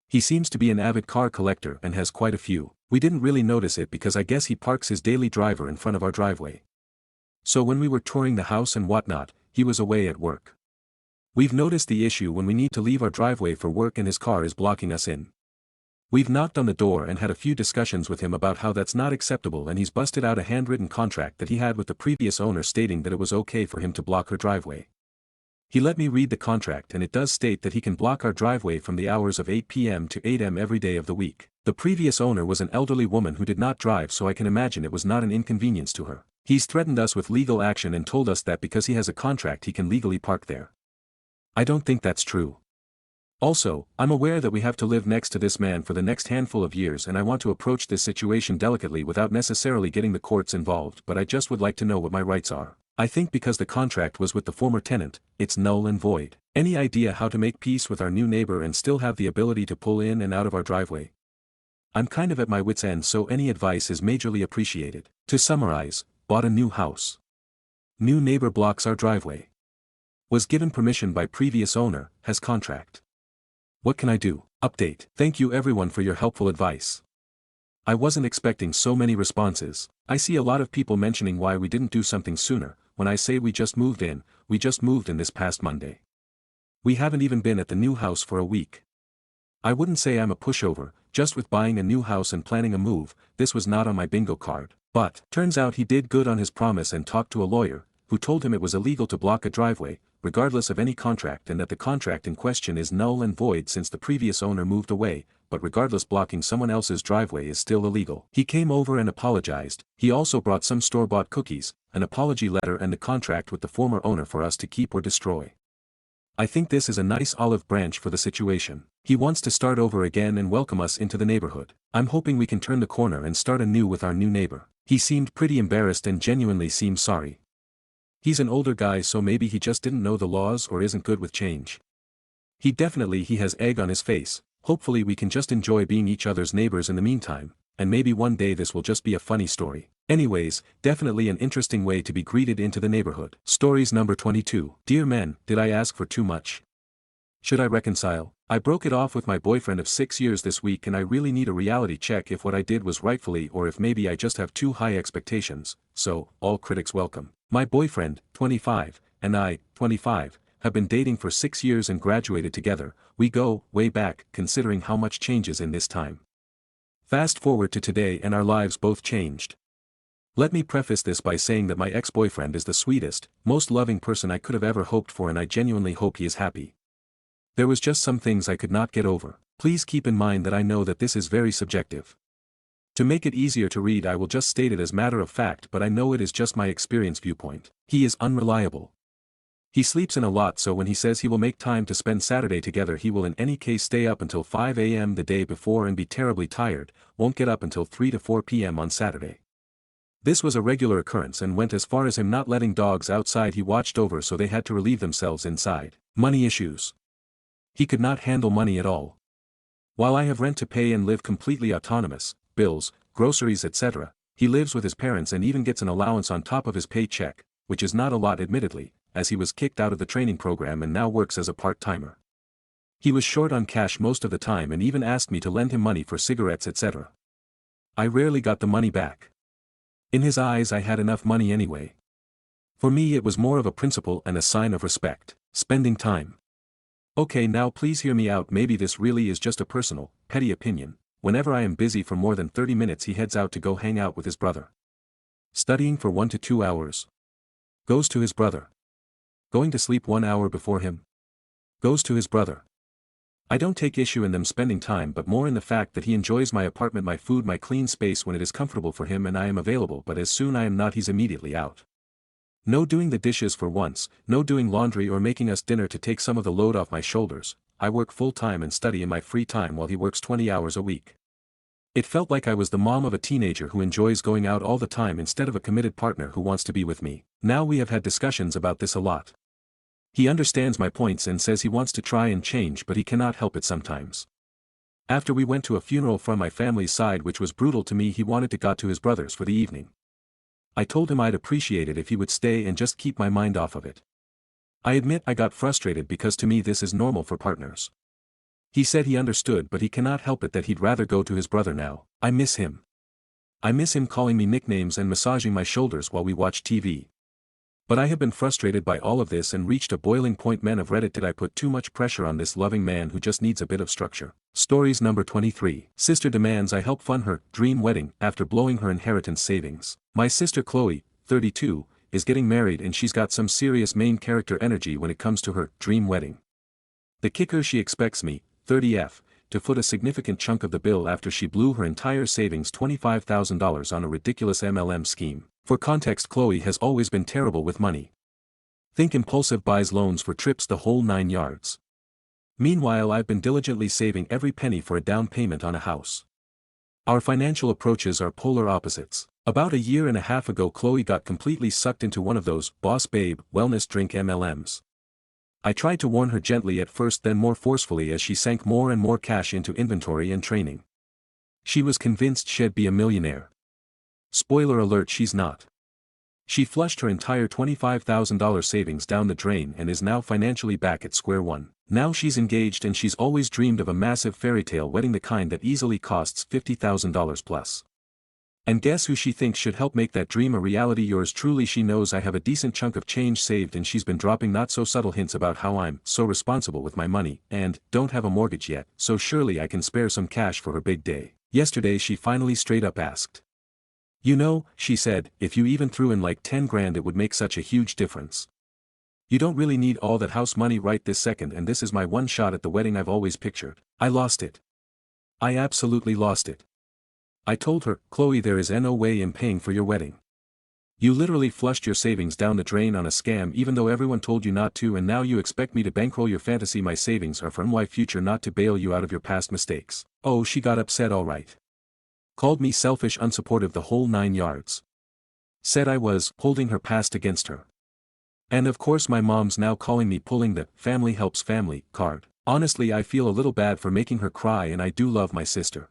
He seems to be an avid car collector and has quite a few. We didn't really notice it because I guess he parks his daily driver in front of our driveway. So when we were touring the house and whatnot, he was away at work. We've noticed the issue when we need to leave our driveway for work and his car is blocking us in. We've knocked on the door and had a few discussions with him about how that's not acceptable, and he's busted out a handwritten contract that he had with the previous owner stating that it was okay for him to block her driveway. He let me read the contract and it does state that he can block our driveway from the hours of 8 p.m. to 8 am every day of the week. The previous owner was an elderly woman who did not drive, so I can imagine it was not an inconvenience to her. He's threatened us with legal action and told us that because he has a contract he can legally park there. I don't think that's true. Also, I'm aware that we have to live next to this man for the next handful of years, and I want to approach this situation delicately without necessarily getting the courts involved, but I just would like to know what my rights are. I think because the contract was with the former tenant, it's null and void. Any idea how to make peace with our new neighbor and still have the ability to pull in and out of our driveway? I'm kind of at my wit's end, so any advice is majorly appreciated. To summarize, bought a new house. New neighbor blocks our driveway. Was given permission by previous owner, has contract. What can I do? Update. Thank you everyone for your helpful advice. I wasn't expecting so many responses. I see a lot of people mentioning why we didn't do something sooner. When I say we just moved in this past Monday. We haven't even been at the new house for a week. I wouldn't say I'm a pushover, just with buying a new house and planning a move, this was not on my bingo card. But, turns out he did good on his promise and talked to a lawyer, who told him it was illegal to block a driveway, regardless of any contract, and that the contract in question is null and void since the previous owner moved away, but regardless blocking someone else's driveway is still illegal. He came over and apologized. He also brought some store-bought cookies, an apology letter and a contract with the former owner for us to keep or destroy. I think this is a nice olive branch for the situation. He wants to start over again and welcome us into the neighborhood. I'm hoping we can turn the corner and start anew with our new neighbor. He seemed pretty embarrassed and genuinely seemed sorry. He's an older guy, so maybe he just didn't know the laws or isn't good with change. He has egg on his face. Hopefully we can just enjoy being each other's neighbors in the meantime, and maybe one day this will just be a funny story. Anyways, definitely an interesting way to be greeted into the neighborhood. Stories number 22. Dear men, did I ask for too much? Should I reconcile? I broke it off with my boyfriend of 6 years this week and I really need a reality check if what I did was rightfully or if maybe I just have too high expectations, so, all critics welcome. My boyfriend, 25, and I, 25, have been dating for 6 years and graduated together. We go way back, considering how much changes in this time. Fast forward to today and our lives both changed. Let me preface this by saying that my ex-boyfriend is the sweetest, most loving person I could have ever hoped for and I genuinely hope he is happy. There was just some things I could not get over. Please keep in mind that I know that this is very subjective. To make it easier to read I will just state it as matter of fact but I know it is just my experience viewpoint. He is unreliable. He sleeps in a lot so when he says he will make time to spend Saturday together he will in any case stay up until 5 a.m. the day before and be terribly tired, won't get up until 3 to 4 p.m. on Saturday. This was a regular occurrence and went as far as him not letting dogs outside he watched over so they had to relieve themselves inside. Money issues. He could not handle money at all. While I have rent to pay and live completely autonomous, bills, groceries etc., he lives with his parents and even gets an allowance on top of his paycheck, which is not a lot admittedly, as he was kicked out of the training program and now works as a part-timer. He was short on cash most of the time and even asked me to lend him money for cigarettes etc. I rarely got the money back. In his eyes I had enough money anyway. For me it was more of a principle and a sign of respect. Spending time. Okay, now please hear me out. Maybe this really is just a personal, petty opinion. Whenever I am busy for more than 30 minutes he heads out to go hang out with his brother. Studying for 1 to 2 hours. Goes to his brother. Going to sleep 1 hour before him. Goes to his brother. I don't take issue in them spending time but more in the fact that he enjoys my apartment, my food, my clean space when it is comfortable for him and I am available but as soon I am not he's immediately out. No doing the dishes for once, no doing laundry or making us dinner to take some of the load off my shoulders. I work full time and study in my free time while he works 20 hours a week. It felt like I was the mom of a teenager who enjoys going out all the time instead of a committed partner who wants to be with me. Now we have had discussions about this a lot. He understands my points and says he wants to try and change but he cannot help it sometimes. After we went to a funeral from my family's side which was brutal to me he wanted to go to his brother's for the evening. I told him I'd appreciate it if he would stay and just keep my mind off of it. I admit I got frustrated because to me this is normal for partners. He said he understood but he cannot help it that he'd rather go to his brother now. I miss him. I miss him calling me nicknames and massaging my shoulders while we watch TV. But I have been frustrated by all of this and reached a boiling point. Men of Reddit, did I put too much pressure on this loving man who just needs a bit of structure? Stories number 23. Sister demands I help fund her dream wedding after blowing her inheritance savings. My sister Chloe, 32, is getting married and she's got some serious main character energy when it comes to her dream wedding. The kicker, she expects me, 30F, to foot a significant chunk of the bill after she blew her entire savings $25,000 on a ridiculous MLM scheme. For context, Chloe has always been terrible with money. Think impulsive buys, loans for trips, the whole 9 yards. Meanwhile I've been diligently saving every penny for a down payment on a house. Our financial approaches are polar opposites. About a year and a half ago Chloe got completely sucked into one of those boss babe wellness drink MLMs. I tried to warn her gently at first, then more forcefully as she sank more and more cash into inventory and training. She was convinced she'd be a millionaire. Spoiler alert, she's not. She flushed her entire $25,000 savings down the drain and is now financially back at square one. Now she's engaged and she's always dreamed of a massive fairytale wedding, the kind that easily costs $50,000 plus. And guess who she thinks should help make that dream a reality? Yours truly. She knows I have a decent chunk of change saved and she's been dropping not so subtle hints about how I'm so responsible with my money and don't have a mortgage yet, so surely I can spare some cash for her big day. Yesterday she finally straight up asked. You know, she said, if you even threw in like 10 grand it would make such a huge difference. You don't really need all that house money right this second, and this is my one shot at the wedding I've always pictured. I lost it. I absolutely lost it. I told her, Chloe, there is no way in paying for your wedding. You literally flushed your savings down the drain on a scam even though everyone told you not to, and now you expect me to bankroll your fantasy. My savings are for my future, not to bail you out of your past mistakes. Oh, she got upset alright. Called me selfish, unsupportive, the whole 9 yards. Said I was holding her past against her. And of course my mom's now calling me pulling the family helps family card. Honestly, I feel a little bad for making her cry, and I do love my sister.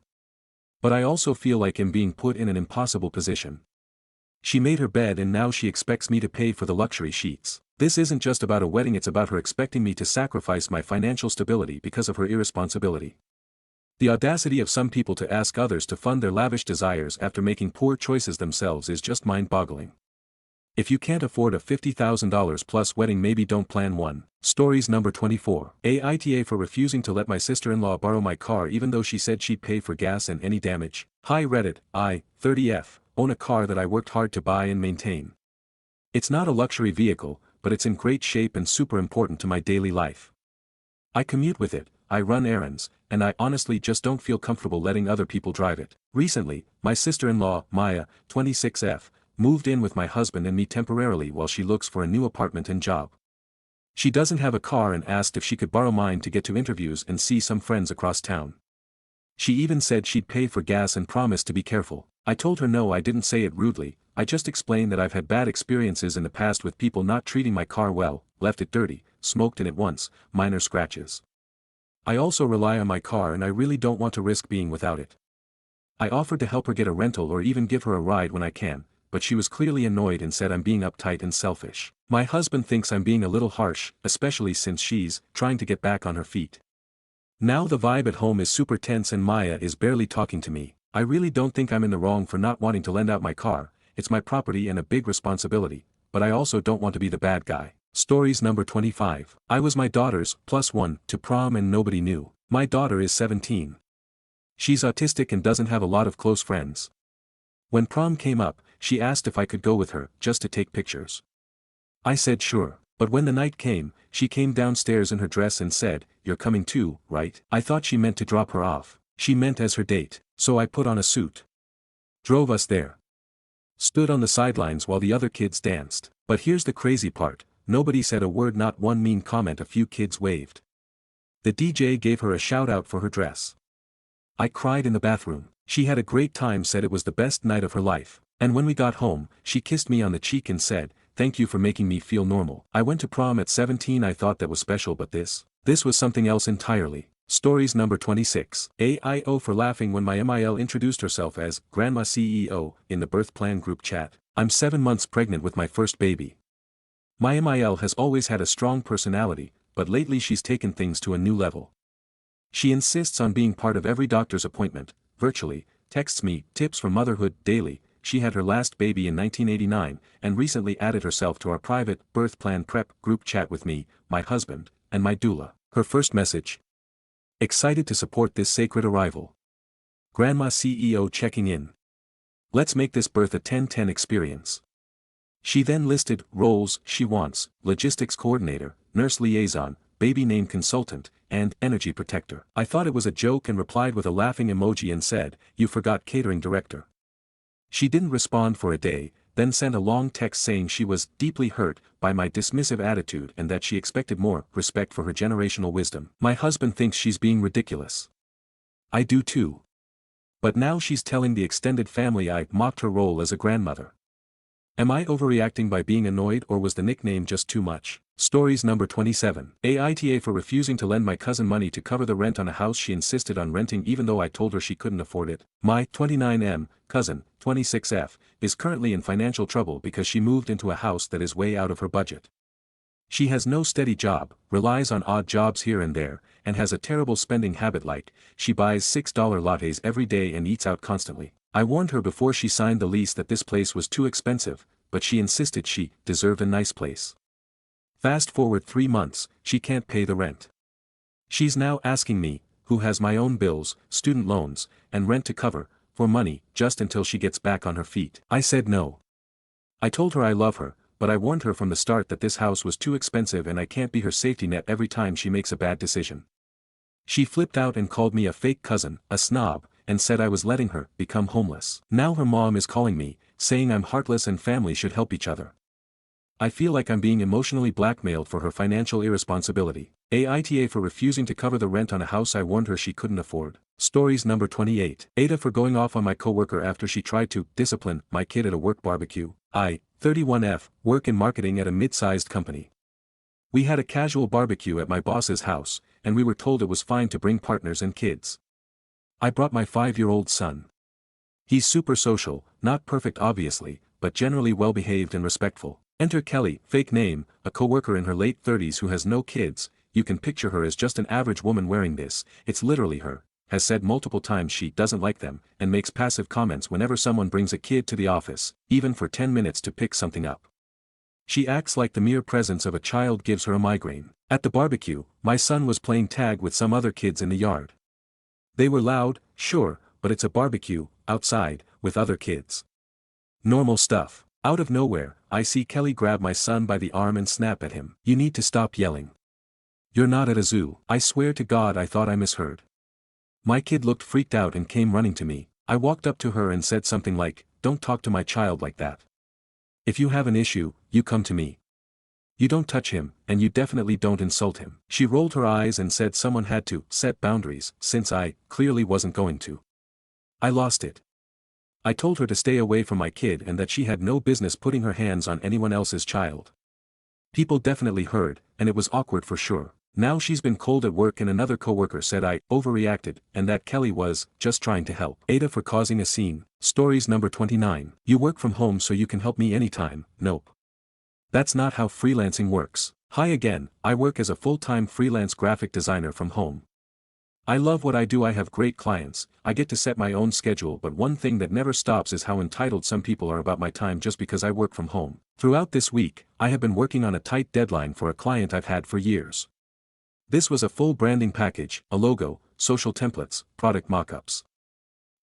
But I also feel like I'm being put in an impossible position. She made her bed and now she expects me to pay for the luxury sheets. This isn't just about a wedding, it's about her expecting me to sacrifice my financial stability because of her irresponsibility. The audacity of some people to ask others to fund their lavish desires after making poor choices themselves is just mind-boggling. If you can't afford a $50,000 plus wedding, maybe don't plan one. Stories number 24. Aita for refusing to let my sister-in-law borrow my car even though she said she'd pay for gas and any damage. Hi Reddit, I, 30F, own a car that I worked hard to buy and maintain. It's not a luxury vehicle, but it's in great shape and super important to my daily life. I commute with it, I run errands, and I honestly just don't feel comfortable letting other people drive it. Recently, my sister-in-law, Maya, 26F, moved in with my husband and me temporarily while she looks for a new apartment and job. She doesn't have a car and asked if she could borrow mine to get to interviews and see some friends across town. She even said she'd pay for gas and promised to be careful. I told her no, I didn't say it rudely, I just explained that I've had bad experiences in the past with people not treating my car well, left it dirty, smoked in it once, minor scratches. I also rely on my car and I really don't want to risk being without it. I offered to help her get a rental or even give her a ride when I can, but she was clearly annoyed and said I'm being uptight and selfish. My husband thinks I'm being a little harsh, especially since she's trying to get back on her feet. Now the vibe at home is super tense and Maya is barely talking to me. I really don't think I'm in the wrong for not wanting to lend out my car, it's my property and a big responsibility, but I also don't want to be the bad guy. Stories number 25. I was my daughter's +1 to prom and nobody knew. My daughter is 17. She's autistic and doesn't have a lot of close friends. When prom came up, she asked if I could go with her, just to take pictures. I said sure, but when the night came, she came downstairs in her dress and said, "You're coming too, right?" I thought she meant to drop her off. She meant as her date, so I put on a suit. Drove us there. Stood on the sidelines while the other kids danced. But here's the crazy part, nobody said a word, not one mean comment. A few kids waved. The DJ gave her a shout out for her dress. I cried in the bathroom. She had a great time, said it was the best night of her life. And when we got home, she kissed me on the cheek and said, "Thank you for making me feel normal." I went to prom at 17. I thought that was special, but this was something else entirely. Stories number 26. AIO for laughing when my MIL introduced herself as Grandma CEO in the birth plan group chat. I'm 7 months pregnant with my first baby. My MIL has always had a strong personality, but lately she's taken things to a new level. She insists on being part of every doctor's appointment, virtually, texts me tips for motherhood daily. She had her last baby in 1989, and recently added herself to our private birth plan prep group chat with me, my husband, and my doula. Her first message: excited to support this sacred arrival. Grandma CEO checking in. Let's make this birth a 10/10 experience. She then listed roles she wants: logistics coordinator, nurse liaison, baby name consultant, and energy protector. I thought it was a joke and replied with a laughing emoji and said, "You forgot catering director." She didn't respond for a day, then sent a long text saying she was deeply hurt by my dismissive attitude and that she expected more respect for her generational wisdom. My husband thinks she's being ridiculous. I do too. But now she's telling the extended family I mocked her role as a grandmother. Am I overreacting by being annoyed, or was the nickname just too much? Stories number 27. Aita for refusing to lend my cousin money to cover the rent on a house she insisted on renting even though I told her she couldn't afford it. My 29M cousin, 26F, is currently in financial trouble because she moved into a house that is way out of her budget. She has no steady job, relies on odd jobs here and there, and has a terrible spending habit, like she buys $6 lattes every day and eats out constantly. I warned her before she signed the lease that this place was too expensive, but she insisted she deserved a nice place. Fast forward 3 months, she can't pay the rent. She's now asking me, who has my own bills, student loans, and rent to cover, for money just until she gets back on her feet. I said no. I told her I love her, but I warned her from the start that this house was too expensive and I can't be her safety net every time she makes a bad decision. She flipped out and called me a fake cousin, a snob, and said I was letting her become homeless. Now her mom is calling me, saying I'm heartless and families should help each other. I feel like I'm being emotionally blackmailed for her financial irresponsibility. Aita for refusing to cover the rent on a house I warned her she couldn't afford. Stories number 28. Ada for going off on my coworker after she tried to discipline my kid at a work barbecue. I, 31F, work in marketing at a mid-sized company. We had a casual barbecue at my boss's house, and we were told it was fine to bring partners and kids. I brought my 5-year-old son. He's super social, not perfect obviously, but generally well-behaved and respectful. Enter Kelly, fake name, a coworker in her late 30s who has no kids. You can picture her as just an average woman wearing this, it's literally her, has said multiple times she doesn't like them, and makes passive comments whenever someone brings a kid to the office, even for 10 minutes to pick something up. She acts like the mere presence of a child gives her a migraine. At the barbecue, my son was playing tag with some other kids in the yard. They were loud, sure, but it's a barbecue, outside, with other kids. Normal stuff. Out of nowhere, I see Kelly grab my son by the arm and snap at him. You need to stop yelling. You're not at a zoo. I swear to God I thought I misheard. My kid looked freaked out and came running to me. I walked up to her and said something like, "Don't talk to my child like that. If you have an issue, you come to me. You don't touch him, and you definitely don't insult him." She rolled her eyes and said someone had to set boundaries, since I clearly wasn't going to. I lost it. I told her to stay away from my kid and that she had no business putting her hands on anyone else's child. People definitely heard, and it was awkward for sure. Now she's been cold at work and another coworker said I overreacted and that Kelly was just trying to help. Aita for causing a scene. Stories number 29. You work from home so you can help me anytime. Nope. That's not how freelancing works. Hi again, I work as a full-time freelance graphic designer from home. I love what I do. I have great clients, I get to set my own schedule, but one thing that never stops is how entitled some people are about my time just because I work from home. Throughout this week, I have been working on a tight deadline for a client I've had for years. This was a full branding package, a logo, social templates, product mockups.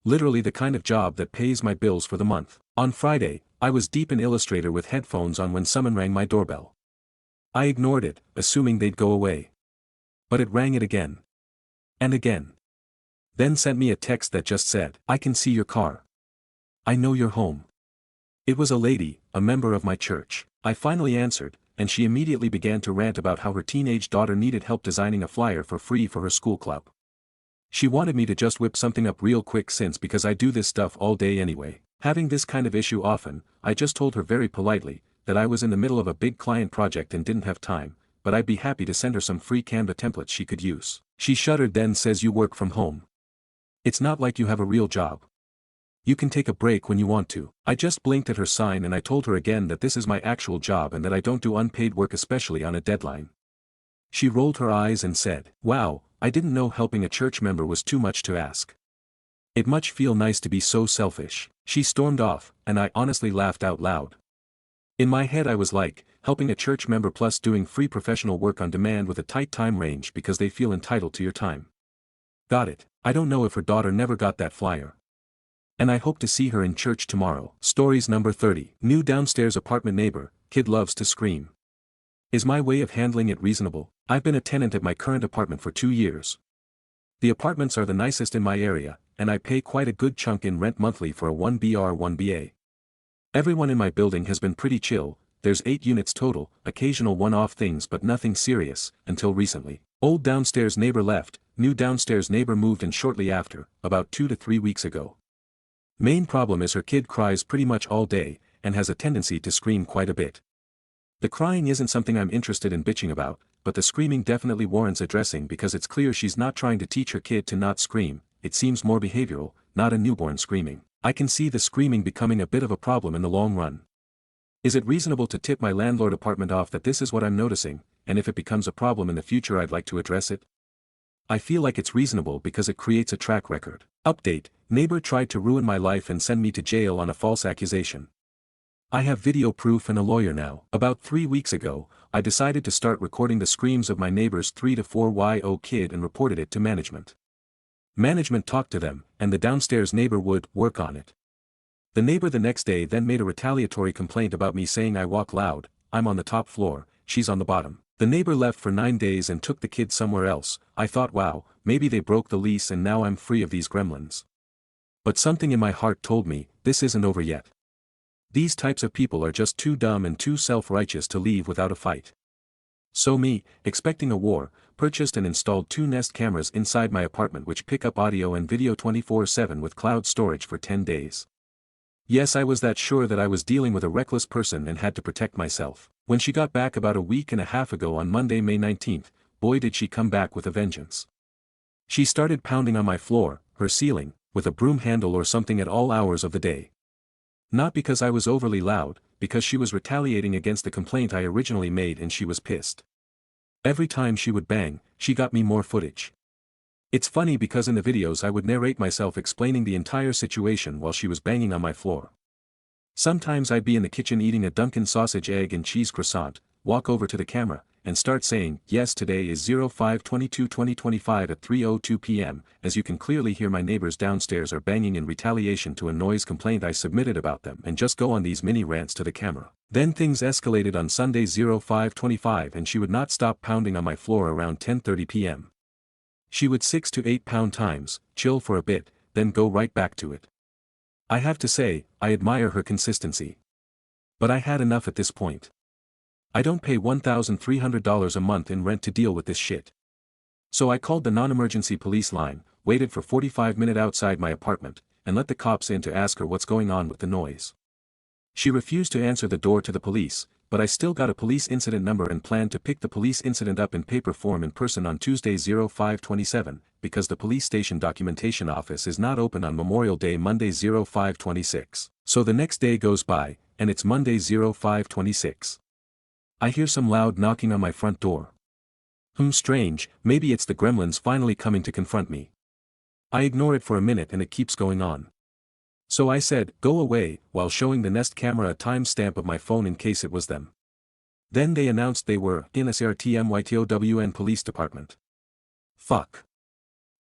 Literally the kind of job that pays my bills for the month. On Friday, I was deep in Illustrator with headphones on when someone rang my doorbell. I ignored it, assuming they'd go away. But it rang it again. And again. Then sent me a text that just said, "I can see your car. I know you're home." It was a lady, a member of my church. I finally answered, and she immediately began to rant about how her teenage daughter needed help designing a flyer for free for her school club. She wanted me to just whip something up real quick since because I do this stuff all day anyway. Having this kind of issue often, I just told her very politely that I was in the middle of a big client project and didn't have time, but I'd be happy to send her some free Canva templates she could use. She shuddered then says, "You work from home. It's not like you have a real job. You can take a break when you want to." I just blinked at her sign and I told her again that this is my actual job and that I don't do unpaid work, especially on a deadline. She rolled her eyes and said, "Wow, I didn't know helping a church member was too much to ask. It must feel nice to be so selfish." She stormed off, and I honestly laughed out loud. In my head I was like, helping a church member plus doing free professional work on demand with a tight time range because they feel entitled to your time. Got it. I don't know if her daughter never got that flyer. And I hope to see her in church tomorrow. Stories number 30. New downstairs apartment neighbor, kid loves to scream. Is my way of handling it reasonable? I've been a tenant at my current apartment for 2 years. The apartments are the nicest in my area, and I pay quite a good chunk in rent monthly for a 1BR 1BA. Everyone in my building has been pretty chill, there's 8 units total, occasional one-off things but nothing serious, until recently. Old downstairs neighbor left, new downstairs neighbor moved in shortly after, about 2 to 3 weeks ago. Main problem is her kid cries pretty much all day, and has a tendency to scream quite a bit. The crying isn't something I'm interested in bitching about, but the screaming definitely warrants addressing because it's clear she's not trying to teach her kid to not scream, it seems more behavioral, not a newborn screaming. I can see the screaming becoming a bit of a problem in the long run. Is it reasonable to tip my landlord apartment off that this is what I'm noticing, and if it becomes a problem in the future I'd like to address it? I feel like it's reasonable because it creates a track record. Update: neighbor tried to ruin my life and send me to jail on a false accusation. I have video proof and a lawyer now. About 3 weeks ago, I decided to start recording the screams of my neighbor's 3 to 4-year-old kid and reported it to management. Management talked to them, and the downstairs neighbor would work on it. The neighbor the next day then made a retaliatory complaint about me saying I walk loud, I'm on the top floor, she's on the bottom. The neighbor left for 9 days and took the kid somewhere else. I thought, wow, maybe they broke the lease and now I'm free of these gremlins. But something in my heart told me, this isn't over yet. These types of people are just too dumb and too self-righteous to leave without a fight. So me, expecting a war, purchased and installed 2 Nest cameras inside my apartment which pick up audio and video 24/7 with cloud storage for 10 days. Yes, I was that sure that I was dealing with a reckless person and had to protect myself. When she got back about a week and a half ago on Monday, May 19th, boy did she come back with a vengeance. She started pounding on my floor, her ceiling, with a broom handle or something at all hours of the day. Not because I was overly loud, because she was retaliating against the complaint I originally made and she was pissed. Every time she would bang, she got me more footage. It's funny because in the videos I would narrate myself explaining the entire situation while she was banging on my floor. Sometimes I'd be in the kitchen eating a Dunkin' sausage egg and cheese croissant, walk over to the camera, and start saying, yes, today is 05/22/2025 at 3:02 p.m., as you can clearly hear my neighbors downstairs are banging in retaliation to a noise complaint I submitted about them, and just go on these mini rants to the camera. Then things escalated on Sunday 05/25 and she would not stop pounding on my floor around 10:30 p.m. She would 6 to 8 pound times, chill for a bit, then go right back to it. I have to say, I admire her consistency. But I had enough at this point. I don't pay $1,300 a month in rent to deal with this shit. So I called the non-emergency police line, waited for 45 minutes outside my apartment, and let the cops in to ask her what's going on with the noise. She refused to answer the door to the police, but I still got a police incident number and planned to pick the police incident up in paper form in person on Tuesday 05/27, because the police station documentation office is not open on Memorial Day Monday 05/26. So the next day goes by, and it's Monday 05/26. I hear some loud knocking on my front door. Strange, maybe it's the gremlins finally coming to confront me. I ignore it for a minute and it keeps going on. So I said, go away, while showing the Nest camera a timestamp of my phone in case it was them. Then they announced they were in SRTMYTOWN police department. Fuck.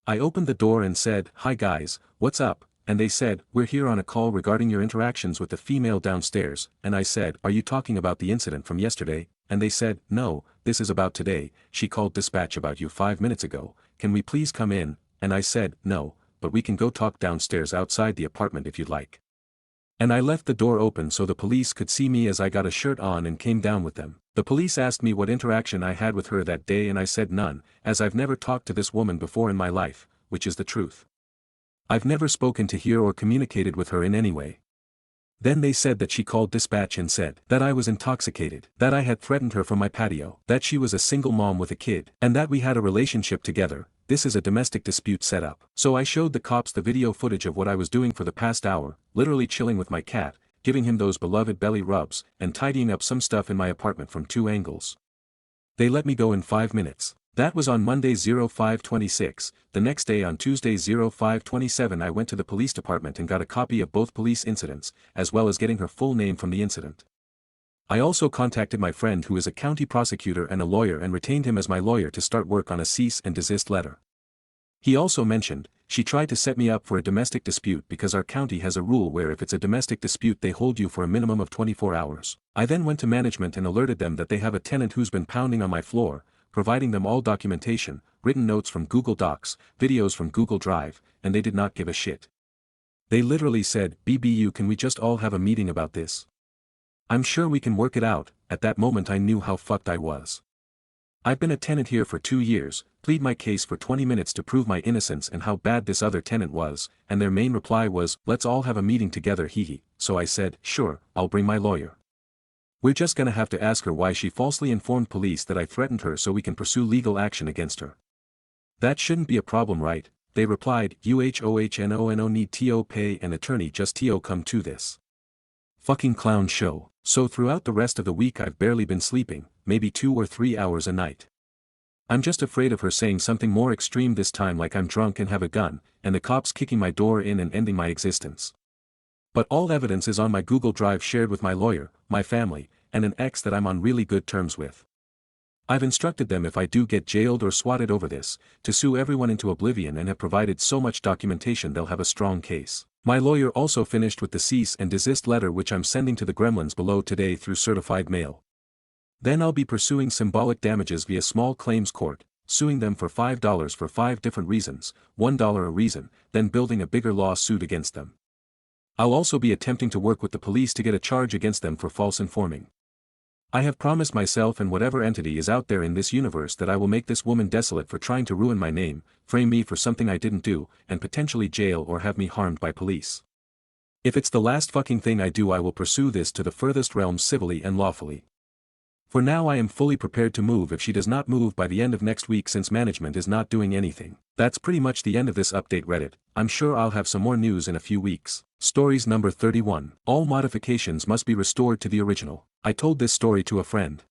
I opened the door and said, hi guys, what's up? And they said, we're here on a call regarding your interactions with the female downstairs, and I said, are you talking about the incident from yesterday? And they said, no, this is about today, she called dispatch about you 5 minutes ago, can we please come in? And I said, no, but we can go talk downstairs outside the apartment if you'd like. And I left the door open so the police could see me as I got a shirt on and came down with them. The police asked me what interaction I had with her that day and I said none, as I've never talked to this woman before in my life, which is the truth. I've never spoken to her or communicated with her in any way. Then they said that she called dispatch and said that I was intoxicated, that I had threatened her from my patio, that she was a single mom with a kid, and that we had a relationship together. This is a domestic dispute setup. So I showed the cops the video footage of what I was doing for the past hour, literally chilling with my cat, giving him those beloved belly rubs, and tidying up some stuff in my apartment from 2 angles. They let me go in 5 minutes. That was on Monday 05/26, the next day on Tuesday 05/27 I went to the police department and got a copy of both police incidents, as well as getting her full name from the incident. I also contacted my friend who is a county prosecutor and a lawyer and retained him as my lawyer to start work on a cease and desist letter. He also mentioned, she tried to set me up for a domestic dispute because our county has a rule where if it's a domestic dispute they hold you for a minimum of 24 hours. I then went to management and alerted them that they have a tenant who's been pounding on my floor, providing them all documentation, written notes from Google Docs, videos from Google Drive, and they did not give a shit. They literally said, BBU, can we just all have a meeting about this? I'm sure we can work it out. At that moment I knew how fucked I was. I've been a tenant here for 2 years, plead my case for 20 minutes to prove my innocence and how bad this other tenant was, and their main reply was, let's all have a meeting together, hee. So I said, sure, I'll bring my lawyer. We're just gonna have to ask her why she falsely informed police that I threatened her so we can pursue legal action against her. That shouldn't be a problem, right? They replied, UHOHNONO need to pay an attorney just to come to this fucking clown show. So throughout the rest of the week I've barely been sleeping, maybe 2 or 3 hours a night. I'm just afraid of her saying something more extreme this time, like I'm drunk and have a gun, and the cops kicking my door in and ending my existence. But all evidence is on my Google Drive shared with my lawyer, my family, and an ex that I'm on really good terms with. I've instructed them if I do get jailed or swatted over this, to sue everyone into oblivion, and have provided so much documentation they'll have a strong case. My lawyer also finished with the cease and desist letter which I'm sending to the gremlins below today through certified mail. Then I'll be pursuing symbolic damages via small claims court, suing them for $5 for 5 different reasons, $1 a reason, then building a bigger lawsuit against them. I'll also be attempting to work with the police to get a charge against them for false informing. I have promised myself and whatever entity is out there in this universe that I will make this woman desolate for trying to ruin my name, frame me for something I didn't do, and potentially jail or have me harmed by police. If it's the last fucking thing I do, I will pursue this to the furthest realms civilly and lawfully. For now I am fully prepared to move if she does not move by the end of next week, since management is not doing anything. That's pretty much the end of this update Reddit. I'm sure I'll have some more news in a few weeks. Stories number 31. All modifications must be restored to the original. I told this story to a friend.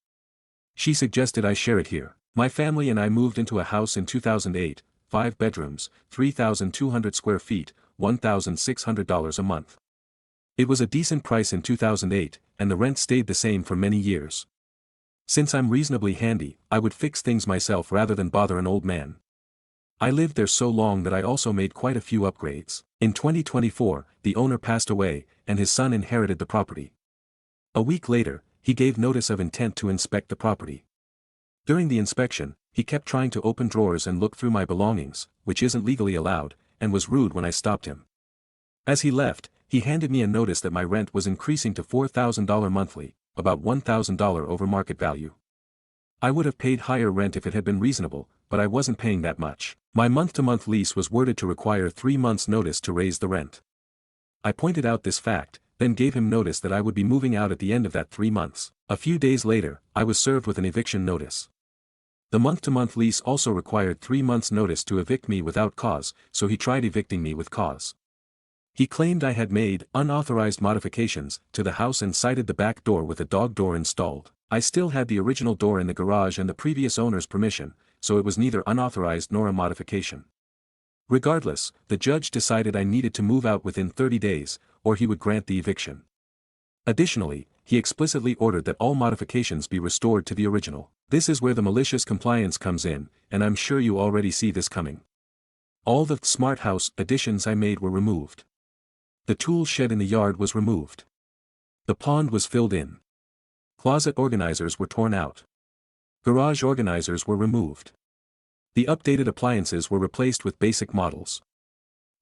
She suggested I share it here. My family and I moved into a house in 2008, 5 bedrooms, 3,200 square feet, $1,600 a month. It was a decent price in 2008, and the rent stayed the same for many years. Since I'm reasonably handy, I would fix things myself rather than bother an old man. I lived there so long that I also made quite a few upgrades. In 2024, the owner passed away, and his son inherited the property. A week later, he gave notice of intent to inspect the property. During the inspection, he kept trying to open drawers and look through my belongings, which isn't legally allowed, and was rude when I stopped him. As he left, he handed me a notice that my rent was increasing to $4,000 monthly, about $1,000 over market value. I would have paid higher rent if it had been reasonable, but I wasn't paying that much. My month-to-month lease was worded to require 3 months' notice to raise the rent. I pointed out this fact, then gave him notice that I would be moving out at the end of that 3 months. A few days later, I was served with an eviction notice. The month-to-month lease also required 3 months' notice to evict me without cause, so he tried evicting me with cause. He claimed I had made unauthorized modifications to the house and cited the back door with a dog door installed. I still had the original door in the garage and the previous owner's permission, so it was neither unauthorized nor a modification. Regardless, the judge decided I needed to move out within 30 days, or he would grant the eviction. Additionally, he explicitly ordered that all modifications be restored to the original. This is where the malicious compliance comes in, and I'm sure you already see this coming. All the smart house additions I made were removed. The tool shed in the yard was removed. The pond was filled in. Closet organizers were torn out. Garage organizers were removed. The updated appliances were replaced with basic models.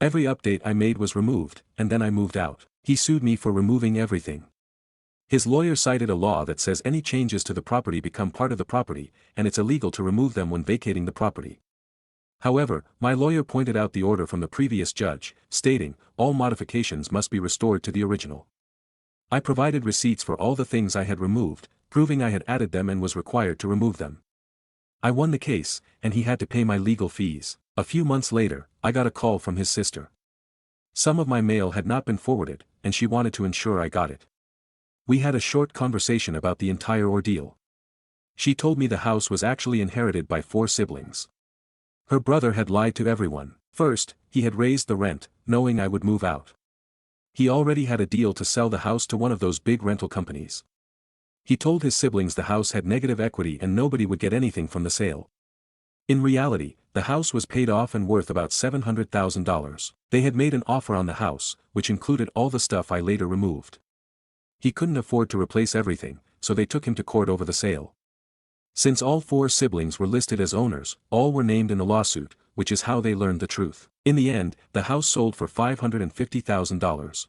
Every update I made was removed, and then I moved out. He sued me for removing everything. His lawyer cited a law that says any changes to the property become part of the property, and it's illegal to remove them when vacating the property. However, my lawyer pointed out the order from the previous judge, stating, all modifications must be restored to the original. I provided receipts for all the things I had removed, proving I had added them and was required to remove them. I won the case, and he had to pay my legal fees. A few months later, I got a call from his sister. Some of my mail had not been forwarded, and she wanted to ensure I got it. We had a short conversation about the entire ordeal. She told me the house was actually inherited by 4 siblings. Her brother had lied to everyone. First, he had raised the rent, knowing I would move out. He already had a deal to sell the house to one of those big rental companies. He told his siblings the house had negative equity and nobody would get anything from the sale. In reality, the house was paid off and worth about $700,000. They had made an offer on the house, which included all the stuff I later removed. He couldn't afford to replace everything, so they took him to court over the sale. Since all 4 siblings were listed as owners, all were named in the lawsuit, which is how they learned the truth. In the end, the house sold for $550,000.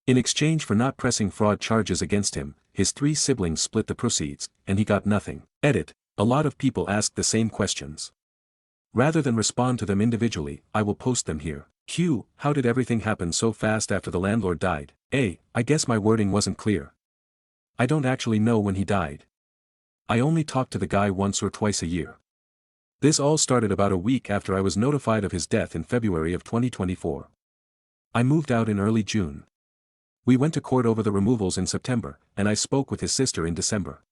In exchange for not pressing fraud charges against him, his 3 siblings split the proceeds, and he got nothing. Edit. A lot of people ask the same questions. Rather than respond to them individually, I will post them here. Q. How did everything happen so fast after the landlord died? A. I guess my wording wasn't clear. I don't actually know when he died. I only talk to the guy once or twice a year. This all started about a week after I was notified of his death in February of 2024. I moved out in early June. We went to court over the removals in September, and I spoke with his sister in December.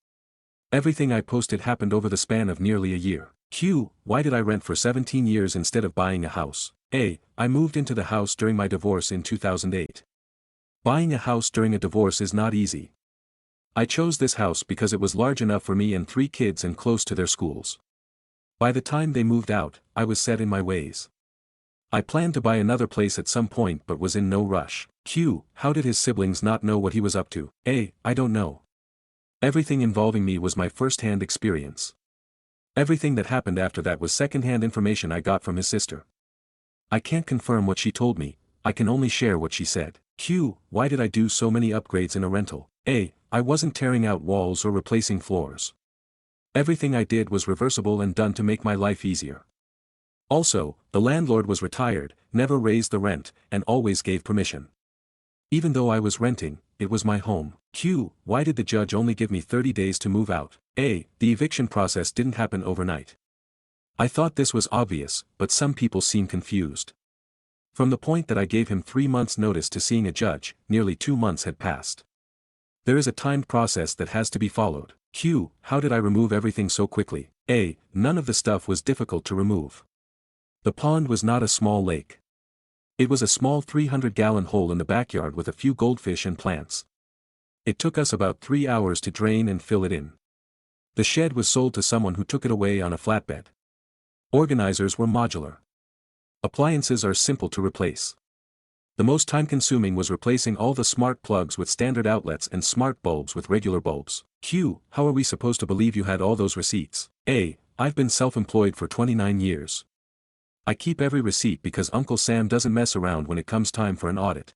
Everything I posted happened over the span of nearly a year. Q. Why did I rent for 17 years instead of buying a house? A. I moved into the house during my divorce in 2008. Buying a house during a divorce is not easy. I chose this house because it was large enough for me and 3 kids and close to their schools. By the time they moved out, I was set in my ways. I planned to buy another place at some point but was in no rush. Q. How did his siblings not know what he was up to? A. I don't know. Everything involving me was my first-hand experience. Everything that happened after that was second-hand information I got from his sister. I can't confirm what she told me, I can only share what she said. Q. Why did I do so many upgrades in a rental? A. I wasn't tearing out walls or replacing floors. Everything I did was reversible and done to make my life easier. Also, the landlord was retired, never raised the rent, and always gave permission. Even though I was renting, it was my home. Q. Why did the judge only give me 30 days to move out? A. The eviction process didn't happen overnight. I thought this was obvious, but some people seem confused. From the point that I gave him 3 months' notice to seeing a judge, nearly 2 months had passed. There is a timed process that has to be followed. Q. How did I remove everything so quickly? A. None of the stuff was difficult to remove. The pond was not a small lake. It was a small 300-gallon hole in the backyard with a few goldfish and plants. It took us about 3 hours to drain and fill it in. The shed was sold to someone who took it away on a flatbed. Organizers were modular. Appliances are simple to replace. The most time-consuming was replacing all the smart plugs with standard outlets and smart bulbs with regular bulbs. Q. How are we supposed to believe you had all those receipts? A. I've been self-employed for 29 years. I keep every receipt because Uncle Sam doesn't mess around when it comes time for an audit.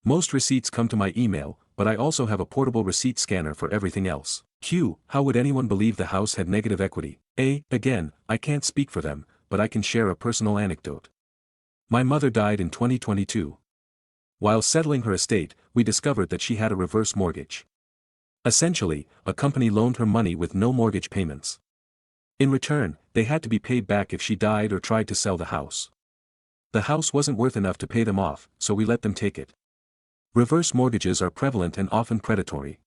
Most receipts come to my email, but I also have a portable receipt scanner for everything else. Q. How would anyone believe the house had negative equity? A. Again, I can't speak for them, but I can share a personal anecdote. My mother died in 2022. While settling her estate, we discovered that she had a reverse mortgage. Essentially, a company loaned her money with no mortgage payments. In return, they had to be paid back if she died or tried to sell the house. The house wasn't worth enough to pay them off, so we let them take it. Reverse mortgages are prevalent and often predatory.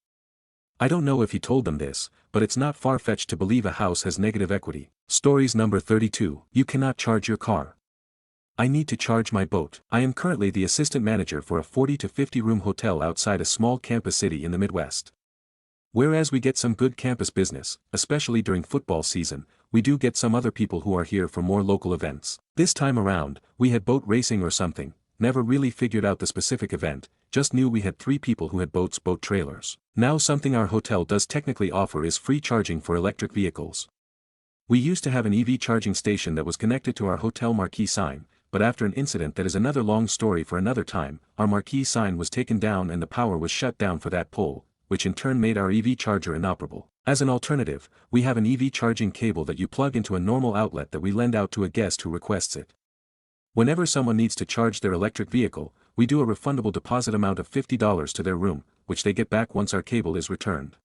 I don't know if he told them this, but it's not far-fetched to believe a house has negative equity. Stories number 32. You cannot charge your car. I need to charge my boat. I am currently the assistant manager for a 40 to 50 room hotel outside a small campus city in the Midwest. Whereas we get some good campus business, especially during football season, we do get some other people who are here for more local events. This time around, we had boat racing or something, never really figured out the specific event, just knew we had 3 people who had boat trailers. Now something our hotel does technically offer is free charging for electric vehicles. We used to have an EV charging station that was connected to our hotel marquee sign, but after an incident that is another long story for another time, our marquee sign was taken down and the power was shut down for that pole, which in turn made our EV charger inoperable. As an alternative, we have an EV charging cable that you plug into a normal outlet that we lend out to a guest who requests it. Whenever someone needs to charge their electric vehicle, we do a refundable deposit amount of $50 to their room, which they get back once our cable is returned.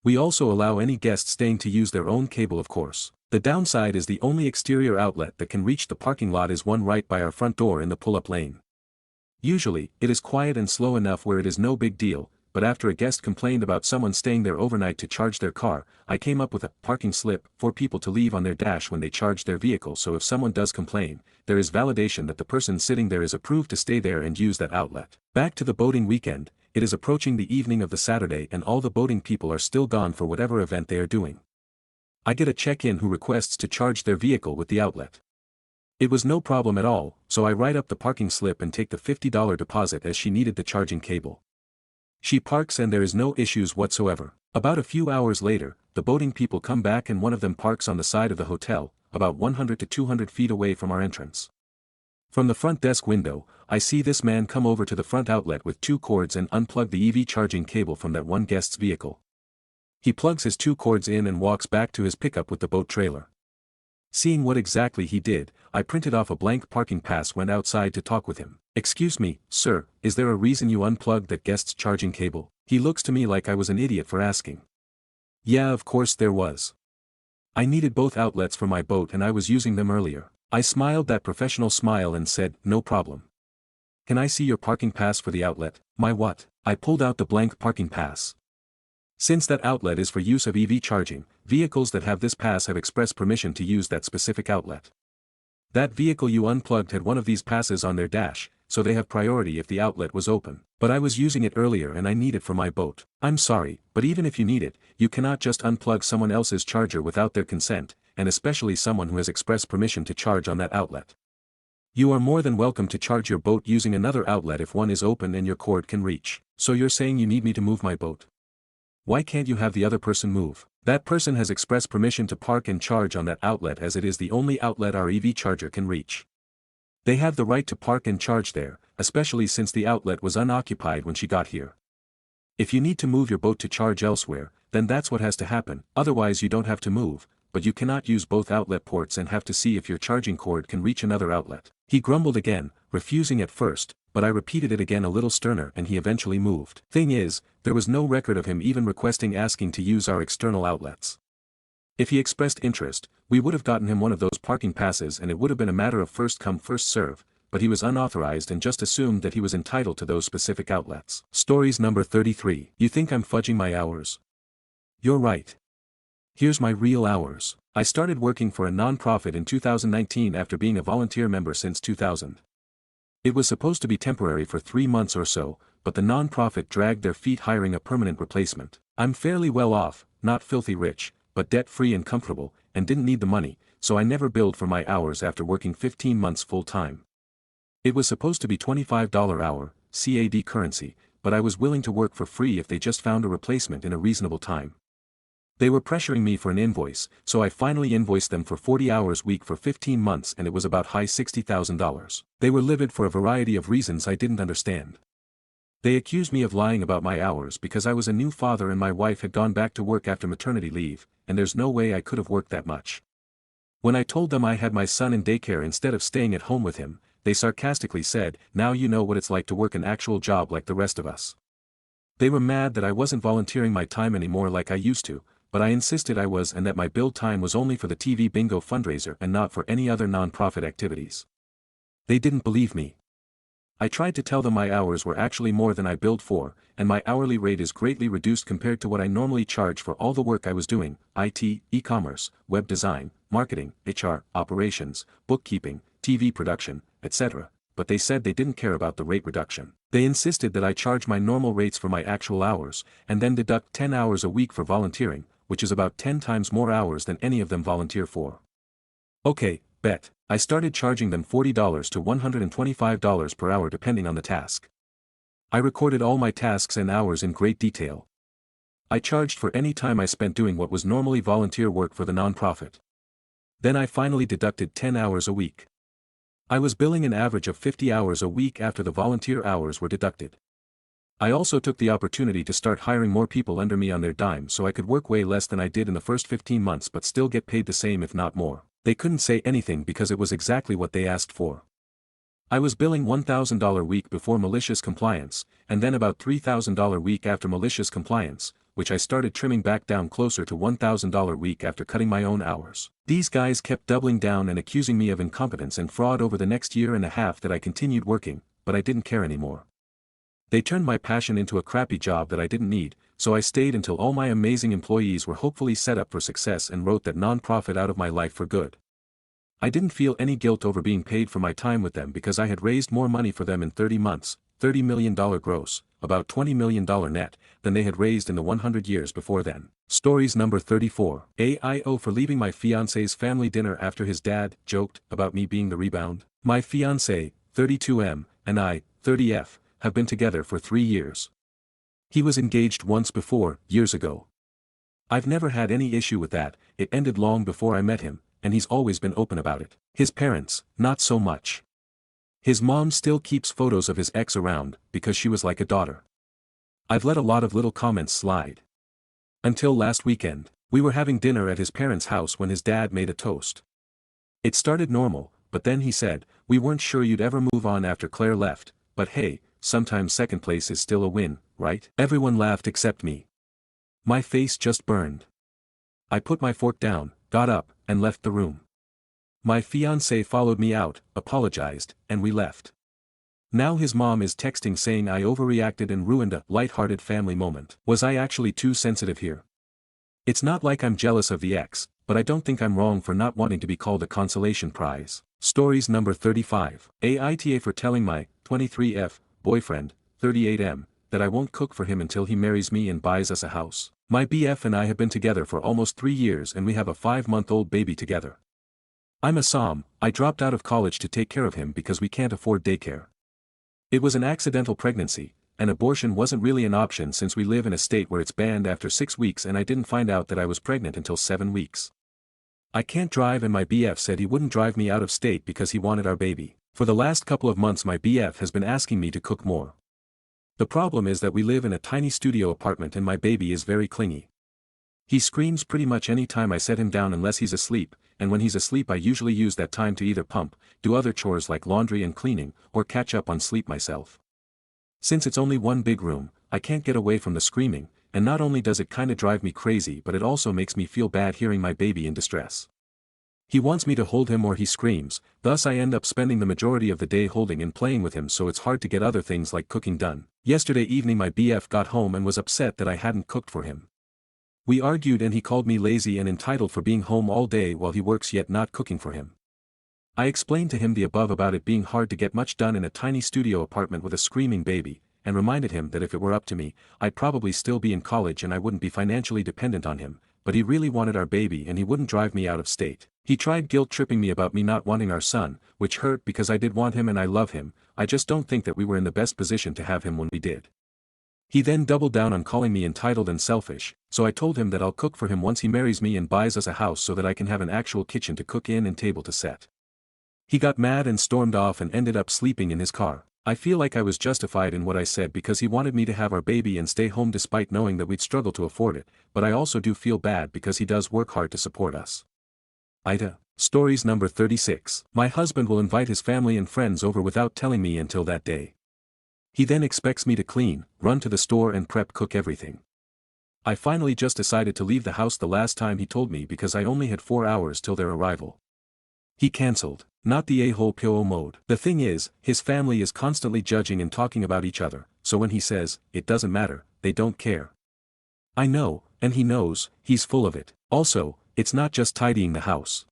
We also allow any guest staying to use their own cable, of course. The downside is the only exterior outlet that can reach the parking lot is one right by our front door in the pull-up lane. Usually, it is quiet and slow enough where it is no big deal, but after a guest complained about someone staying there overnight to charge their car, I came up with a parking slip for people to leave on their dash when they charge their vehicle, so if someone does complain, there is validation that the person sitting there is approved to stay there and use that outlet. Back to the boating weekend. It is approaching the evening of the Saturday and all the boating people are still gone for whatever event they are doing. I get a check-in who requests to charge their vehicle with the outlet. It was no problem at all, so I write up the parking slip and take the $50 deposit as she needed the charging cable. She parks and there is no issues whatsoever. About a few hours later, the boating people come back and one of them parks on the side of the hotel, about 100 to 200 feet away from our entrance. From the front desk window, I see this man come over to the front outlet with 2 cords and unplug the EV charging cable from that one guest's vehicle. He plugs his 2 cords in and walks back to his pickup with the boat trailer. Seeing what exactly he did, I printed off a blank parking pass, went outside to talk with him. Excuse me, sir, is there a reason you unplugged that guest's charging cable? He looks to me like I was an idiot for asking. Yeah, of course there was. I needed both outlets for my boat and I was using them earlier. I smiled that professional smile and said, no problem. Can I see your parking pass for the outlet? My what? I pulled out the blank parking pass. Since that outlet is for use of EV charging, vehicles that have this pass have express permission to use that specific outlet. That vehicle you unplugged had one of these passes on their dash, so they have priority if the outlet was open. But I was using it earlier and I need it for my boat. I'm sorry, but even if you need it, you cannot just unplug someone else's charger without their consent, and especially someone who has express permission to charge on that outlet. You are more than welcome to charge your boat using another outlet if one is open and your cord can reach. So you're saying you need me to move my boat? Why can't you have the other person move? That person has express permission to park and charge on that outlet as it is the only outlet our EV charger can reach. They have the right to park and charge there, especially since the outlet was unoccupied when she got here. If you need to move your boat to charge elsewhere, then that's what has to happen, otherwise you don't have to move, but you cannot use both outlet ports and have to see if your charging cord can reach another outlet. He grumbled again, refusing at first, but I repeated it again a little sterner and he eventually moved. Thing is, there was no record of him even requesting asking to use our external outlets. If he expressed interest, we would have gotten him one of those parking passes and it would have been a matter of first come first serve, but he was unauthorized and just assumed that he was entitled to those specific outlets. Stories number 33. You think I'm fudging my hours? You're right. Here's my real hours. I started working for a non-profit in 2019 after being a volunteer member since 2000. It was supposed to be temporary for 3 months or so, but the non-profit dragged their feet hiring a permanent replacement. I'm fairly well off, not filthy rich, but debt-free and comfortable, and didn't need the money, so I never billed for my hours after working 15 months full-time. It was supposed to be $25 hour, CAD currency, but I was willing to work for free if they just found a replacement in a reasonable time. They were pressuring me for an invoice, so I finally invoiced them for 40 hours a week for 15 months and it was about high $60,000. They were livid for a variety of reasons I didn't understand. They accused me of lying about my hours because I was a new father and my wife had gone back to work after maternity leave, and there's no way I could have worked that much. When I told them I had my son in daycare instead of staying at home with him, they sarcastically said, "Now you know what it's like to work an actual job like the rest of us." They were mad that I wasn't volunteering my time anymore like I used to, but I insisted I was and that my billed time was only for the TV bingo fundraiser and not for any other non-profit activities. They didn't believe me. I tried to tell them my hours were actually more than I billed for, and my hourly rate is greatly reduced compared to what I normally charge for all the work I was doing: IT, e-commerce, web design, marketing, HR, operations, bookkeeping, TV production, etc., but they said they didn't care about the rate reduction. They insisted that I charge my normal rates for my actual hours, and then deduct 10 hours a week for volunteering, which is about 10 times more hours than any of them volunteer for. Okay, bet. I started charging them $40 to $125 per hour depending on the task. I recorded all my tasks and hours in great detail. I charged for any time I spent doing what was normally volunteer work for the nonprofit. Then I finally deducted 10 hours a week. I was billing an average of 50 hours a week after the volunteer hours were deducted. I also took the opportunity to start hiring more people under me on their dime so I could work way less than I did in the first 15 months but still get paid the same if not more. They couldn't say anything because it was exactly what they asked for. I was billing $1,000 a week before malicious compliance, and then about $3,000 a week after malicious compliance, which I started trimming back down closer to $1,000 a week after cutting my own hours. These guys kept doubling down and accusing me of incompetence and fraud over the next year and a half that I continued working, but I didn't care anymore. They turned my passion into a crappy job that I didn't need, so I stayed until all my amazing employees were hopefully set up for success and wrote that nonprofit out of my life for good. I didn't feel any guilt over being paid for my time with them because I had raised more money for them in 30 months, $30 million gross, about $20 million net, than they had raised in the 100 years before then. Stories number 34. AIO for leaving my fiancé's family dinner after his dad joked about me being the rebound. My fiancé, 32M, and I, 30F, have been together for 3 years. He was engaged once before, years ago. I've never had any issue with that, it ended long before I met him, and he's always been open about it. His parents, not so much. His mom still keeps photos of his ex around, because she was like a daughter. I've let a lot of little comments slide. Until last weekend, we were having dinner at his parents' house when his dad made a toast. It started normal, but then he said, "We weren't sure you'd ever move on after Claire left, but hey, sometimes second place is still a win, right?" Everyone laughed except me. My face just burned. I put my fork down, got up, and left the room. My fiancé followed me out, apologized, and we left. Now his mom is texting saying I overreacted and ruined a light-hearted family moment. Was I actually too sensitive here? It's not like I'm jealous of the ex, but I don't think I'm wrong for not wanting to be called a consolation prize. Stories number 35. Aita for telling my 23F boyfriend, 38M, that I won't cook for him until he marries me and buys us a house. My BF and I have been together for almost 3 years and we have a 5-month-old baby together. I'm a SOM, I dropped out of college to take care of him because we can't afford daycare. It was an accidental pregnancy, and abortion wasn't really an option since we live in a state where it's banned after 6 weeks and I didn't find out that I was pregnant until 7 weeks. I can't drive and my BF said he wouldn't drive me out of state because he wanted our baby. For the last couple of months my BF has been asking me to cook more. The problem is that we live in a tiny studio apartment and my baby is very clingy. He screams pretty much any time I set him down unless he's asleep, and when he's asleep I usually use that time to either pump, do other chores like laundry and cleaning, or catch up on sleep myself. Since it's only one big room, I can't get away from the screaming, and not only does it kinda drive me crazy but it also makes me feel bad hearing my baby in distress. He wants me to hold him or he screams, thus I end up spending the majority of the day holding and playing with him, so it's hard to get other things like cooking done. Yesterday evening my BF got home and was upset that I hadn't cooked for him. We argued and he called me lazy and entitled for being home all day while he works yet not cooking for him. I explained to him the above about it being hard to get much done in a tiny studio apartment with a screaming baby, and reminded him that if it were up to me, I'd probably still be in college and I wouldn't be financially dependent on him, but he really wanted our baby and he wouldn't drive me out of state. He tried guilt-tripping me about me not wanting our son, which hurt because I did want him and I love him, I just don't think that we were in the best position to have him when we did. He then doubled down on calling me entitled and selfish, so I told him that I'll cook for him once he marries me and buys us a house so that I can have an actual kitchen to cook in and table to set. He got mad and stormed off and ended up sleeping in his car. I feel like I was justified in what I said because he wanted me to have our baby and stay home despite knowing that we'd struggle to afford it, but I also do feel bad because he does work hard to support us. Aita. Stories number 36. My husband will invite his family and friends over without telling me until that day. He then expects me to clean, run to the store and cook everything. I finally just decided to leave the house the last time he told me because I only had 4 hours till their arrival. He cancelled. Not the a-hole PO mode. The thing is, his family is constantly judging and talking about each other, so when he says, it doesn't matter, they don't care. I know, and he knows, he's full of it. Also, it's not just tidying the house.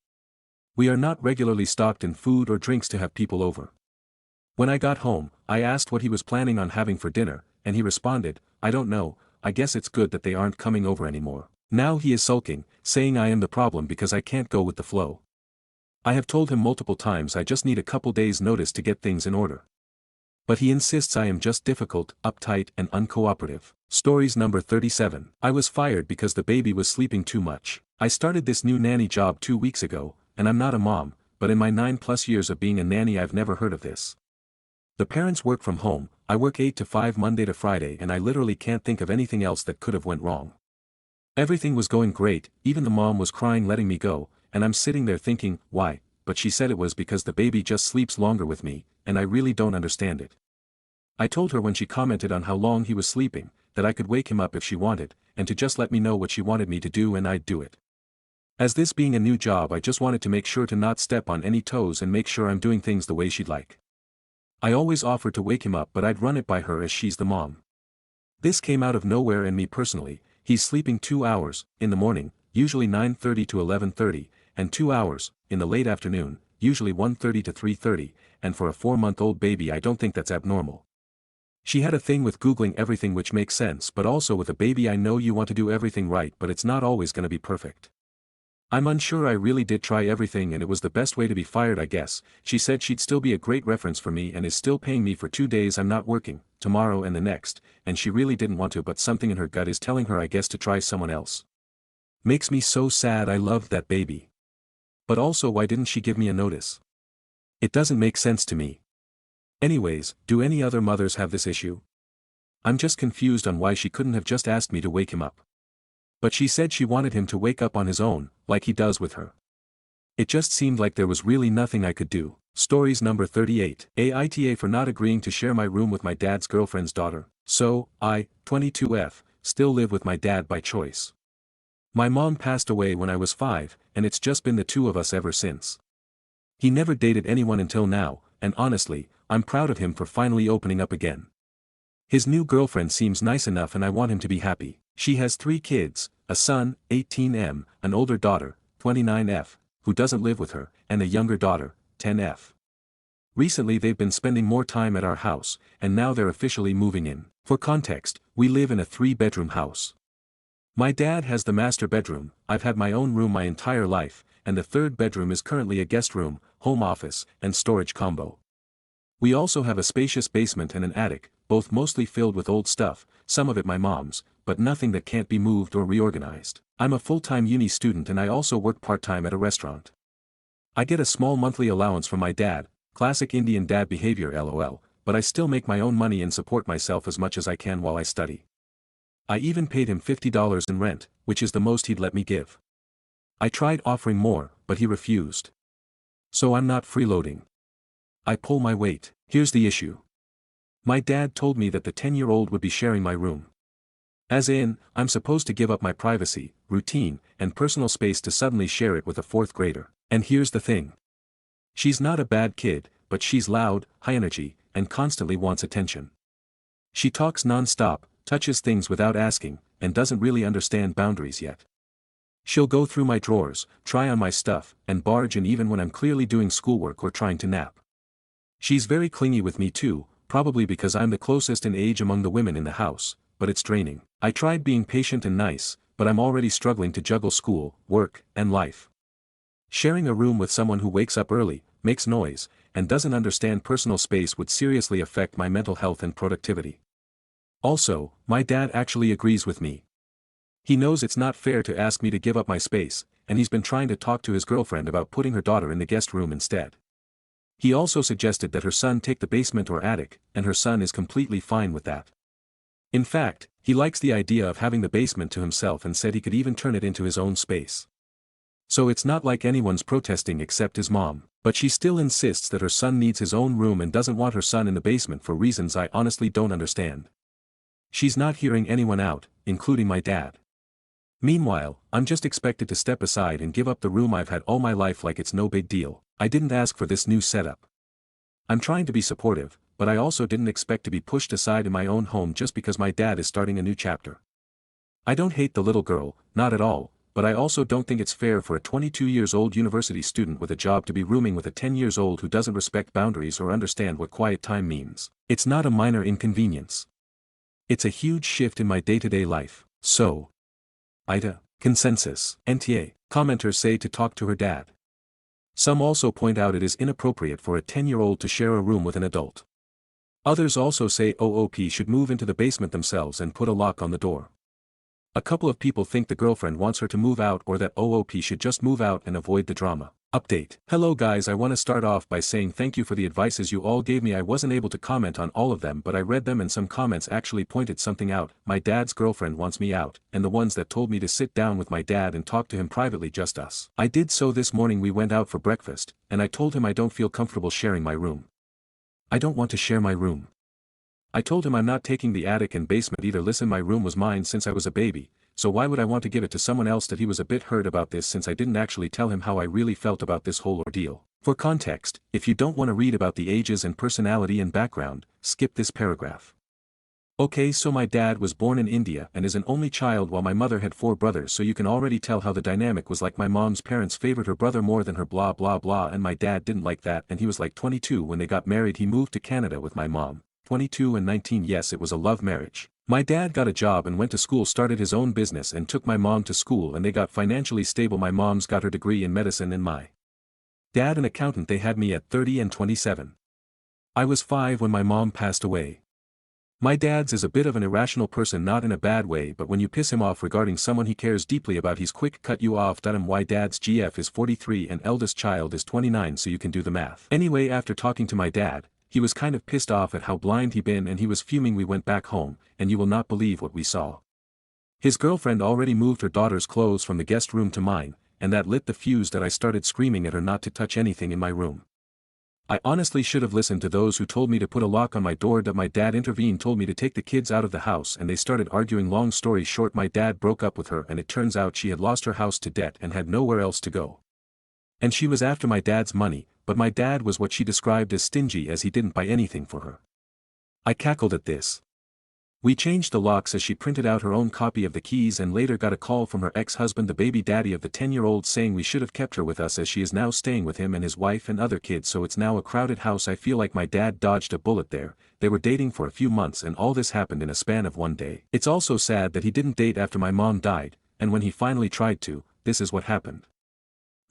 We are not regularly stocked in food or drinks to have people over. When I got home, I asked what he was planning on having for dinner, and he responded, I don't know, I guess it's good that they aren't coming over anymore. Now he is sulking, saying I am the problem because I can't go with the flow. I have told him multiple times I just need a couple days' notice to get things in order. But he insists I am just difficult, uptight and uncooperative. Stories number 37. I was fired because the baby was sleeping too much. I started this new nanny job 2 weeks ago, and I'm not a mom, but in my 9+ years of being a nanny I've never heard of this. The parents work from home, I work 8 to 5 Monday to Friday and I literally can't think of anything else that could have went wrong. Everything was going great, even the mom was crying letting me go, and I'm sitting there thinking, why, but she said it was because the baby just sleeps longer with me, and I really don't understand it. I told her when she commented on how long he was sleeping, that I could wake him up if she wanted, and to just let me know what she wanted me to do and I'd do it. As this being a new job I just wanted to make sure to not step on any toes and make sure I'm doing things the way she'd like. I always offered to wake him up but I'd run it by her as she's the mom. This came out of nowhere and me personally, he's sleeping 2 hours, in the morning, usually 9:30 to 11:30, and 2 hours, in the late afternoon, usually 1:30 to 3:30, and for a 4-month-old baby I don't think that's abnormal. She had a thing with Googling everything which makes sense, but also with a baby I know you want to do everything right but it's not always gonna be perfect. I'm unsure, I really did try everything and it was the best way to be fired I guess. She said she'd still be a great reference for me and is still paying me for 2 days I'm not working, tomorrow and the next, and she really didn't want to but something in her gut is telling her I guess to try someone else. Makes me so sad, I loved that baby. But also why didn't she give me a notice? It doesn't make sense to me. Anyways, do any other mothers have this issue? I'm just confused on why she couldn't have just asked me to wake him up. But she said she wanted him to wake up on his own, like he does with her. It just seemed like there was really nothing I could do. Stories number 38. Aita for not agreeing to share my room with my dad's girlfriend's daughter. So, I, 22F, still live with my dad by choice. My mom passed away when I was 5, and it's just been the two of us ever since. He never dated anyone until now, and honestly, I'm proud of him for finally opening up again. His new girlfriend seems nice enough and I want him to be happy. She has 3 kids, a son, 18M, an older daughter, 29F, who doesn't live with her, and a younger daughter, 10F. Recently they've been spending more time at our house, and now they're officially moving in. For context, we live in a 3-bedroom house. My dad has the master bedroom, I've had my own room my entire life, and the 3rd bedroom is currently a guest room, home office, and storage combo. We also have a spacious basement and an attic, both mostly filled with old stuff, some of it my mom's, but nothing that can't be moved or reorganized. I'm a full-time uni student and I also work part-time at a restaurant. I get a small monthly allowance from my dad, classic Indian dad behavior lol, but I still make my own money and support myself as much as I can while I study. I even paid him $50 in rent, which is the most he'd let me give. I tried offering more, but he refused. So I'm not freeloading. I pull my weight. Here's the issue. My dad told me that the 10-year-old would be sharing my room. As in, I'm supposed to give up my privacy, routine, and personal space to suddenly share it with a fourth grader. And here's the thing. She's not a bad kid, but she's loud, high energy, and constantly wants attention. She talks non-stop, touches things without asking, and doesn't really understand boundaries yet. She'll go through my drawers, try on my stuff, and barge in even when I'm clearly doing schoolwork or trying to nap. She's very clingy with me too, probably because I'm the closest in age among the women in the house, but it's draining. I tried being patient and nice, but I'm already struggling to juggle school, work, and life. Sharing a room with someone who wakes up early, makes noise, and doesn't understand personal space would seriously affect my mental health and productivity. Also, my dad actually agrees with me. He knows it's not fair to ask me to give up my space, and he's been trying to talk to his girlfriend about putting her daughter in the guest room instead. He also suggested that her son take the basement or attic, and her son is completely fine with that. In fact, he likes the idea of having the basement to himself and said he could even turn it into his own space. So it's not like anyone's protesting except his mom, but she still insists that her son needs his own room and doesn't want her son in the basement for reasons I honestly don't understand. She's not hearing anyone out, including my dad. Meanwhile, I'm just expected to step aside and give up the room I've had all my life like it's no big deal. I didn't ask for this new setup. I'm trying to be supportive, but I also didn't expect to be pushed aside in my own home just because my dad is starting a new chapter. I don't hate the little girl, not at all, but I also don't think it's fair for a 22-years-old university student with a job to be rooming with a 10-years-old who doesn't respect boundaries or understand what quiet time means. It's not a minor inconvenience. It's a huge shift in my day-to-day life. So, Aita, consensus, NTA, commenters say to talk to her dad. Some also point out it is inappropriate for a 10-year-old to share a room with an adult. Others also say OOP should move into the basement themselves and put a lock on the door. A couple of people think the girlfriend wants her to move out or that OOP should just move out and avoid the drama. Update. Hello guys, I want to start off by saying thank you for the advices you all gave me. I wasn't able to comment on all of them, but I read them and some comments actually pointed something out. My dad's girlfriend wants me out, and the ones that told me to sit down with my dad and talk to him privately, just us. I did so this morning. We went out for breakfast, and I told him I don't feel comfortable sharing my room. I don't want to share my room. I told him I'm not taking the attic and basement either. Listen, my room was mine since I was a baby, so why would I want to give it to someone else? That he was a bit hurt about this since I didn't actually tell him how I really felt about this whole ordeal. For context, if you don't want to read about the ages and personality and background, skip this paragraph. Okay, so my dad was born in India and is an only child while my mother had 4 brothers, so you can already tell how the dynamic was like. My mom's parents favored her brother more than her, blah blah blah, and my dad didn't like that, and he was like 22 when they got married. He moved to Canada with my mom, 22 and 19. Yes, it was a love marriage. My dad got a job and went to school, started his own business and took my mom to school, and they got financially stable. My mom's got her degree in medicine and my dad an accountant. They had me at 30 and 27. I was 5 when my mom passed away. My dad's is a bit of an irrational person, not in a bad way, but when you piss him off regarding someone he cares deeply about, he's quick cut you off. My dad's GF is 43 and eldest child is 29, so you can do the math. Anyway, after talking to my dad, he was kind of pissed off at how blind he'd been and he was fuming. We went back home, and you will not believe what we saw. His girlfriend already moved her daughter's clothes from the guest room to mine, and that lit the fuse that I started screaming at her not to touch anything in my room. I honestly should have listened to those who told me to put a lock on my door. My dad intervened, told me to take the kids out of the house, and they started arguing. Long story short, my dad broke up with her and it turns out she had lost her house to debt and had nowhere else to go. And she was after my dad's money, but my dad was what she described as stingy, as he didn't buy anything for her. I cackled at this. We changed the locks as she printed out her own copy of the keys, and later got a call from her ex-husband, the baby daddy of the 10-year-old, saying we should have kept her with us as she is now staying with him and his wife and other kids, so it's now a crowded house. I feel like my dad dodged a bullet there. They were dating for a few months and all this happened in a span of one day. It's also sad that he didn't date after my mom died, and when he finally tried to, this is what happened.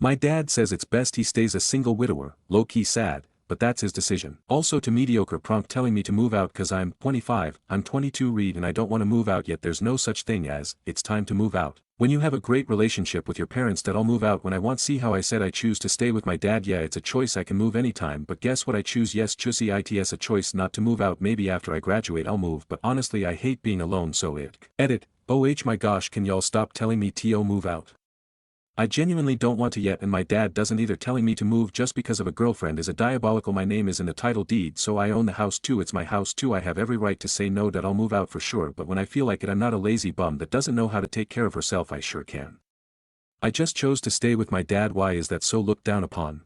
My dad says it's best he stays a single widower. Low-key sad, but that's his decision. Also, to mediocre prompt telling me to move out cause I'm 25, I'm 22 read and I don't want to move out yet. There's no such thing as, it's time to move out. When you have a great relationship with your parents, that I'll move out when I want. See how I said I choose to stay with my dad? Yeah, it's a choice, I can move anytime, but guess what I choose? Yes, chussy its a choice not to move out. Maybe after I graduate I'll move, but honestly I hate being alone, so it. Edit. Oh my gosh, can y'all stop telling me to move out? I genuinely don't want to yet, and my dad doesn't either. Telling me to move just because of a girlfriend is a diabolical. My name is in the title deed, so I own the house too. It's my house too. I have every right to say no, that I'll move out for sure, but when I feel like it, I'm not a lazy bum that doesn't know how to take care of herself. I sure can. I just chose to stay with my dad. Why is that so looked down upon?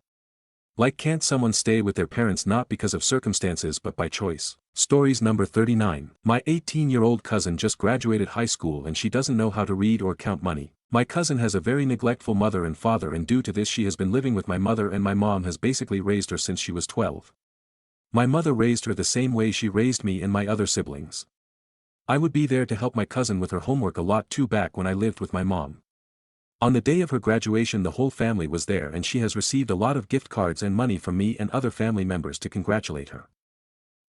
Like, can't someone stay with their parents not because of circumstances but by choice? Stories number 39. My 18-year-old cousin just graduated high school and she doesn't know how to read or count money. My cousin has a very neglectful mother and father, and due to this she has been living with my mother, and my mom has basically raised her since she was 12. My mother raised her the same way she raised me and my other siblings. I would be there to help my cousin with her homework a lot too back when I lived with my mom. On the day of her graduation the whole family was there, and she has received a lot of gift cards and money from me and other family members to congratulate her.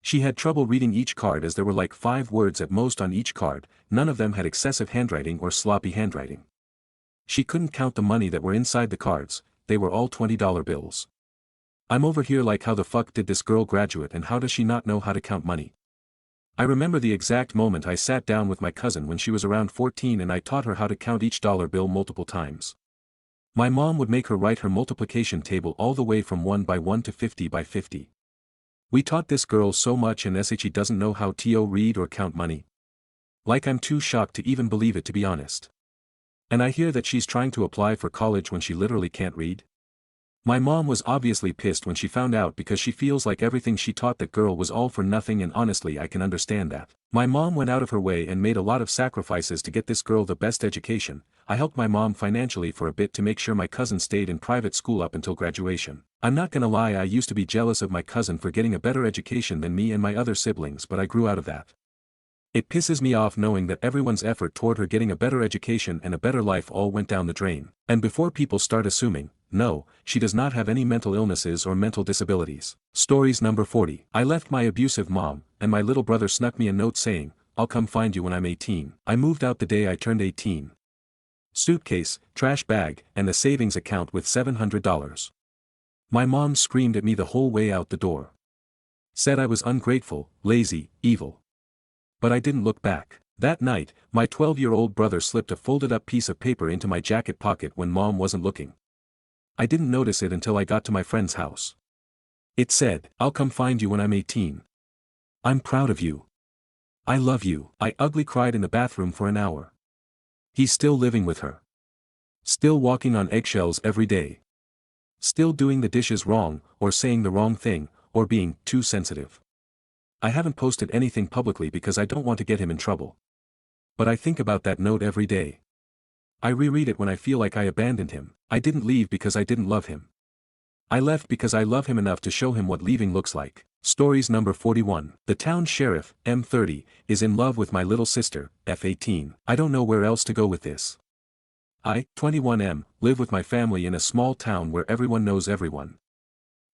She had trouble reading each card as there were like 5 words at most on each card. None of them had excessive handwriting or sloppy handwriting. She couldn't count the money that were inside the cards, they were all $20 bills. I'm over here like, how the fuck did this girl graduate and how does she not know how to count money? I remember the exact moment I sat down with my cousin when she was around 14 and I taught her how to count each dollar bill multiple times. My mom would make her write her multiplication table all the way from 1 by 1 to 50 by 50. We taught this girl so much, and she doesn't know how to read or count money. Like, I'm too shocked to even believe it, to be honest. And I hear that she's trying to apply for college when she literally can't read. My mom was obviously pissed when she found out, because she feels like everything she taught that girl was all for nothing, and honestly I can understand that. My mom went out of her way and made a lot of sacrifices to get this girl the best education. I helped my mom financially for a bit to make sure my cousin stayed in private school up until graduation. I'm not gonna lie, I used to be jealous of my cousin for getting a better education than me and my other siblings, but I grew out of that. It pisses me off knowing that everyone's effort toward her getting a better education and a better life all went down the drain. And before people start assuming, no, she does not have any mental illnesses or mental disabilities. Stories number 40. I left my abusive mom, and my little brother snuck me a note saying, "I'll come find you when I'm 18. I moved out the day I turned 18. Suitcase, trash bag, and a savings account with $700. My mom screamed at me the whole way out the door. Said I was ungrateful, lazy, evil. But I didn't look back. That night, my 12-year-old brother slipped a folded-up piece of paper into my jacket pocket when mom wasn't looking. I didn't notice it until I got to my friend's house. It said, "I'll come find you when I'm 18. I'm proud of you. I love you." I ugly cried in the bathroom for an hour. He's still living with her. Still walking on eggshells every day. Still doing the dishes wrong, or saying the wrong thing, or being too sensitive. I haven't posted anything publicly because I don't want to get him in trouble. But I think about that note every day. I reread it when I feel like I abandoned him. I didn't leave because I didn't love him. I left because I love him enough to show him what leaving looks like. Stories number 41. The town sheriff, M30, is in love with my little sister, F18. I don't know where else to go with this. I, 21M, live with my family in a small town where everyone knows everyone.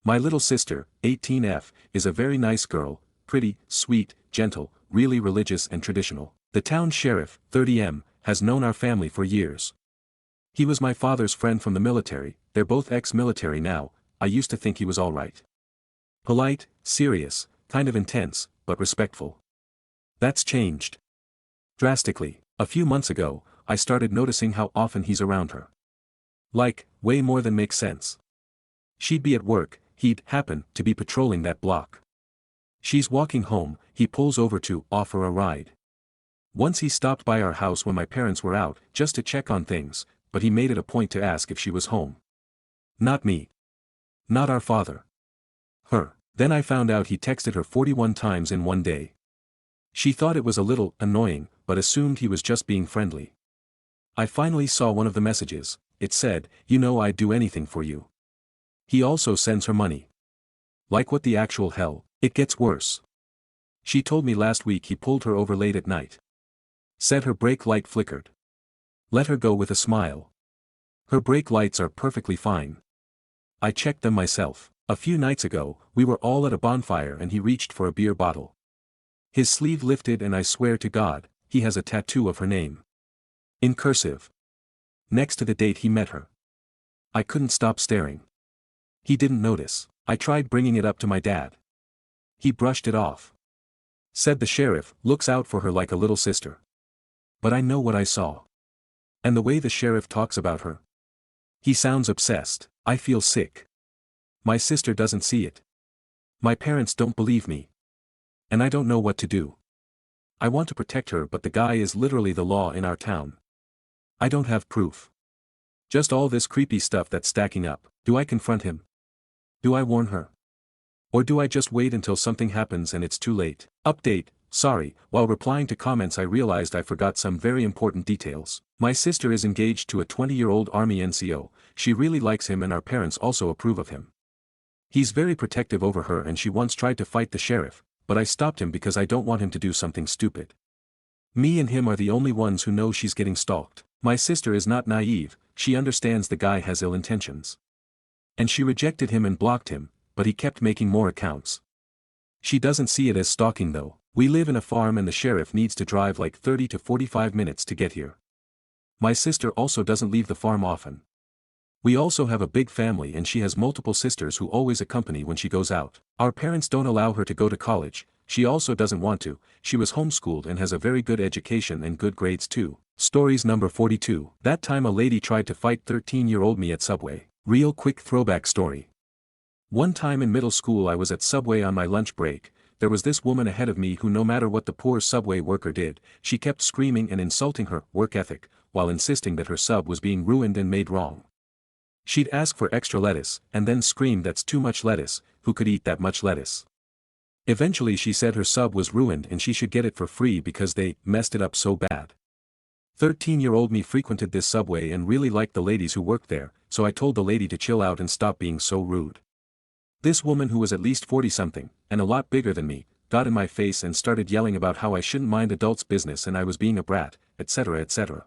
My little sister, 18F, is a very nice girl, pretty, sweet, gentle, really religious and traditional. The town sheriff, 30M, has known our family for years. He was my father's friend from the military. They're both ex-military now. I used to think he was alright. Polite, serious, kind of intense, but respectful. That's changed drastically. A few months ago, I started noticing how often he's around her. Like, way more than makes sense. She'd be at work, he'd happen to be patrolling that block. She's walking home, he pulls over to offer a ride. Once he stopped by our house when my parents were out, just to check on things, but he made it a point to ask if she was home. Not me. Not our father. Her. Then I found out he texted her 41 times in one day. She thought it was a little annoying, but assumed he was just being friendly. I finally saw one of the messages. It said, "You know I'd do anything for you." He also sends her money. Like, what the actual hell? It gets worse. She told me last week he pulled her over late at night. Said her brake light flickered. Let her go with a smile. Her brake lights are perfectly fine. I checked them myself. A few nights ago, we were all at a bonfire and he reached for a beer bottle. His sleeve lifted and I swear to God, he has a tattoo of her name. In cursive. Next to the date he met her. I couldn't stop staring. He didn't notice. I tried bringing it up to my dad. He brushed it off. Said the sheriff looks out for her like a little sister. But I know what I saw. And the way the sheriff talks about her. He sounds obsessed. I feel sick. My sister doesn't see it. My parents don't believe me. And I don't know what to do. I want to protect her, but the guy is literally the law in our town. I don't have proof. Just all this creepy stuff that's stacking up. Do I confront him? Do I warn her? Or do I just wait until something happens and it's too late? Update, sorry, while replying to comments I realized I forgot some very important details. My sister is engaged to a 20-year-old Army NCO, she really likes him and our parents also approve of him. He's very protective over her and she once tried to fight the sheriff, but I stopped him because I don't want him to do something stupid. Me and him are the only ones who know she's getting stalked. My sister is not naive, she understands the guy has ill intentions. And she rejected him and blocked him, but he kept making more accounts. She doesn't see it as stalking though. We live in a farm and the sheriff needs to drive like 30 to 45 minutes to get here. My sister also doesn't leave the farm often. We also have a big family and she has multiple sisters who always accompany when she goes out. Our parents don't allow her to go to college, she also doesn't want to, she was homeschooled and has a very good education and good grades too. Stories number 42. That time a lady tried to fight 13-year-old me at Subway. Real quick throwback story. One time in middle school I was at Subway on my lunch break, there was this woman ahead of me who no matter what the poor Subway worker did, she kept screaming and insulting her work ethic, while insisting that her sub was being ruined and made wrong. She'd ask for extra lettuce, and then scream that's too much lettuce, who could eat that much lettuce? Eventually she said her sub was ruined and she should get it for free because they messed it up so bad. 13-year-old me frequented this Subway and really liked the ladies who worked there, so I told the lady to chill out and stop being so rude. This woman who was at least 40-something, and a lot bigger than me, got in my face and started yelling about how I shouldn't mind adults' business and I was being a brat, etc. etc.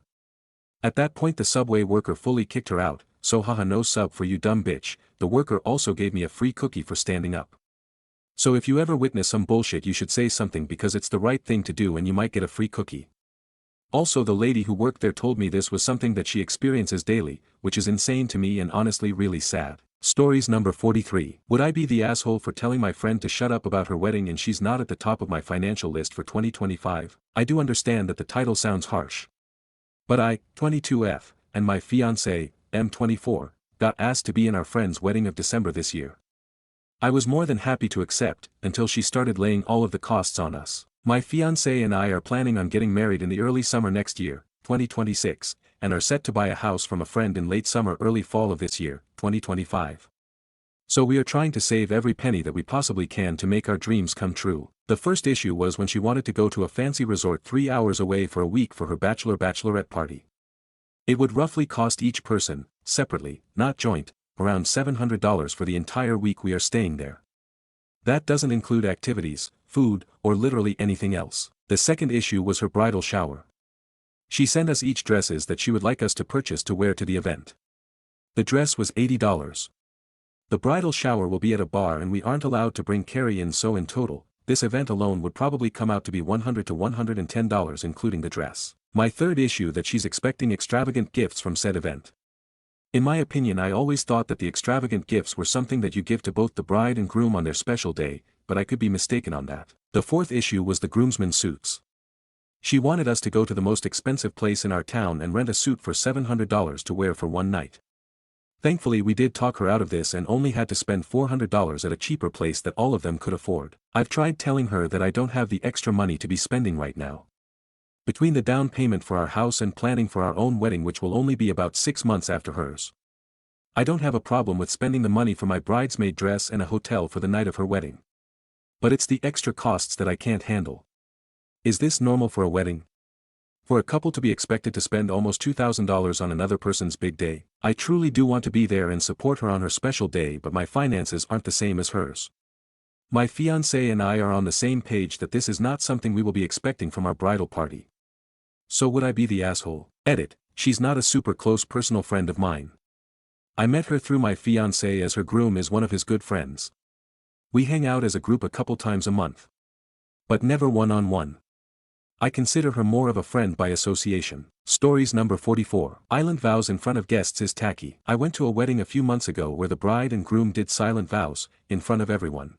At that point the Subway worker fully kicked her out, so haha no sub for you dumb bitch. The worker also gave me a free cookie for standing up. So if you ever witness some bullshit you should say something because it's the right thing to do and you might get a free cookie. Also the lady who worked there told me this was something that she experiences daily, which is insane to me and honestly really sad. Stories number 43. Would I be the asshole for telling my friend to shut up about her wedding and she's not at the top of my financial list for 2025? I do understand that the title sounds harsh. But I, 22F, and my fiancé, M24, got asked to be in our friend's wedding of December this year. I was more than happy to accept, until she started laying all of the costs on us. My fiancé and I are planning on getting married in the early summer next year, 2026, and are set to buy a house from a friend in late summer early fall of this year, 2025. So we are trying to save every penny that we possibly can to make our dreams come true. The first issue was when she wanted to go to a fancy resort 3 hours away for a week for her bachelorette party. It would roughly cost each person, separately, not joint, around $700 for the entire week we are staying there. That doesn't include activities, food, or literally anything else. The second issue was her bridal shower. She sent us each dresses that she would like us to purchase to wear to the event. The dress was $80. The bridal shower will be at a bar and we aren't allowed to bring carry-in, so in total, this event alone would probably come out to be $100 to $110 including the dress. My third issue that she's expecting extravagant gifts from said event. In my opinion I always thought that the extravagant gifts were something that you give to both the bride and groom on their special day, but I could be mistaken on that. The fourth issue was the groomsmen suits. She wanted us to go to the most expensive place in our town and rent a suit for $700 to wear for one night. Thankfully we did talk her out of this and only had to spend $400 at a cheaper place that all of them could afford. I've tried telling her that I don't have the extra money to be spending right now. Between the down payment for our house and planning for our own wedding, which will only be about 6 months after hers, I don't have a problem with spending the money for my bridesmaid dress and a hotel for the night of her wedding. But it's the extra costs that I can't handle. Is this normal for a wedding? For a couple to be expected to spend almost $2,000 on another person's big day? I truly do want to be there and support her on her special day, but my finances aren't the same as hers. My fiancé and I are on the same page that this is not something we will be expecting from our bridal party. So would I be the asshole? Edit, she's not a super close personal friend of mine. I met her through my fiancé as her groom is one of his good friends. We hang out as a group a couple times a month. But never one-on-one. I consider her more of a friend by association. Stories number 44. Island vows in front of guests is tacky. I went to a wedding a few months ago where the bride and groom did silent vows, in front of everyone.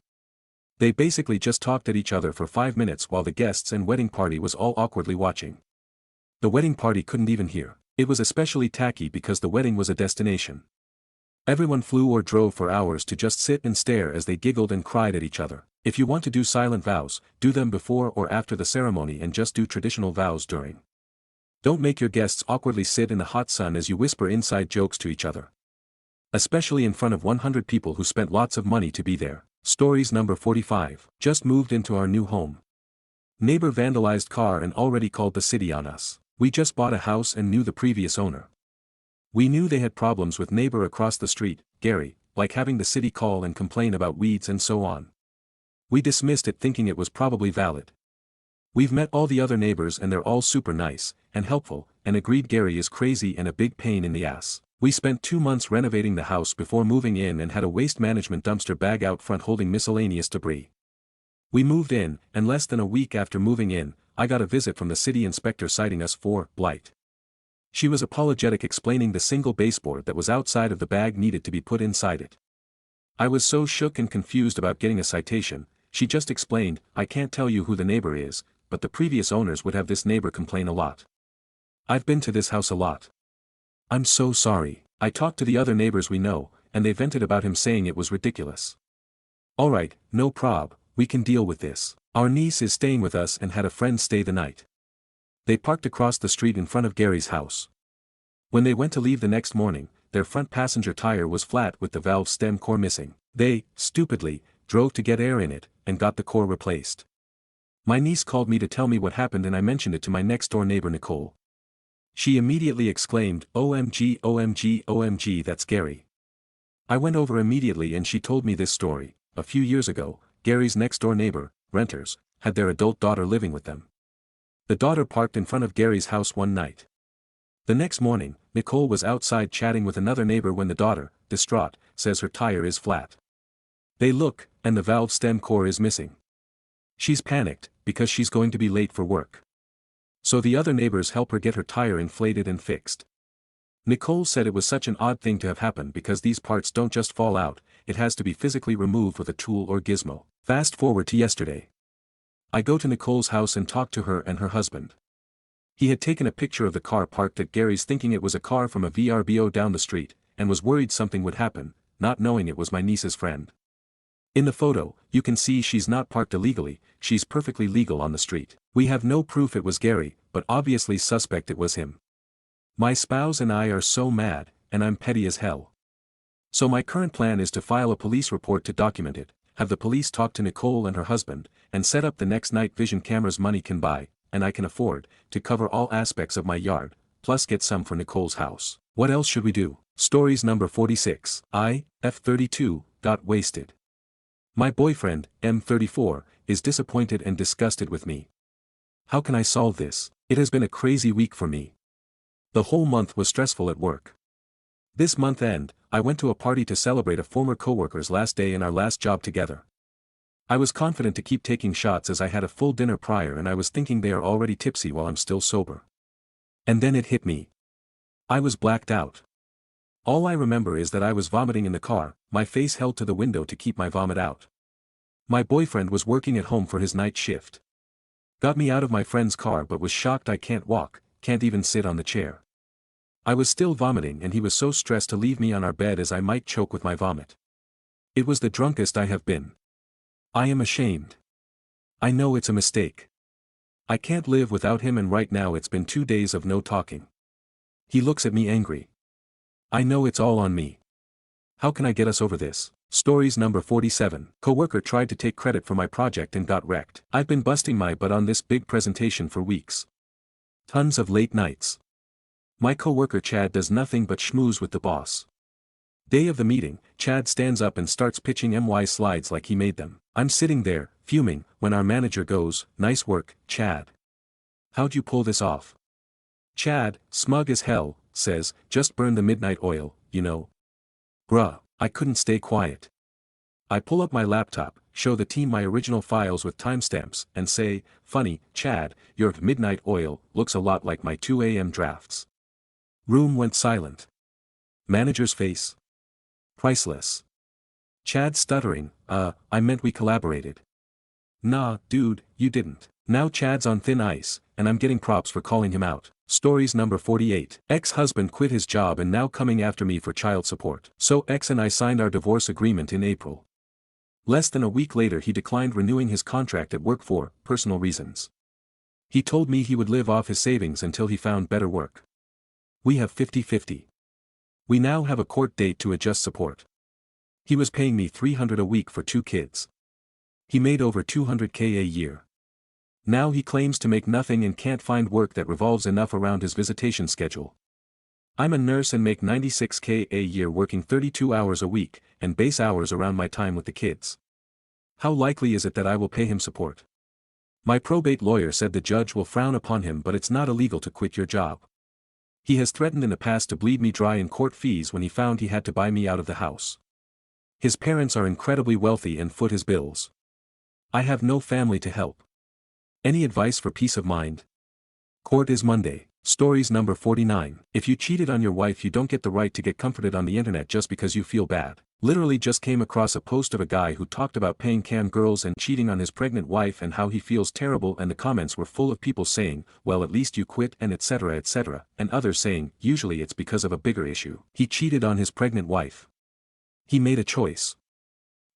They basically just talked at each other for 5 minutes while the guests and wedding party was all awkwardly watching. The wedding party couldn't even hear. It was especially tacky because the wedding was a destination. Everyone flew or drove for hours to just sit and stare as they giggled and cried at each other. If you want to do silent vows, do them before or after the ceremony and just do traditional vows during. Don't make your guests awkwardly sit in the hot sun as you whisper inside jokes to each other. Especially in front of 100 people who spent lots of money to be there. Stories number 45. Just moved into our new home. Neighbor vandalized car and already called the city on us. We just bought a house and knew the previous owner. We knew they had problems with neighbor across the street, Gary, like having the city call and complain about weeds and so on. We dismissed it thinking it was probably valid. We've met all the other neighbors and they're all super nice, and helpful, and agreed Gary is crazy and a big pain in the ass. We spent 2 months renovating the house before moving in and had a waste management dumpster bag out front holding miscellaneous debris. We moved in, and less than a week after moving in, I got a visit from the city inspector citing us for blight. She was apologetic explaining the single baseboard that was outside of the bag needed to be put inside it. I was so shook and confused about getting a citation. She just explained, I can't tell you who the neighbor is, but the previous owners would have this neighbor complain a lot. I've been to this house a lot. I'm so sorry. I talked to the other neighbors we know, and they vented about him saying it was ridiculous. Alright, no prob, we can deal with this. Our niece is staying with us and had a friend stay the night. They parked across the street in front of Gary's house. When they went to leave the next morning, their front passenger tire was flat with the valve stem core missing. They, stupidly, drove to get air in it, and got the core replaced. My niece called me to tell me what happened and I mentioned it to my next-door neighbor Nicole. She immediately exclaimed, OMG OMG OMG that's Gary. I went over immediately and she told me this story. A few years ago, Gary's next-door neighbor, renters, had their adult daughter living with them. The daughter parked in front of Gary's house one night. The next morning, Nicole was outside chatting with another neighbor when the daughter, distraught, says her tire is flat. They look, and the valve stem core is missing. She's panicked, because she's going to be late for work. So the other neighbors help her get her tire inflated and fixed. Nicole said it was such an odd thing to have happened because these parts don't just fall out, it has to be physically removed with a tool or gizmo. Fast forward to yesterday. I go to Nicole's house and talk to her and her husband. He had taken a picture of the car parked at Gary's thinking it was a car from a VRBO down the street, and was worried something would happen, not knowing it was my niece's friend. In the photo, you can see she's not parked illegally, she's perfectly legal on the street. We have no proof it was Gary, but obviously suspect it was him. My spouse and I are so mad, and I'm petty as hell. So my current plan is to file a police report to document it, have the police talk to Nicole and her husband, and set up the next night vision cameras money can buy, and I can afford, to cover all aspects of my yard, plus get some for Nicole's house. What else should we do? Stories number 46. F32, got wasted. My boyfriend, M34, is disappointed and disgusted with me. How can I solve this? It has been a crazy week for me. The whole month was stressful at work. This month end, I went to a party to celebrate a former coworker's last day in our last job together. I was confident to keep taking shots as I had a full dinner prior and I was thinking they are already tipsy while I'm still sober. And then it hit me. I was blacked out. All I remember is that I was vomiting in the car, my face held to the window to keep my vomit out. My boyfriend was working at home for his night shift. Got me out of my friend's car but was shocked I can't walk, can't even sit on the chair. I was still vomiting and he was so stressed to leave me on our bed as I might choke with my vomit. It was the drunkest I have been. I am ashamed. I know it's a mistake. I can't live without him and right now it's been 2 days of no talking. He looks at me angry. I know it's all on me. How can I get us over this? Stories number 47. Coworker tried to take credit for my project and got wrecked. I've been busting my butt on this big presentation for weeks. Tons of late nights. My coworker Chad does nothing but schmooze with the boss. Day of the meeting, Chad stands up and starts pitching MY slides like he made them. I'm sitting there, fuming, when our manager goes, "Nice work, Chad. How'd you pull this off?" Chad, smug as hell, says, "Just burn the midnight oil, you know." Bruh, I couldn't stay quiet. I pull up my laptop, show the team my original files with timestamps, and say, "Funny, Chad, your midnight oil looks a lot like my 2 a.m. drafts." Room went silent. Manager's face. Priceless. Chad stuttering, I meant we collaborated." "Nah, dude, you didn't." Now Chad's on thin ice, and I'm getting props for calling him out. Stories number 48. Ex-husband quit his job and now coming after me for child support. So ex and I signed our divorce agreement in April. Less than a week later he declined renewing his contract at work for personal reasons. He told me he would live off his savings until he found better work. We have 50-50. We now have a court date to adjust support. He was paying me $300 a week for 2 kids. He made over $200K a year. Now he claims to make nothing and can't find work that revolves enough around his visitation schedule. I'm a nurse and make $96K a year working 32 hours a week, and base hours around my time with the kids. How likely is it that I will pay him support? My probate lawyer said the judge will frown upon him, but it's not illegal to quit your job. He has threatened in the past to bleed me dry in court fees when he found he had to buy me out of the house. His parents are incredibly wealthy and foot his bills. I have no family to help. Any advice for peace of mind? Court is Monday. Stories number 49. If you cheated on your wife, you don't get the right to get comforted on the internet just because you feel bad. Literally just came across a post of a guy who talked about paying cam girls and cheating on his pregnant wife and how he feels terrible, and the comments were full of people saying, well, at least you quit, and etc., and others saying, usually it's because of a bigger issue. He cheated on his pregnant wife. He made a choice.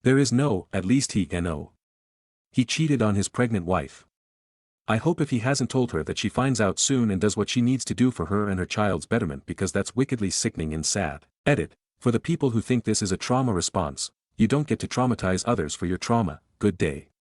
There is no, at least he can know. He cheated on his pregnant wife. I hope if he hasn't told her that she finds out soon and does what she needs to do for her and her child's betterment, because that's wickedly sickening and sad. Edit. For the people who think this is a trauma response, you don't get to traumatize others for your trauma. Good day.